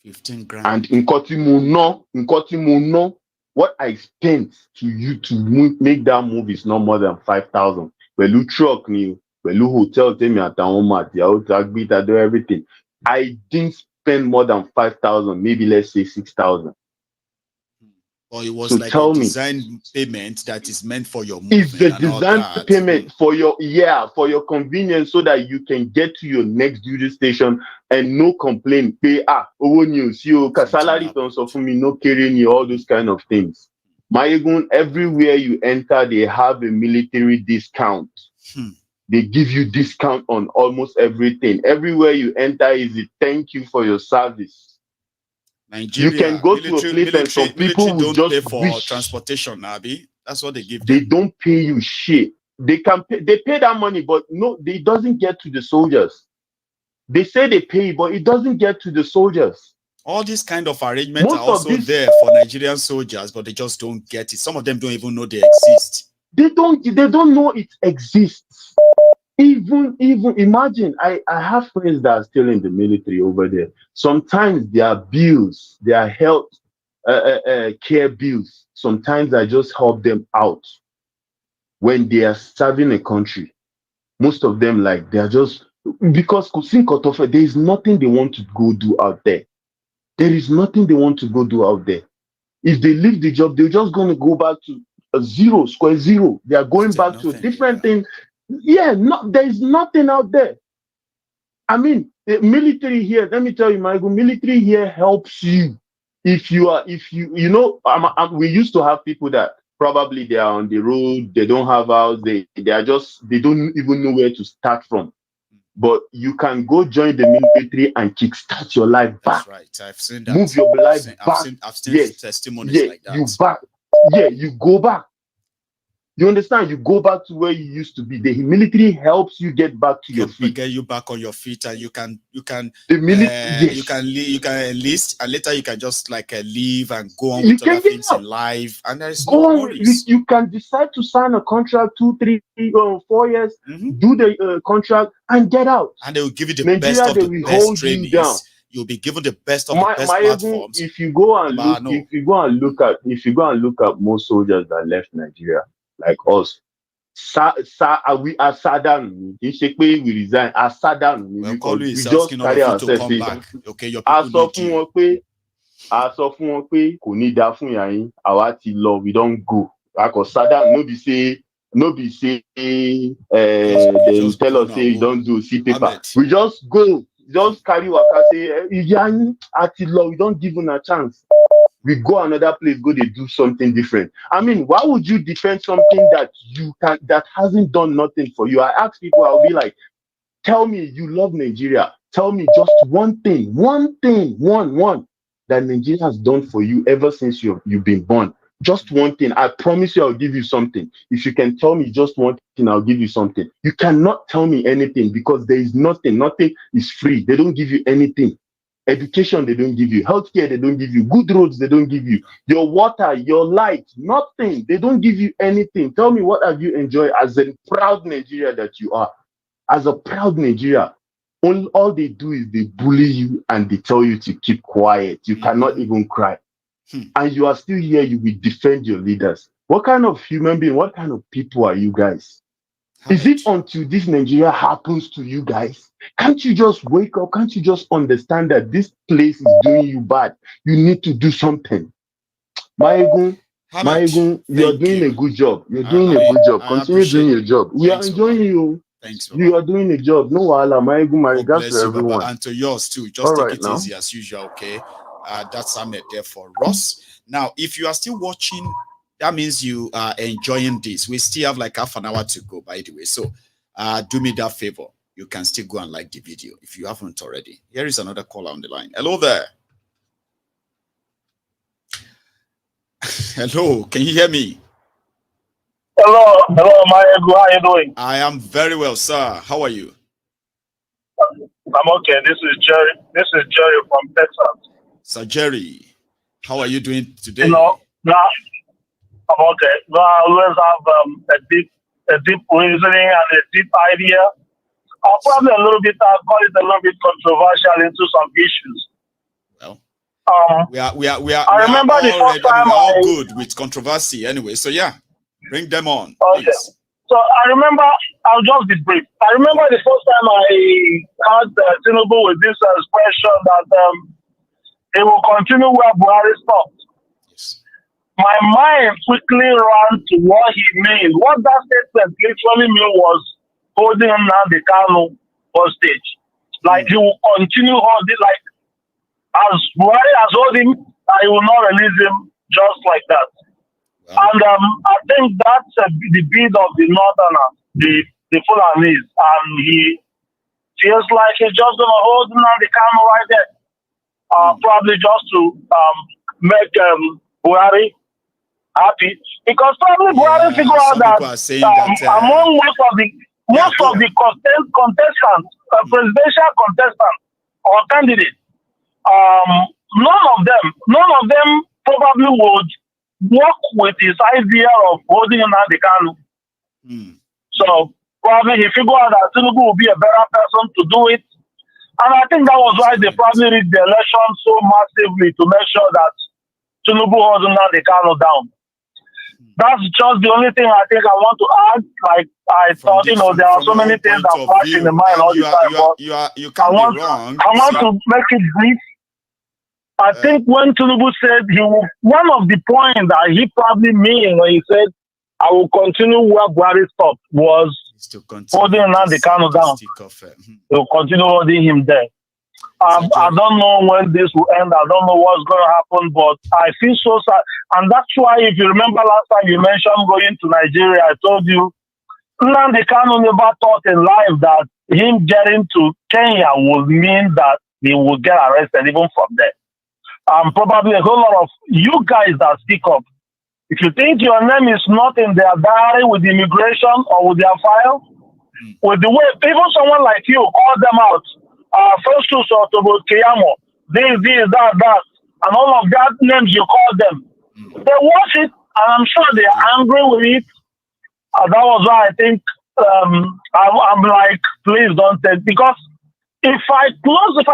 15 grand. And in Kotimono, what I spent to make that move is not more than 5,000. Well, truck new. Well, hotel, tell me at the do everything. I didn't spend more than 5,000, maybe let's say 6,000. Or it was so like a design payment that is meant for your movement. It's the design payment for your convenience, so that you can get to your next duty station and no complaint. Pay salary for me, no carrying you, all those kind of things. Maiyegun, everywhere you enter, they have a military discount. They give you discount on almost everything. Everywhere you enter is a thank you for your service. Nigeria, you can go to a place and some people will just pay for transportation, Abi. That's what they give them. They don't pay you shit. They pay that money, but no, it doesn't get to the soldiers. They say they pay, but it doesn't get to the soldiers. All these kind of arrangements are also there for Nigerian soldiers, but they just don't get it. Some of them don't even know they exist. They don't know it exists. Even imagine, I have friends that are still in the military over there. Sometimes their bills, their health care bills, sometimes I just help them out when they are serving a country. Most of them, like, they are just, because there is nothing they want to go do out there. There is nothing they want to go do out there. If they leave the job, they're just going to go back to square zero. They are going back to a different thing. Yeah, there is nothing out there. I mean, the military here, let me tell you, Maiyegun, military here helps you. We used to have people that probably they are on the road, they don't have house, they don't even know where to start from. But you can go join the military and kickstart your life back. That's right. I've seen that. Move your life back. I've seen testimonies like that. You go back. You understand? You go back to where you used to be. The military helps you get back to your feet. Get you back on your feet, and you can enlist, and later you can just leave and go on with other things in life. And there's no worries. You can decide to sign a contract 2, 3, 4 years, do the contract and get out. And they will give you the best of the best trainees. You'll be given the best of the best platforms. If you go and look at most soldiers that left Nigeria, like us, we are saddened. We resign. We just carry ourselves. Okay, your people we don't go. They tell us say you don't do see paper. We just go. Just carry waka say we don't give them a chance. We go another place, they do something different. I mean, why would you defend something that hasn't done nothing for you? I ask people, I'll be like, tell me you love Nigeria. Tell me just one thing that Nigeria has done for you ever since you've been born. Just one thing. I promise you I'll give you something. If you can tell me just one thing, I'll give you something. You cannot tell me anything because there is nothing. Nothing is free. They don't give you anything. Education, they don't give you. Healthcare, they don't give you. Good roads, they don't give you. Your water, your light, nothing. They don't give you anything. Tell me, what have you enjoyed as a proud Nigeria that you are? As a proud Nigeria, all they do is they bully you and they tell you to keep quiet. You cannot even cry. And you are still here, you will defend your leaders. What kind of human being, what kind of people are you guys? Is it until this Nigeria happens to you guys? Can't you just wake up? Can't you just understand that this place is doing you bad? You need to do something. Maiyegun, you're doing a good job. You're doing a good job. Continue doing your job. We are enjoying you. Thanks, You are doing a job. No wahala. Maiyegun, my regards to everyone. Baba. And to yours too. Just take it easy as usual, okay? That's Ahmed there for Ross. Now, if you are still watching, that means you are enjoying this. We still have like half an hour to go, by the way. So do me that favor. You can still go and like the video if you haven't already. Here is another caller on the line. Hello there. Hello, can you hear me? Hello, Maiyegun. How are you doing? I am very well, sir. How are you? I'm okay. This is Jerry. This is Jerry from Texas. Sir Jerry, how are you doing today? I'm okay. I always have a deep reasoning and a deep idea. I'll probably I'll call it a little bit controversial into some issues. Well, we are. I remember the first time we are all good with controversy anyway. So yeah, bring them on. Okay. Please. So I remember. I'll just be brief. I remember the first time I had Tinubu with this expression that he will continue where Buhari stopped. Yes. My mind quickly ran to what he meant. What that statement literally meant was holding Nnamdi Kanu hostage. Like he will continue holding, like as Buhari has hold him, I will not release him just like that. Wow. And I think that's the bid of the Northerners, the Fulanis, and he feels like he's just going to hold Nnamdi Kanu right there. Probably just to make Buhari happy, because probably Buhari figure out that among most of the contestants, presidential contestants or candidates, none of them probably would work with his idea of holding Nnamdi Kanu. So probably he figured out that Tinubu will be a better person to do it. And I think that was why they probably rigged the election so massively to make sure that Tinubu holds Nnamdi Kanu down. That's just the only thing I think I want to add. Like I thought, there are so many things that flash in the mind all the time. You can't be wrong. I want to make it brief. I think when Tinubu said one of the points that he probably mean when he said, I will continue where Buhari stopped was holding Nnamdi Kanu down. They will continue holding him there. I don't know when this will end. I don't know what's going to happen, but I feel so sad. And that's why, if you remember last time you mentioned going to Nigeria, I told you, Nnamdi Kanu never thought in life that him getting to Kenya would mean that he would get arrested even from there. Probably a whole lot of you guys that speak up, if you think your name is not in their diary with immigration or with their file, with the way even someone like you call them out, first to sort of Kiyamo, this, that, and all of that names you call them, they watch it, and I'm sure they're angry with it. That was why I think I'm like, please don't take, because if I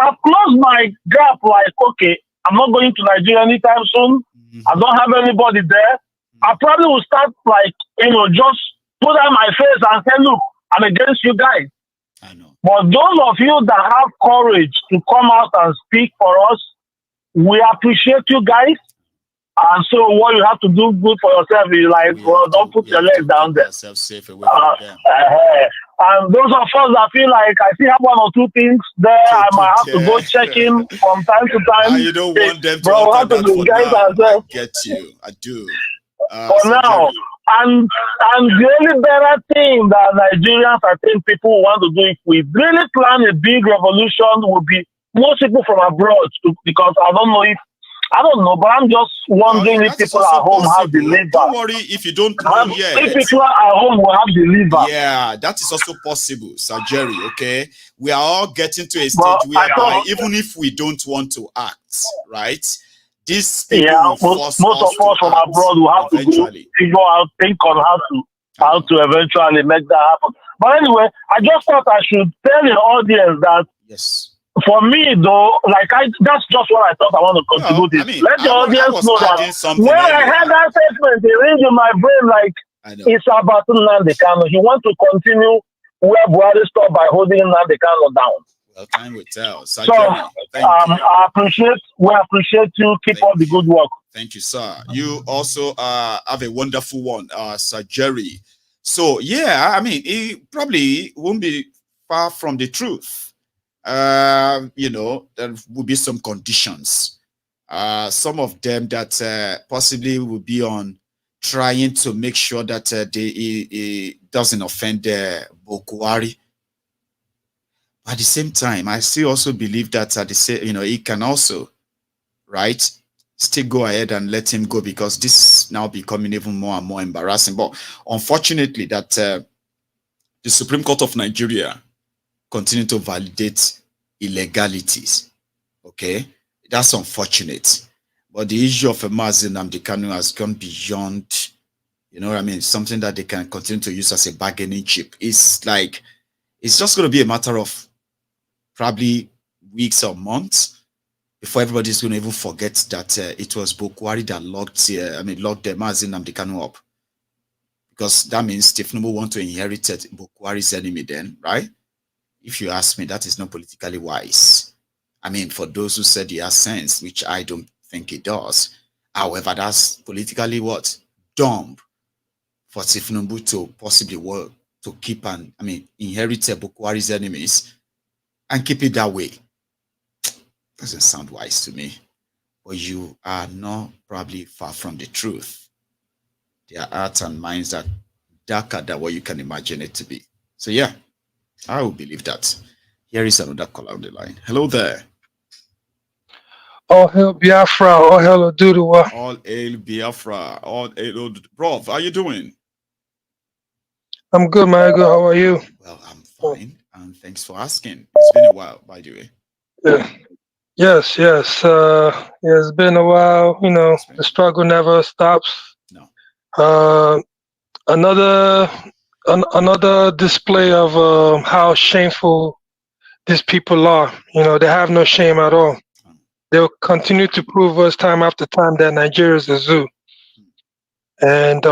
have closed my gap, like, okay, I'm not going to Nigeria anytime soon, I don't have anybody there, I probably will start like, just put out my face and say, look, I'm against you guys. I know. But those of you that have courage to come out and speak for us, we appreciate you guys. And so what you have to do good for yourself is like, don't put your legs down there. Safe away from them. And those of us that feel like I still have one or two things there, I might have to go check in from time to time. And you don't want them to utter that for now. I get you. I do. For now. And the only better thing that Nigerians, I think people want to do, if we really plan a big revolution, would be most people from abroad, because I don't know, but I'm just wondering if people at home have the liver. Don't worry if you don't know yet. If people at home will have the liver. Yeah, that is also possible, Sir Jerry, okay? We are all getting to a stage whereby even if we don't want to act, right? These people most of us from abroad will have to figure out, think on how to eventually make that happen. But anyway, I just thought I should tell the audience that for me, though, that's just what I thought I want to contribute. Let the audience know that when I heard that statement, it rings in my brain it's about Nnamdi Kanu. He wants to continue where Buhari stopped by holding Nnamdi Kanu down. Well, time will tell. So, we appreciate you. Keep up the good work. Thank you, sir. You also have a wonderful one, Sir Jerry. So yeah, I mean, it probably won't be far from the truth. You know, there will be some conditions. Some of them that possibly will be on trying to make sure that it doesn't offend Bokuari. At the same time, I still also believe that he can also, right, still go ahead and let him go, because this is now becoming even more and more embarrassing. But unfortunately, that the Supreme Court of Nigeria continue to validate illegalities. Okay, that's unfortunate. But the issue of Nnamdi Kanu has gone beyond, you know what I mean, something that they can continue to use as a bargaining chip. It's like, it's just going to be a matter of probably weeks or months before everybody's going to even forget that it was Bokwari that locked Nnamdi Kanu up. Because that means Tinubu want to inherit Bokwari's enemy then, right? If you ask me, that is not politically wise. I mean, for those who said he has sense, which I don't think he does. However, that's politically what? Dumb for Tinubu to possibly work to keep inherit Bokwari's enemies and keep it that way. Doesn't sound wise to me. But you are not probably far from the truth. Their hearts and minds are darker than what you can imagine it to be. So yeah, I will believe that. Here is another caller on the line. Hello there. All hail Biafra, all hail Oduduwa. All hail Biafra, all hail Bro, how are you doing? I'm good, Maiyegun. How are you? Well, I'm fine, and thanks for asking. It's been a while, by the way. Yeah. Yes. It's been a while. You know, the struggle never stops. No. Another display of how shameful these people are. You know, they have no shame at all. They'll continue to prove us time after time that Nigeria is a zoo. And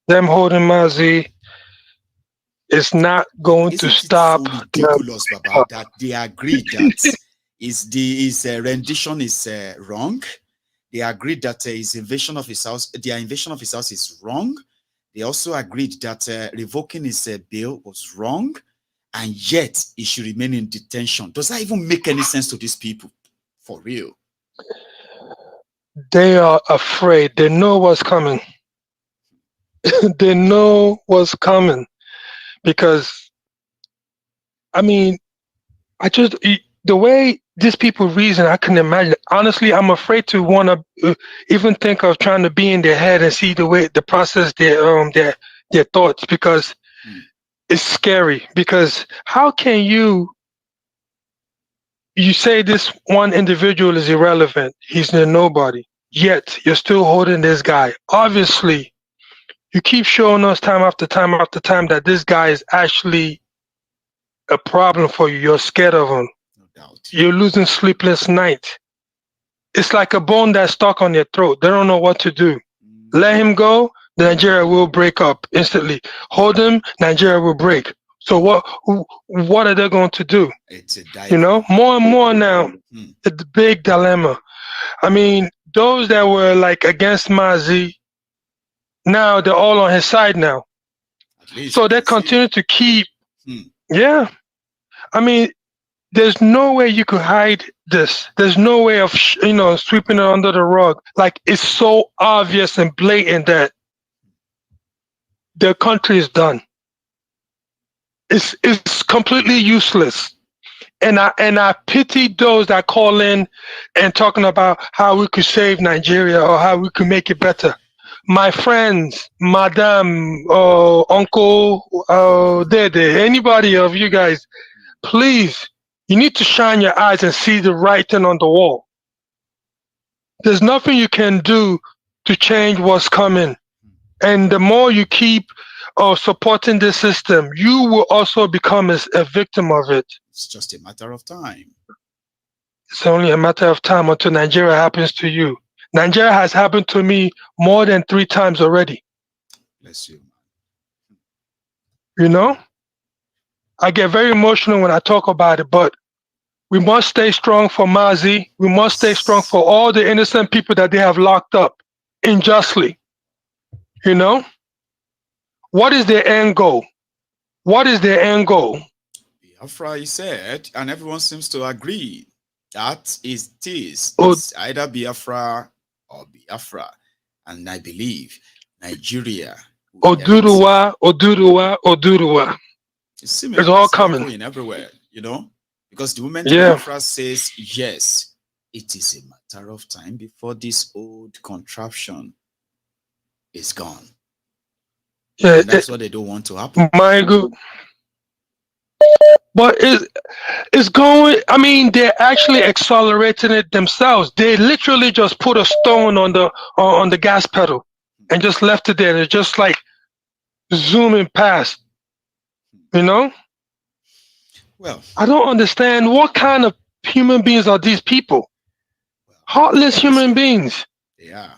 them holding Mazi is not going to stop. It's so ridiculous, Baba, that they agree that his rendition is wrong. They agreed that his invasion of his house, their invasion of his house is wrong. They also agreed that revoking his bill was wrong, and yet he should remain in detention. Does that even make any sense to these people? For real. They are afraid. They know what's coming. They know what's coming. Because, I mean, the way these people reason, I can imagine. Honestly, I'm afraid to want to even think of trying to be in their head and see the way they process their thoughts, because it's scary. Because how can you say this one individual is irrelevant, he's a nobody, yet you're still holding this guy? Obviously, you keep showing us time after time after time that this guy is actually a problem for you. You're scared of him. No doubt. You're losing sleepless nights. It's like a bone that's stuck on your throat. They don't know what to do. Let him go, Nigeria will break up instantly. Hold him, Nigeria will break. So what are they going to do? It's a dilemma. You know, more and more now, it's a big dilemma. I mean, those that were like against Mazi, now they're all on his side now. So they continue to keep, yeah. I mean, there's no way you could hide this. There's no way of, sweeping it under the rug. Like, it's so obvious and blatant that the country is done. It's completely useless. And I pity those that call in and talking about how we could save Nigeria or how we could make it better. My friends, madam, uncle, dede, anybody of you guys, please, you need to shine your eyes and see the writing on the wall. There's nothing you can do to change what's coming. And the more you keep supporting this system, you will also become a victim of it. It's just a matter of time. It's only a matter of time until Nigeria happens to you. Nigeria has happened to me more than 3 times already. Bless you. You know? I get very emotional when I talk about it, but we must stay strong for Mazi. We must stay strong for all the innocent people that they have locked up unjustly. You know? What is their end goal? What is their end goal? Biafra, he said, and everyone seems to agree. That is this. It's either Biafra or Biafra. And I believe Nigeria. Oduduwa. It's all coming. Going everywhere, you know? Because the moment Biafra says yes, it is a matter of time before this old contraption is gone. Yeah, and that's what they don't want to happen. Maiyegun. But it's going, I mean, they're actually accelerating it themselves. They literally just put a stone on the gas pedal and just left it there. And it's just like zooming past, you know? Well, I don't understand what kind of human beings are these people? Heartless human beings. Yeah.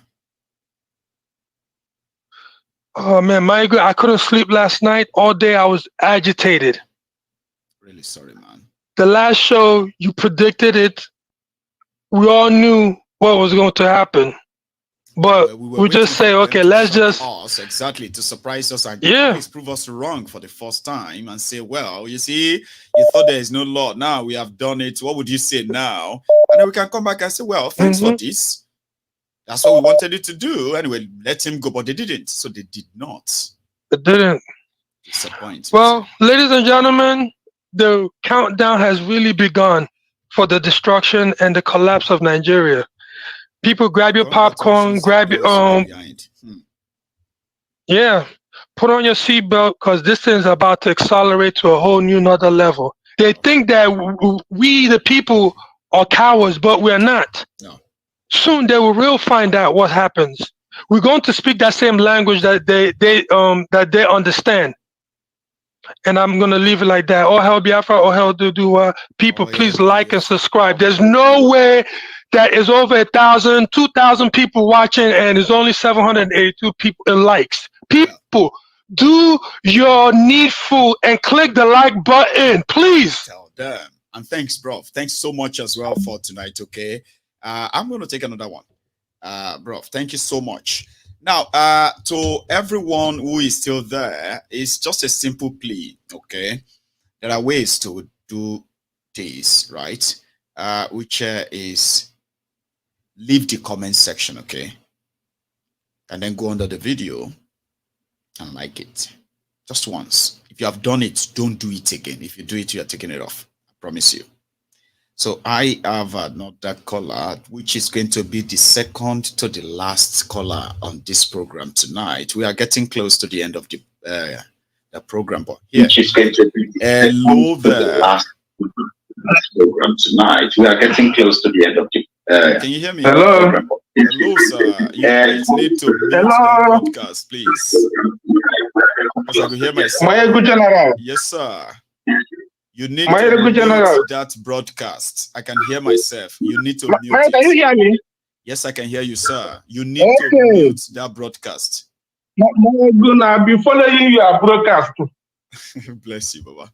Oh man, Maiyegun, I couldn't sleep last night. All day I was agitated. Really sorry, man. The last show, you predicted it. We all knew what was going to happen. But we just say, okay, let's just exactly to surprise us and please prove us wrong for the first time and say, well, you see, you thought there is no law. Now we have done it. What would you say now? And then we can come back and say, well, thanks for this. That's what we wanted you to do. Anyway, let him go, but they didn't. So they did not. They didn't. Disappointing. Well, ladies and gentlemen, the countdown has really begun for the destruction and the collapse of Nigeria. People, grab your popcorn, grab your put on your seatbelt, because this thing is about to accelerate to a whole new another level. They think that we, the people, are cowards, but we're not. No. Soon they will find out what happens. We're going to speak that same language that they understand. And I'm going to leave it like that. Oh, hell Biafra, oh, hell Duduwa. People, please like and subscribe. There's no way that is over 1,000, 2,000 people watching and there's only 782 people in likes. People, do your needful and click the like button, please. Tell them. And thanks, bro. Thanks so much as well for tonight, okay? I'm going to take another one. Bro, thank you so much. Now, to everyone who is still there, it's just a simple plea, okay? There are ways to do this, right? Which is leave the comment section, okay? And then go under the video and like it. Just once. If you have done it, don't do it again. If you do it, you are taking it off. I promise you. So I have another caller, which is going to be the second to the last caller on this program tonight. We are getting close to the end of the program, but here, which is going to be hello there. Last program tonight. We are getting close to the end of the. Can you hear me? Hello. Hello, sir. You need to mute the podcast, please. Because I can hear myself. Maiyegun General. Yes, sir. You need to mute that broadcast. I can hear myself. You need to mute it. Can you hear me? Yes, I can hear you, sir. You need to mute that broadcast. I've been following your broadcast. Bless you, Baba.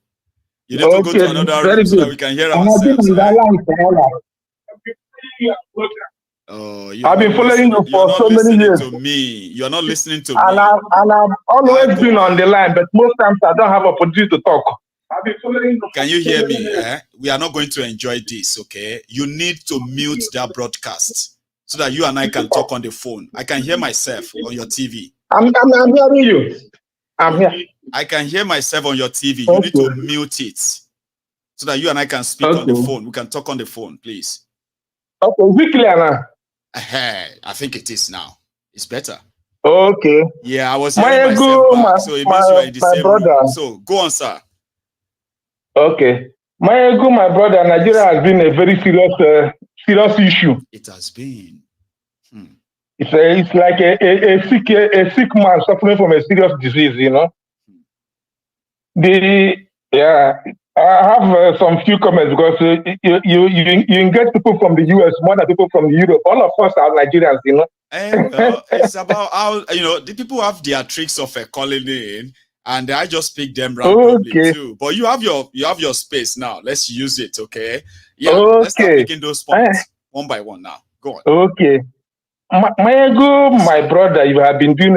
You need to go to another room so that we can hear ourselves. I've been following you for so many years. You're not listening to me. And I've always been on the line, but most times I don't have opportunity to talk. Can you hear me? We are not going to enjoy this, okay? You need to mute that broadcast so that you and I can talk on the phone. I can hear myself on your TV. I'm hearing you. I'm here. I can hear myself on your TV. You need to mute it so that you and I can speak on the phone. We can talk on the phone, please. Okay, is it clear now? I think it is now. It's better. Okay. Yeah, I was hearing myself back, so it means you are in the same room. So go on, sir. Okay. Maiyegun, my brother, Nigeria has been a very serious issue. It has been. It's like a sick man suffering from a serious disease, you know. I have some few comments because you get people from the US more than people from Europe. All of us are Nigerians, you know. Well, it's about how, the people have their tricks of calling in. And I just pick them randomly too. But you have your space now. Let's use it, okay? Yeah, let's start picking those points one by one now. Go on. Okay. Maiyegun, my brother, you have been doing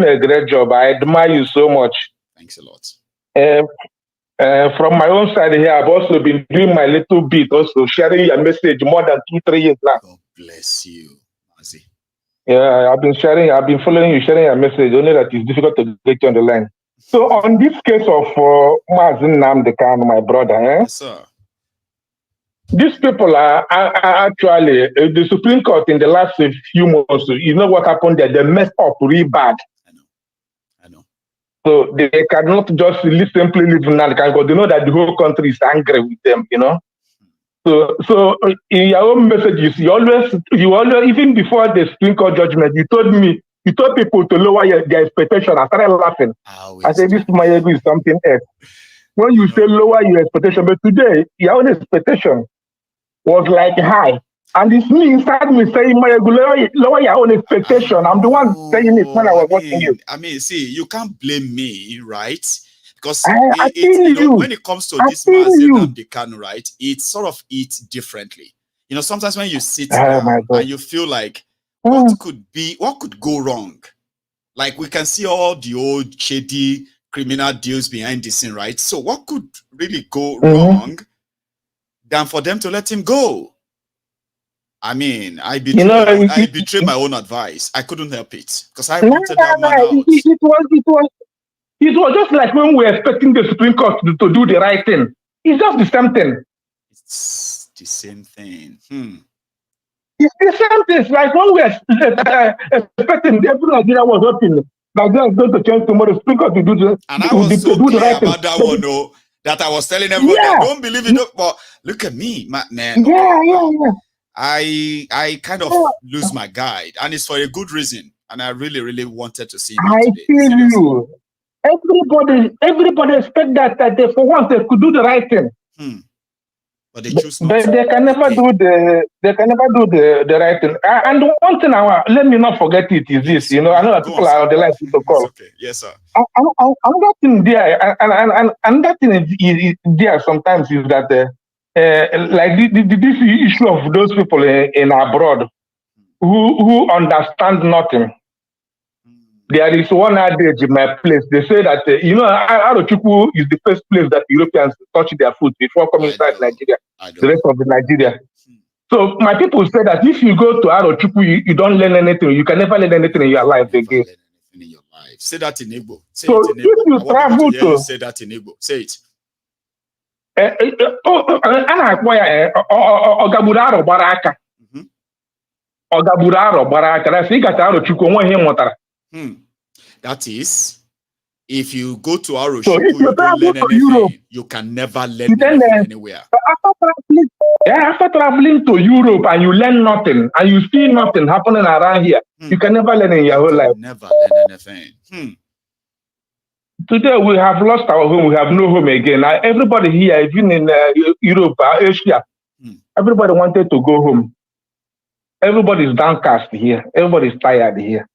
a great job. I admire you so much. Thanks a lot. From my own side here, I've also been doing my little bit, also sharing your message more than 2-3 years now. God bless you, Mazi. Yeah, I've been following you, sharing your message. Only that it's difficult to get you on the line. So on this case of Nnamdi Kanu, my brother, Yes, sir. These people are actually the Supreme Court in the last few months. You know what happened there? They messed up really bad. I know. So they cannot just simply leave Nnamdi Kanu because they know that the whole country is angry with them. You know. So in your own messages, you always even before the Supreme Court judgment, you told people to lower their expectation. I started laughing. I said, this Maiyegun is something else. When you say lower your expectation, but today your own expectation was like high. And it's me inside me saying, Maiyegun, lower your own expectation. I'm the one saying it when I was watching you. I mean, see, you can't blame me, right? Because when it comes to this Nnamdi Kanu, right, it sort of eats differently. You know, sometimes when you sit down and you feel like, what could go wrong? Like we can see all the old shady criminal deals behind the scene, right? So what could really go wrong than for them to let him go? I mean, I betrayed my own advice. I couldn't help it because I wanted that man out. It was just like when we were expecting the Supreme Court to do the right thing. It's just the same thing. It's the same thing. It's the same thing. It's like when we were expecting every Nigeria was hoping Nigeria is going to change tomorrow. Supreme Court to do the and I was so clear right about that one, though, that I was telling everybody, don't believe it. But look at me, man. I kind of lose my guide, and it's for a good reason. And I really, really wanted to see him today. Feel you. Everybody expect that they, for once, they could do the right thing. But they choose not to. They can never do the right thing. And one thing let me not forget it is this. You know, I know that people are on the line to call. Okay. Yes, sir. Another thing there, and another thing is there sometimes is that like this issue of those people in abroad who understand nothing. There is one adage in my place. They say that, you know, Arochukwu is the first place that Europeans touch their food before coming inside Nigeria, the rest of the Nigeria. So my people say that if you go to Arochukwu, you don't learn anything. You can never learn anything in your life again. Say that in Igbo. Say so it in Igbo. If you travel to... Say that in Igbo. Say it. Ogabura Baraka. Ogabura Baraka. That's it. Arochukwu onwe him motara. That is, if you go to Aroshiku, so if you don't learn anything, Europe, you can never learn anything anywhere. After traveling to Europe and you learn nothing, and you see nothing happening around here, you can never learn in your whole life. Never learn anything. Today we have lost our home. We have no home again. Everybody here, even in Europe, Asia, everybody wanted to go home. Everybody is downcast here. Everybody is tired here.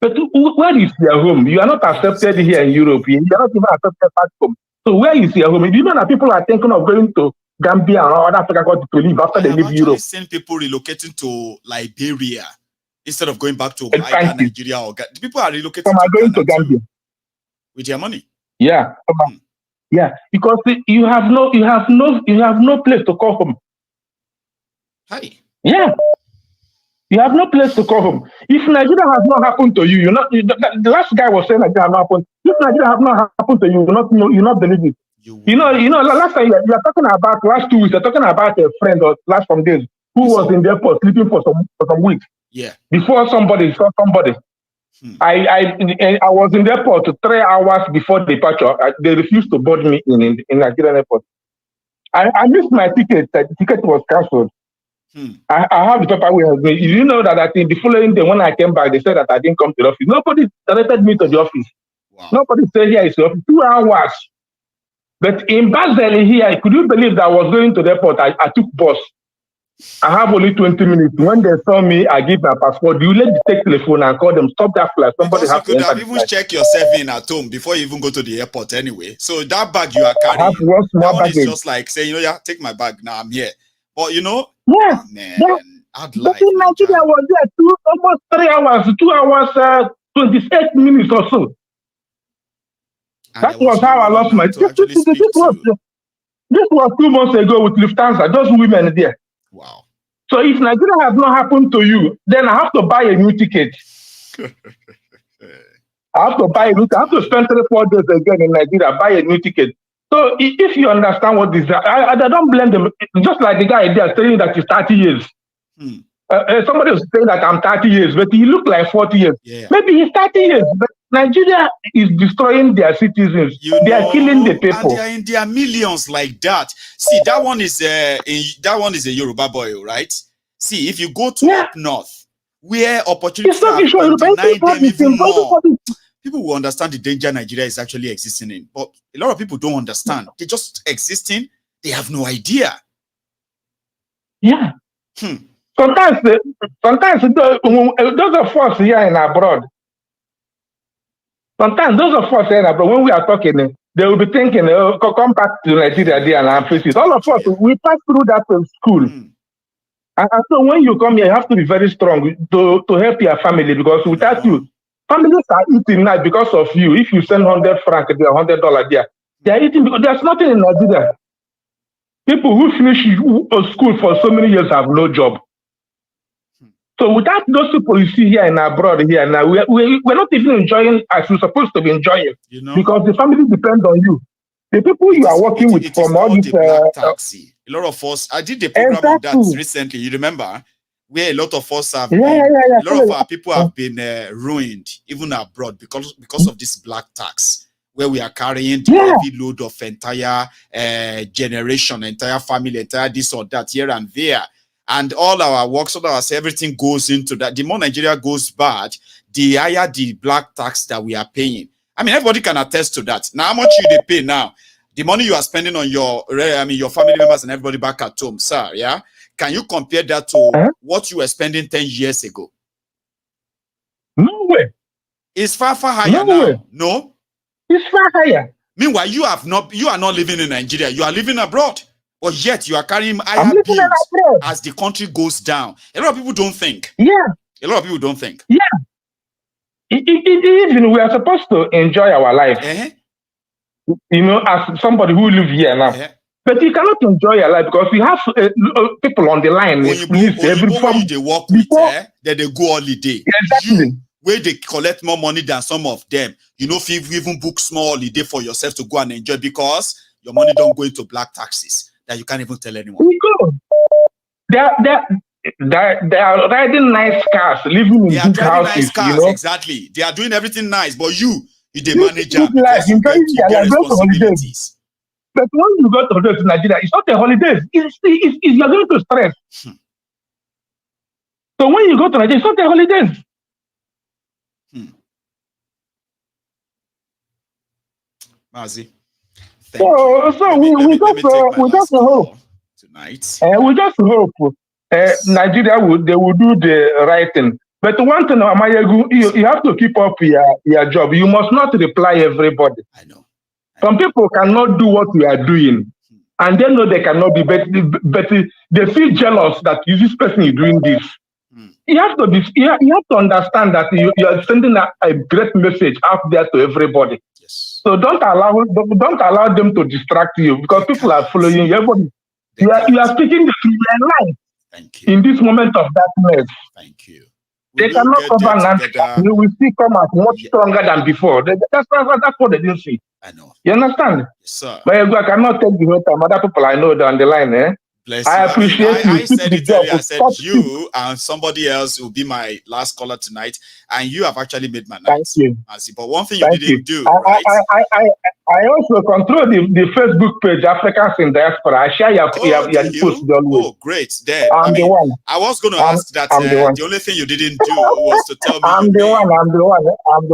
But where is your home? You are not accepted here in Europe. You are not even accepted back home. So where is your home? You know that people are thinking of going to Gambia and other Africa to live after they leave Europe. I've seen people relocating to Liberia instead of going back to Nigeria or people are relocating to Gambia with their money. Yeah, yeah, because you have no place to call home. Hi. Yeah. You have no place to call home. If Nigeria has not happened to you, the last guy was saying Nigeria has not happened. If Nigeria has not happened to you, you not believe it. You know, last time you are talking about last 2 weeks, you're talking about a friend or last some days who was in the airport sleeping for some weeks. Yeah. Before somebody saw somebody. I was in the airport 3 hours before departure. They refused to board me in Nigerian airport. I missed my ticket. The ticket was cancelled. I have the paper with me. You know that I think the following day when I came back, they said that I didn't come to the office. Nobody directed me to the office. Wow. Nobody said here is the office. 2 hours. But in Basel here, could you believe that I was going to the airport? I took bus. I have only 20 minutes. When they saw me, I give my passport. You let me take telephone and call them, stop that flight. Somebody because you could have even checked yourself in at home before you even go to the airport anyway. So that bag you are carrying, I have one small that one baggage. is just like saying, yeah, take my bag. Now I'm here. But you know, yeah, man. But in Nigeria, I was there almost 3 hours, 2 hours, 28 minutes or so. And that was how I lost my. This was 2 months ago with Lufthansa, those women there. Wow. So if Nigeria has not happened to you, then I have to buy a new ticket. I have to buy a new ticket. I have to spend 3-4 days again in Nigeria, buy a new ticket. So if you understand what this is, I don't blame them. Just like the guy there saying that he's 30 years. Somebody was saying that I'm 30 years, but he looked like 40 years. Yeah. Maybe he's 30 years, but Nigeria is destroying their citizens. They are killing the people. And they are in their millions like that. See, that one is a Yoruba boy, right? See, if you go to up north, where opportunities are denied them even more, people will understand the danger Nigeria is actually existing in. But a lot of people don't understand. They're just existing. They have no idea. Yeah. Sometimes those of us here in abroad, sometimes those of us here in abroad, when we are talking, they will be thinking, come back to Nigeria there and face it. All of us, we pass through that school. And so when you come here, you have to be very strong to help your family, because without you, families are eating now because of you. If you send 100 francs there, $100 there, they are eating because there's nothing in Nigeria. People who finish school for so many years have no job. So without those people you see here in abroad here now, we're not even enjoying as we're supposed to be enjoying, because the family depend on you. The people you are working with from all these taxi. A lot of us, I did a program on that recently. You remember, where a lot of us have, a lot of our people have been ruined, even abroad, because of this black tax, where we are carrying the heavy load of entire generation, entire family, entire this or that here and there. And all our works, all our everything goes into that. The more Nigeria goes bad, the higher the black tax that we are paying. I mean, everybody can attest to that. Now, how much you they pay now? The money you are spending on your family members and everybody back at home, sir. Yeah, can you compare that to what you were spending 10 years ago? No way. It's far higher now. No, it's far higher. Meanwhile, you are not living in Nigeria. You are living abroad. But yet you are carrying higher bills as the country goes down. A lot of people don't think. Yeah. A lot of people don't think. Yeah. Even we are supposed to enjoy our life. You know, as somebody who lives here now. But you cannot enjoy your life because you have people on the line. When they work with, then they go holiday. Exactly. Where they collect more money than some of them. You know, if you even book small holiday for yourself to go and enjoy because your money don't go into black taxes. That you can't even tell anyone. They are riding nice cars, living in big houses. Nice cars, you know? Exactly. They are doing everything nice, but you the manager because you get responsibilities. But when you go to holidays in Nigeria, it's not a holiday. It's you're going to stress. So when you go to Nigeria, it's not a holiday. Mazi. So we just hope tonight. We just hope Nigeria will do the right thing. But one thing, Maiyegun, you have to keep up your job. You must not reply everybody. I know. Some people cannot do what you are doing, and they know they cannot be, but they feel jealous that this person is doing this. You have to understand that you are sending a great message out there to everybody. So don't allow them to distract you because people are following you. Everybody, you are speaking the truth life. Thank you. In this moment of darkness. Thank you. They cannot cover Nnamdi. You will still come out much stronger than before. That's what they didn't see. I know. You understand? Yes, sir. But I cannot take the whole time. Other people I know on the line, Bless I appreciate you. I said it earlier. I said you and somebody else will be my last caller tonight, and you have actually made my night. Thank you. But one thing you didn't do, right? I also control the Facebook page Africans in Diaspora. I share your posts always. Oh, great! Then the one. I was going to ask that the only thing you didn't do was to tell me. I'm the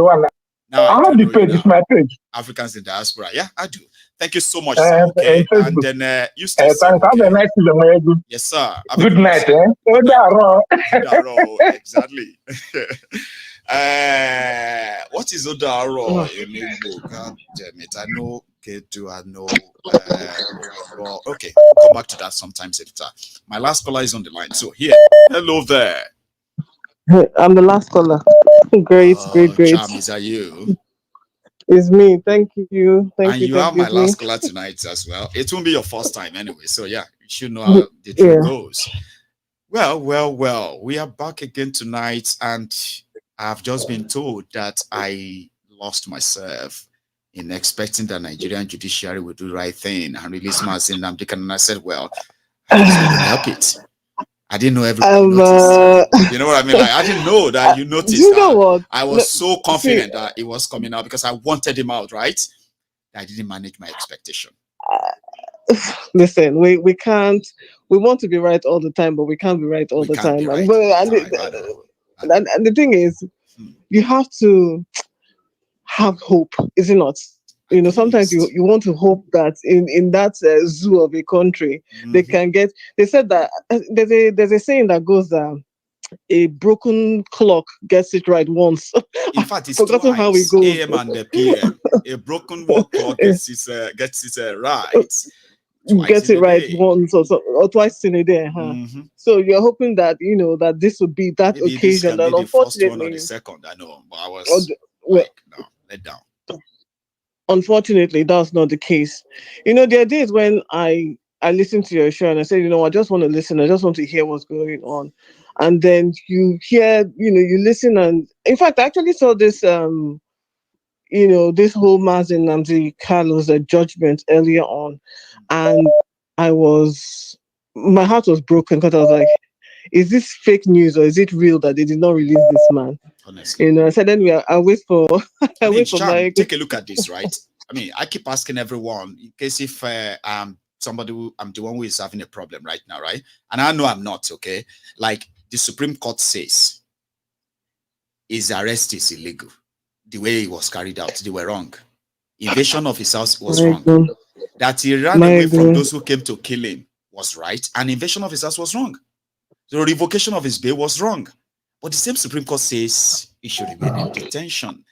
one. Now I have the page. It's my page. Africans in Diaspora. Yeah, I do. Thank you so much, sir. Okay, and then you stay safe. Thanks. Have a nice evening. Yes, sir. Good night. Exactly. What is Odaro? God damn it! I know. I know. Okay, we'll come back to that sometimes later. My last caller is on the line. So here. Hello there. I'm the last caller. Great. Charm, is that you? It's me. Thank you. And you have my last caller tonight as well. It won't be your first time anyway. So yeah, you should know how the truth goes. Well. We are back again tonight, and I've just been told that I lost myself in expecting the Nigerian judiciary would do the right thing and release Nnamdi Kanu. And I said, well, I just couldn't help it. I didn't know everybody noticed. You know what I mean? Like, I didn't know that you noticed. You know what? I was so confident that it was coming out because I wanted him out, right? I didn't manage my expectation. Listen, we can't. We want to be right all the time, but we can't be right all the time. Right. And the thing is, you have to have hope, is it not? You know, sometimes you want to hope that in that zoo of a country, they can get. They said that there's a saying that goes, a broken clock gets it right once. In fact, it's forgotten how it goes. AM and the PM. A broken clock gets it right. Gets it right once or twice in a day. So you're hoping that that this would be that maybe occasion. This and can be the first one or unfortunately, the second. I know, but I was let down. Unfortunately, that's not the case. There are days when I listen to your show and I say, I just want to listen. I just want to hear what's going on. And then you hear, you listen. And in fact, I actually saw this, this whole Nnamdi Kanu's judgment earlier on. And my heart was broken because I was like, is this fake news or is it real that they did not release this man? Honestly. I said, then I wait for Charm, take a look at this, right? I mean, I keep asking everyone in case if I'm the one who is having a problem right now, right? And I know I'm not, okay? Like the Supreme Court says, his arrest is illegal. The way it was carried out, they were wrong. Invasion of his house was wrong. That he ran away from those who came to kill him was right. And invasion of his house was wrong. The revocation of his bail was wrong. But the same Supreme Court says he should remain in detention.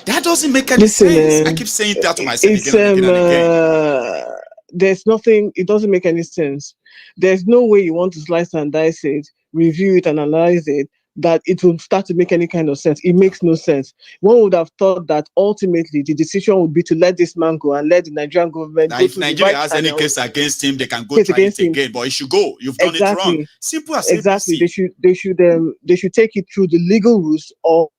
That doesn't make any sense. I keep saying that to myself again and again. There's nothing, it doesn't make any sense. There's no way you want to slice and dice it, review it, analyze it, that it will start to make any kind of sense. It makes no sense. One would have thought that ultimately the decision would be to let this man go and let the Nigerian government now, if Nigeria has any case against him, they can go try it again. But he should go. You've done it wrong. Simple as exactly. They should take it through the legal routes of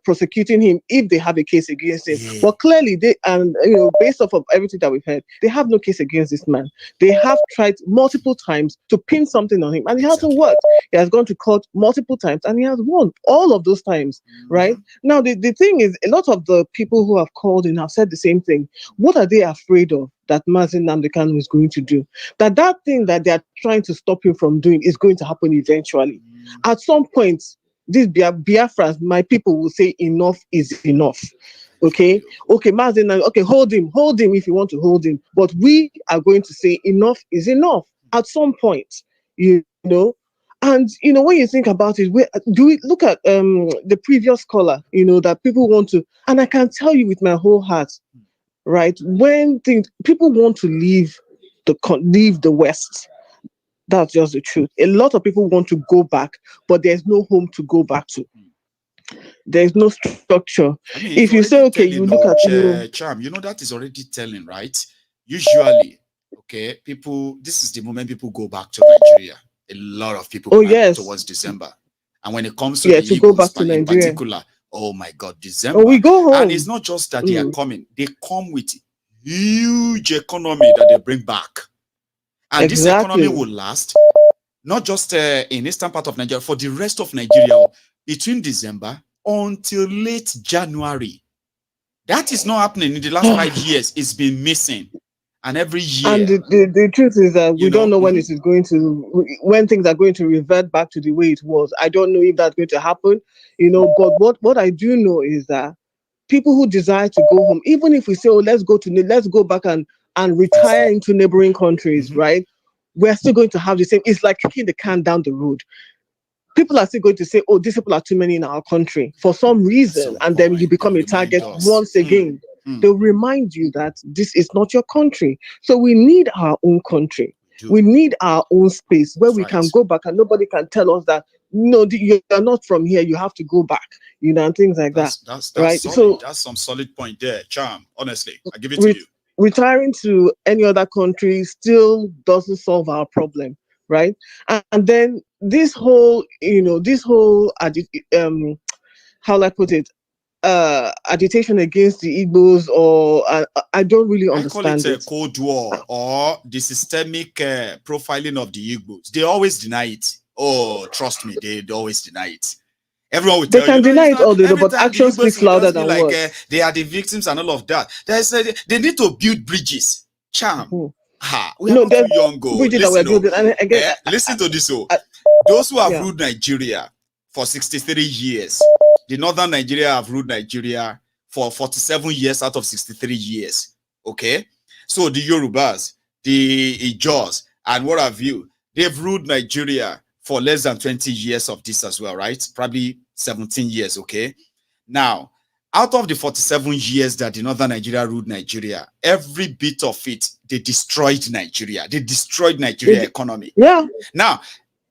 prosecuting him if they have a case against him. Yeah. But clearly, based off of everything that we've heard, they have no case against this man. They have tried multiple times to pin something on him, and it hasn't worked. He has gone to court multiple times, and he has won all of those times, right? Now, the thing is, a lot of the people who have called in have said the same thing. What are they afraid of that Nnamdi Kanu is going to do? That thing that they are trying to stop him from doing is going to happen eventually. At some point, these Biafrans, my people will say enough is enough. Okay, Mazen, okay, hold him if you want to hold him. But we are going to say enough is enough at some point, And, when you think about it, do we look at the previous caller, that people want to, and I can tell you with my whole heart, right, when people want to leave the West, that's just the truth. A lot of people want to go back, but there's no home to go back to. There's no structure. I mean, if you say, okay, you look at Charm, that is already telling, right? Usually, okay, this is the moment people go back to Nigeria. A lot of people go back towards December. And when it comes to the Igbos, go back to in Nigeria. particular, oh my God, December. We go home. And it's not just that they are coming. They come with huge economy that they bring back. And this economy will last, not just in eastern part of Nigeria, for the rest of Nigeria, between December until late January. That is not happening in the last 5 years. It's been missing. And every year. And the truth is that we don't know when it is going to, when things are going to revert back to the way it was. I don't know if that's going to happen, but what I do know is that people who desire to go home, even if we say, let's go back and retire into neighboring countries, right? We're still going to have the same. It's like kicking the can down the road. People are still going to say, these people are too many in our country for some reason. And then you become a target once again. They'll remind you that this is not your country. So we need our own country. We need our own space where we can go back and nobody can tell us that, no, you're not from here, you have to go back, you know, and things like that. That's right? solid. So that's some solid point there, Charm. Honestly, I give it to you. Retiring to any other country still doesn't solve our problem, right? And then this whole, how I put it, agitation against the Igbos, or I don't really understand it. I call it a Cold War or the systemic profiling of the Igbos. They always deny it. Oh, trust me, they always deny it. Everyone will tell you. They can deny it all day, but action speaks louder than words. They are the victims and all of that. They need to build bridges. Charm. We are not too young. Listen to this. Those who have ruled Nigeria for 63 years, the northern Nigeria have ruled Nigeria for 47 years out of 63 years. Okay? So the Yorubas, the Ijaws, and what have you, they've ruled Nigeria for less than 20 years of this as well, right? Probably 17 years, okay? Now, out of the 47 years that the northern Nigeria ruled Nigeria, every bit of it, they destroyed Nigeria. They destroyed Nigeria economy. Yeah. Now,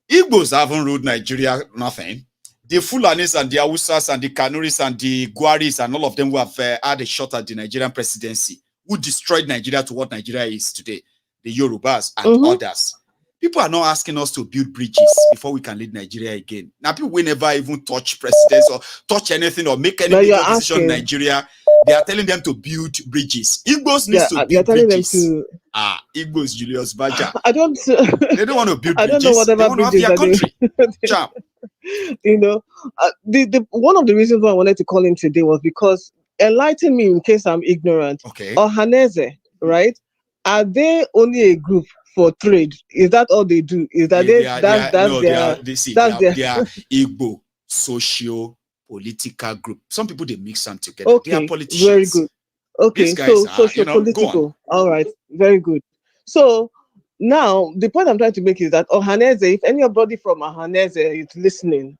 Igbos haven't ruled Nigeria, nothing. The Fulanis and the Hausas and the Kanuris and the Gwaris and all of them who have had a shot at the Nigerian presidency, who destroyed Nigeria to what Nigeria is today, the Yorubas and others. People are not asking us to build bridges before we can lead Nigeria again. Now, people will never even touch presidents or touch anything or make any decision in Nigeria. They are telling them to build bridges. Igbos needs to build bridges. Igbos, Julius Baja. They don't want to build bridges. I don't know whatever they want to have their country. You know, the one of the reasons why I wanted to call in today was because, enlighten me in case I'm ignorant. Okay. Ohaneze, right? Are they only a group for trade? Is that all they do? Is that they are Igbo socio-political group. Some people, they mix them together. Okay, they are politicians. very good. Okay, so socio-political. All right, very good. So now the point I'm trying to make is that Ohaneze, if anybody from Ohaneze is listening,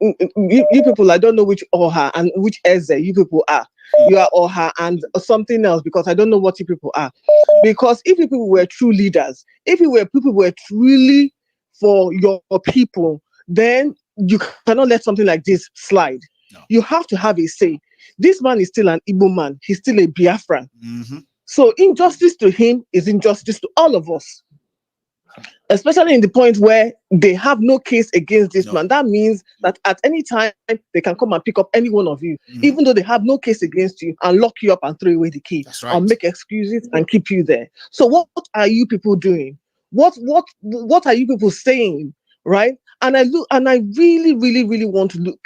you people, I don't know which Oha and which Eze you people are. You are Oha and something else, because I don't know what you people are. Because if people were true leaders, if people were truly for your people, then you cannot let something like this slide. No. You have to have a say. This man is still an Igbo man. He's still a Biafran. So injustice to him is injustice to all of us. Especially in the point where they have no case against this man. That means that at any time, they can come and pick up any one of you, even though they have no case against you, and lock you up and throw away the key, or make excuses and keep you there. So what are you people doing? What are you people saying, right? And I really, really, really want to look,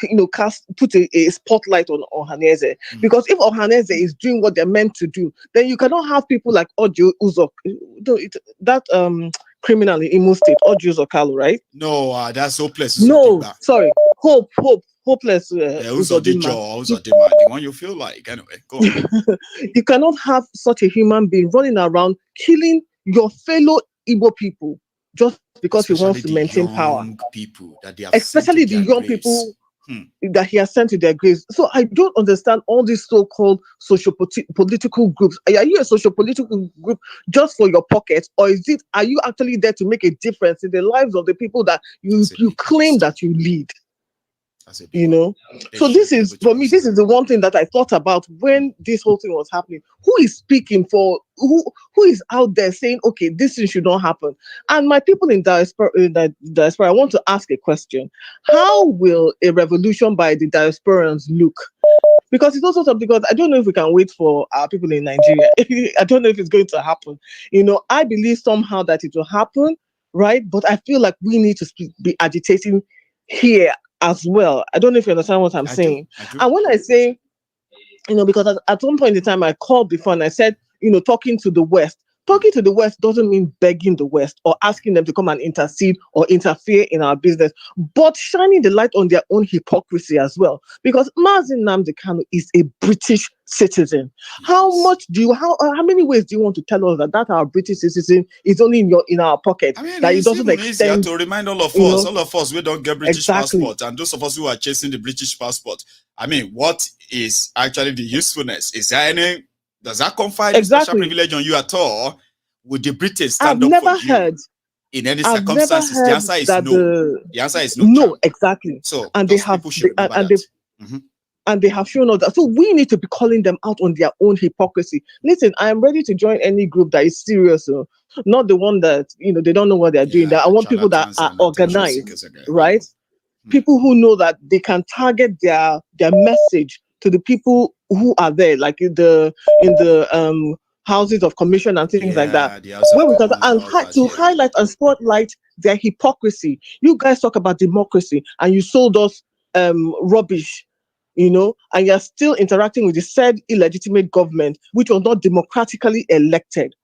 put a spotlight on Ohaneze, because if Ohaneze is doing what they're meant to do, then you cannot have people like Ojo Uzok, criminal in Imo State, or Jews or Kalu, right? No, that's hopeless. No, sorry, hopeless. Uzodima, the one you feel like. Anyway, go on. You cannot have such a human being running around killing your fellow Igbo people just because he wants to maintain power. People that they have, especially the young people that he has sent to their graves. So I don't understand all these so-called social-political groups. Are you a social-political group just for your pockets, or are you actually there to make a difference in the lives of the people that you claim that you lead? So this is, for me, this is the one thing that I thought about when this whole thing was happening. Who is speaking for, who is out there saying, okay, this thing should not happen? And my people in diaspora, I want to ask a question. How will a revolution by the diasporans look? Because it's also something, because I don't know if we can wait for our people in Nigeria. I don't know if it's going to happen. I believe somehow that it will happen, right? But I feel like we need to be agitating here as well. I don't know if you understand what I'm saying. I do. And when I say, because at one point in time I called before and I said, talking to the West. Talking to the West doesn't mean begging the West or asking them to come and intercede or interfere in our business, but shining the light on their own hypocrisy as well. Because Nnamdi Kanu is a British citizen. How many ways do you want to tell us that our British citizen is only in our pocket? That it doesn't extend to remind all of us, we don't get British passport, and those of us who are chasing the British passport. What is actually the usefulness? Is there any? Does that confer any special privilege on you at all? Would the British stand up for you? in any circumstances? The answer is no. The answer is no. No, exactly. So and they have and they have shown us that. So we need to be calling them out on their own hypocrisy. Listen, I am ready to join any group that is serious, not the one that they don't know what they're doing. That I want people that are organized, right? People who know that they can target their message to the people who are there, like in the houses of commission and things like that. When we talk to highlight and spotlight their hypocrisy. You guys talk about democracy and you sold us rubbish, and you're still interacting with the said illegitimate government, which was not democratically elected,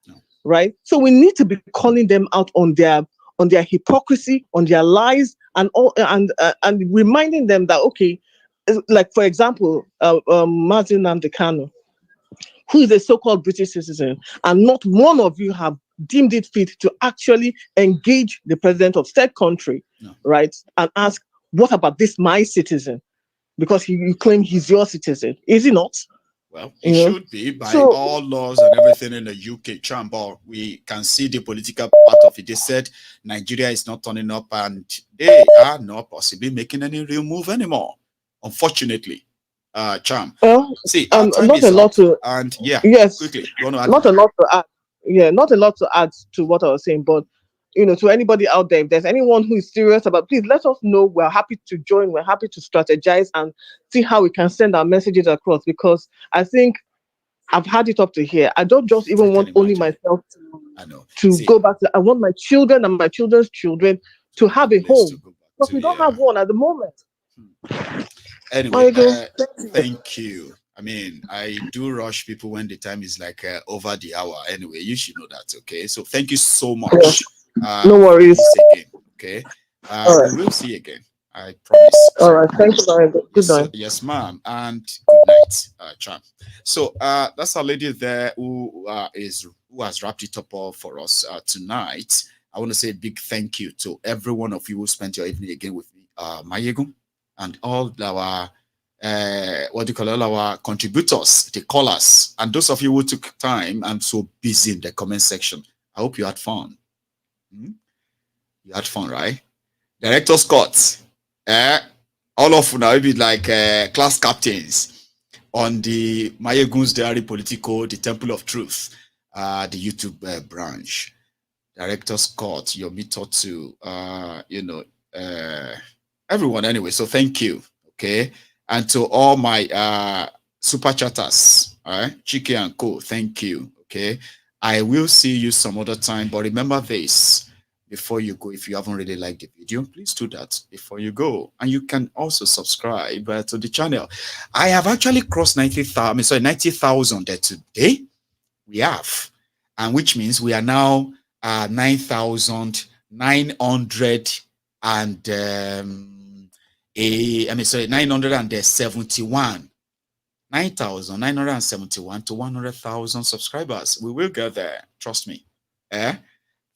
right? So we need to be calling them out on their hypocrisy, on their lies, and reminding them that, okay, like for example, Nnamdi Kanu, who is a so-called British citizen, and not one of you have deemed it fit to actually engage the president of said country, right, and ask, what about this my citizen? Because you claim he's your citizen, is he not? Well, it should be by all laws and everything in the UK chamber. We can see the political part of it. They said Nigeria is not turning up and they are not possibly making any real move anymore, unfortunately. Cham. See, not a lot to quickly. Not a lot to add. Yeah, not a lot to add to what I was saying, but to anybody out there, if there's anyone who is serious about, please let us know. We're happy to join. We're happy to strategize and see how we can send our messages across, because I think I've had it up to here. I don't just even want only myself to go back to. I want my children and my children's children to have a home, because we don't have one at the moment. Anyway, thank you. I mean, I do rush people when the time is like over the hour. Anyway, you should know that, okay? So thank you so much. No worries. Again, okay? We will see you again. I promise. All right. Thank you very much. Good night. Yes, ma'am. And good night, Cham. So that's our lady there who has wrapped it up all for us tonight. I want to say a big thank you to every one of you who spent your evening again with me, Maiyegun, and all our our contributors, the callers, and those of you who took time and so busy in the comment section. I hope you had fun. You had fun, right? Director Scott, all of you now be like class captains on the MaiyegunsDiary Politico, the Temple of Truth, the YouTube branch. Director Scott, your meter too, everyone anyway. So thank you, okay? And to all my super chatters, all right, Chike and Co, thank you, okay? I will see you some other time, but remember this before you go. If you haven't really liked the video, please do that before you go. And you can also subscribe to the channel. I have actually crossed 90,000 there today. We have, and which means we are now 9,900 and 971. 9,971 to 100,000 subscribers. We will get there. Trust me.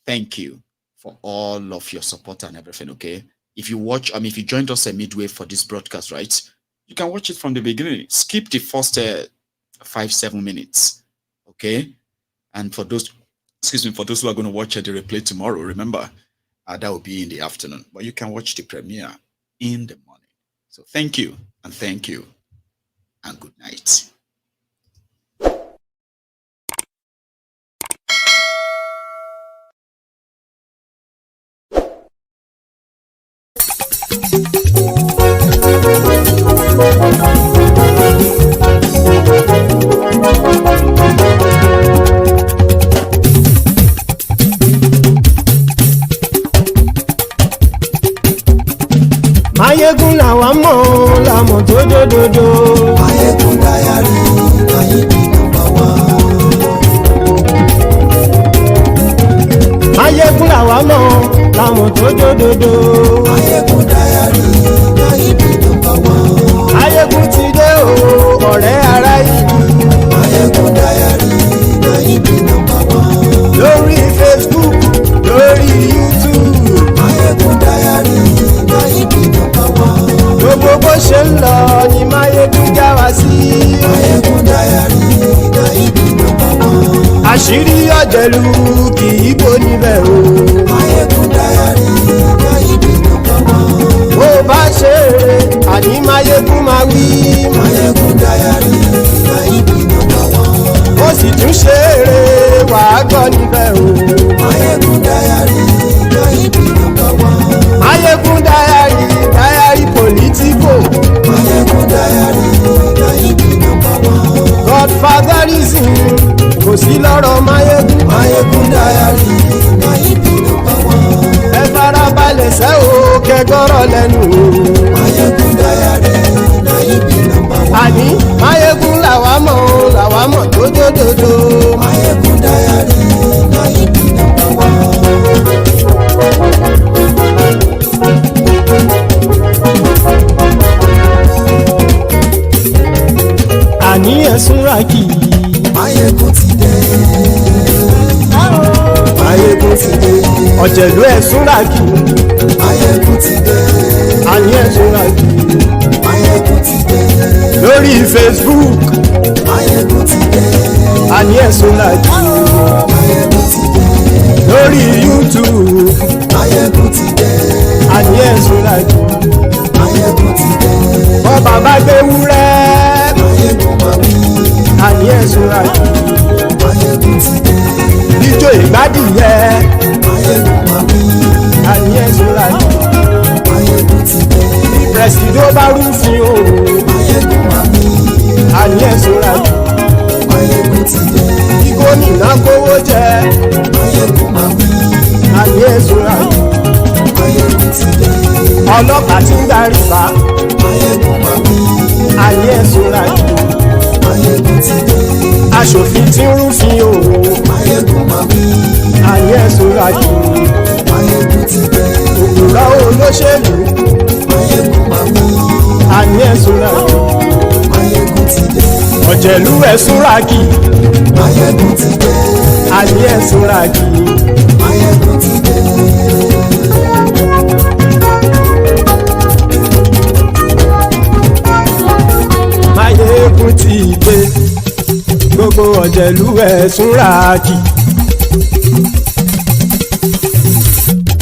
Thank you for all of your support and everything. Okay. If you watch, if you joined us midway for this broadcast, right? You can watch it from the beginning. Skip the first 5-7 minutes. Okay. And for those, for those who are going to watch the replay tomorrow, remember that will be in the afternoon. But you can watch the premiere in the morning. So thank you and good night. Maiyegun làwa mọ̀ làmọ̀ tó dòdòdò. Maiyegun Diary, Maiyegun number one. Maiyegun làwa mọ̀ làmọ̀ tó dòdòdò. Maiyegun Diary, Maiyegun number one. Maiyegun ti dé o, ọ̀rẹ́ ará ìlú. Maiyegun Diary, Maiyegun number one. Lórí Facebook, lórí YouTube. Maiyegun Diary, Maiyegun number one. Gbogbo bó ṣe ń lọ ni Maiyegun já wa sí. Maiyegun Diary, Maiyegun number one. Àṣírí ọ̀jẹ̀lú kì í bò níbẹ̀ o. Maiyegun Diary, Maiyegun number one. Bó bá ṣe eré, àní Maiyegun máa wí. Maiyegun Diary, Maiyegun number one. Ó sì tún ṣe eré, wàá gbọ́ níbẹ̀ o. Maiyegun Diary, Maiyegun number one. Maiyegun Diary, Diary Politico. Maiyegun Diary, Maiyegun number one. Godfatherism, kò sí lọ́rọ̀ Maiyegun. Maiyegun Diary, Maiyegun number one. Ẹ farabalẹ̀ sẹ́ o, kẹgọ́rọ̀ lẹ́nu o. Maiyegun Diary, Maiyegun number one. Àní Maiyegun làwa mọ̀ dódódódó. Maiyegun Diary, Maiyegun number one. Àní ẹ̀sùn ràkì. Maiyegun ti dé. Maiyegun ti dé. Ọ̀jẹ̀lú ẹ̀sùn ràkì. Maiyegun ti dé. Àní ẹ̀sùn ràkì. Maiyegun ti dé. Lórí Facebook. Maiyegun ti dé. Àní ẹ̀sùn ràkì. Maiyegun ti dé. Lórí YouTube. Maiyegun ti dé. Àní ẹ̀sùn ràkì. Maiyegun ti dé. Bọ́ bàbá gbé wúrẹ́. Maiyegun máa wí. Àní ẹ̀sùn ràkì. Maiyegun ti dé. Ijó ìgbádìyẹ. Maiyegun máa wí. Àní ẹ̀sùn ràkì. Maiyegun ti dé. Bí pẹ̀sìdó bá rúfin o. Maiyegun máa wí. Àní ẹ̀sùn ràkì. Maiyegun ti dé. Bí gómìnà kówó jẹ. Maiyegun máa wí. Àní ẹ̀sùn ràkì. Maiyegun ti dé. Ọlọ́pàá ti ń darí bá. Maiyegun máa wí. Àní ẹ̀sùn ràkì. Maiyegun ti dé. Aṣòfin tí ń rúfin o. Maiyegun máa wí. Àní ẹ̀sùn ràkì. Maiyegun ti dé. Òkúra olóṣèlú. Maiyegun máa wí. Àní ẹ̀sùn ràkì. Maiyegun ti dé. Ọ̀jẹ̀lú ẹ̀sùn ràkì. Maiyegun ti dé. Àní ẹ̀sùn ràkì. Maiyegun ti dé. Maiyegun ti dé. Gbogbo ọ̀jẹ̀lú ẹ̀sùn ràkì.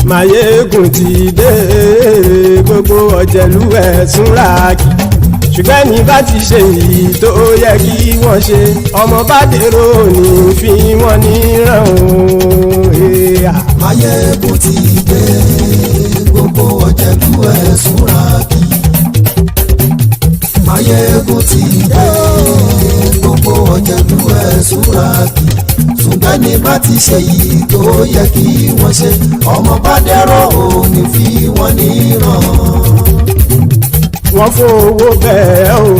Maiyegun ti dé. Gbogbo ọ̀jẹ̀lú ẹ̀sùn ràkì. Ṣùgbọ́n ní bá ti ṣe èyí tó yẹ kí wọ́n ṣe, ọmọ bá dèrò ní fi wọ́n níran o. Maiyegun ti dé. Gbogbo ọ̀jẹ̀lú ẹ̀sùn ràkì. Maiyegun ti dé. Gbogbo ọ̀jẹ̀lú ẹ̀sùn ràkì. Ṣùgbọ́n ní bá ti ṣe èyí tó yẹ kí wọ́n ṣe, ọmọ bá dèrò ní fi wọ́n níran. Wọ́n fowó bẹ́ẹ̀ o.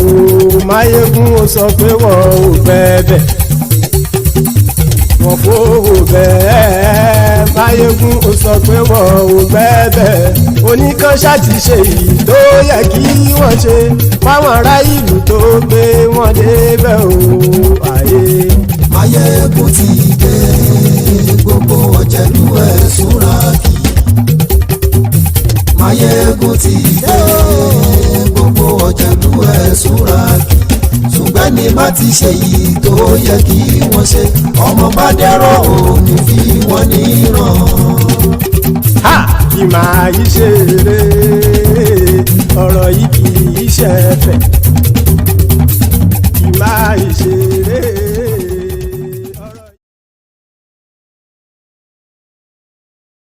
Maiyegun ó sọ pé wọ́n ò bẹ́ẹ̀. Wọ́n fowó bẹ́ẹ̀. Maiyegun ó sọ pé wọ́n ò bẹ́ẹ̀. Oníkan ṣáàtì ṣe èyí tó yẹ kí wọ́n ṣe fáwọn ará ìlú tó gbé wọn débẹ̀ o. Ayé Maiyegun ti dé. Gbogbo ọ̀jẹ̀lú ẹ̀sùn ràkì. Maiyegun ti dé. Gbogbo ọ̀jẹ̀lú ẹ̀sùn ràkì. Ṣùgbọ́n ní bá ti ṣe yìí tó yẹ kí wọ́n ṣe, ọmọ bá dẹ́rọ̀ òní fi wọ́n níran. Kì máa yí ṣeré, ọ̀rọ̀ yìí kì í ṣẹ̀fẹ̀. Kì máa yí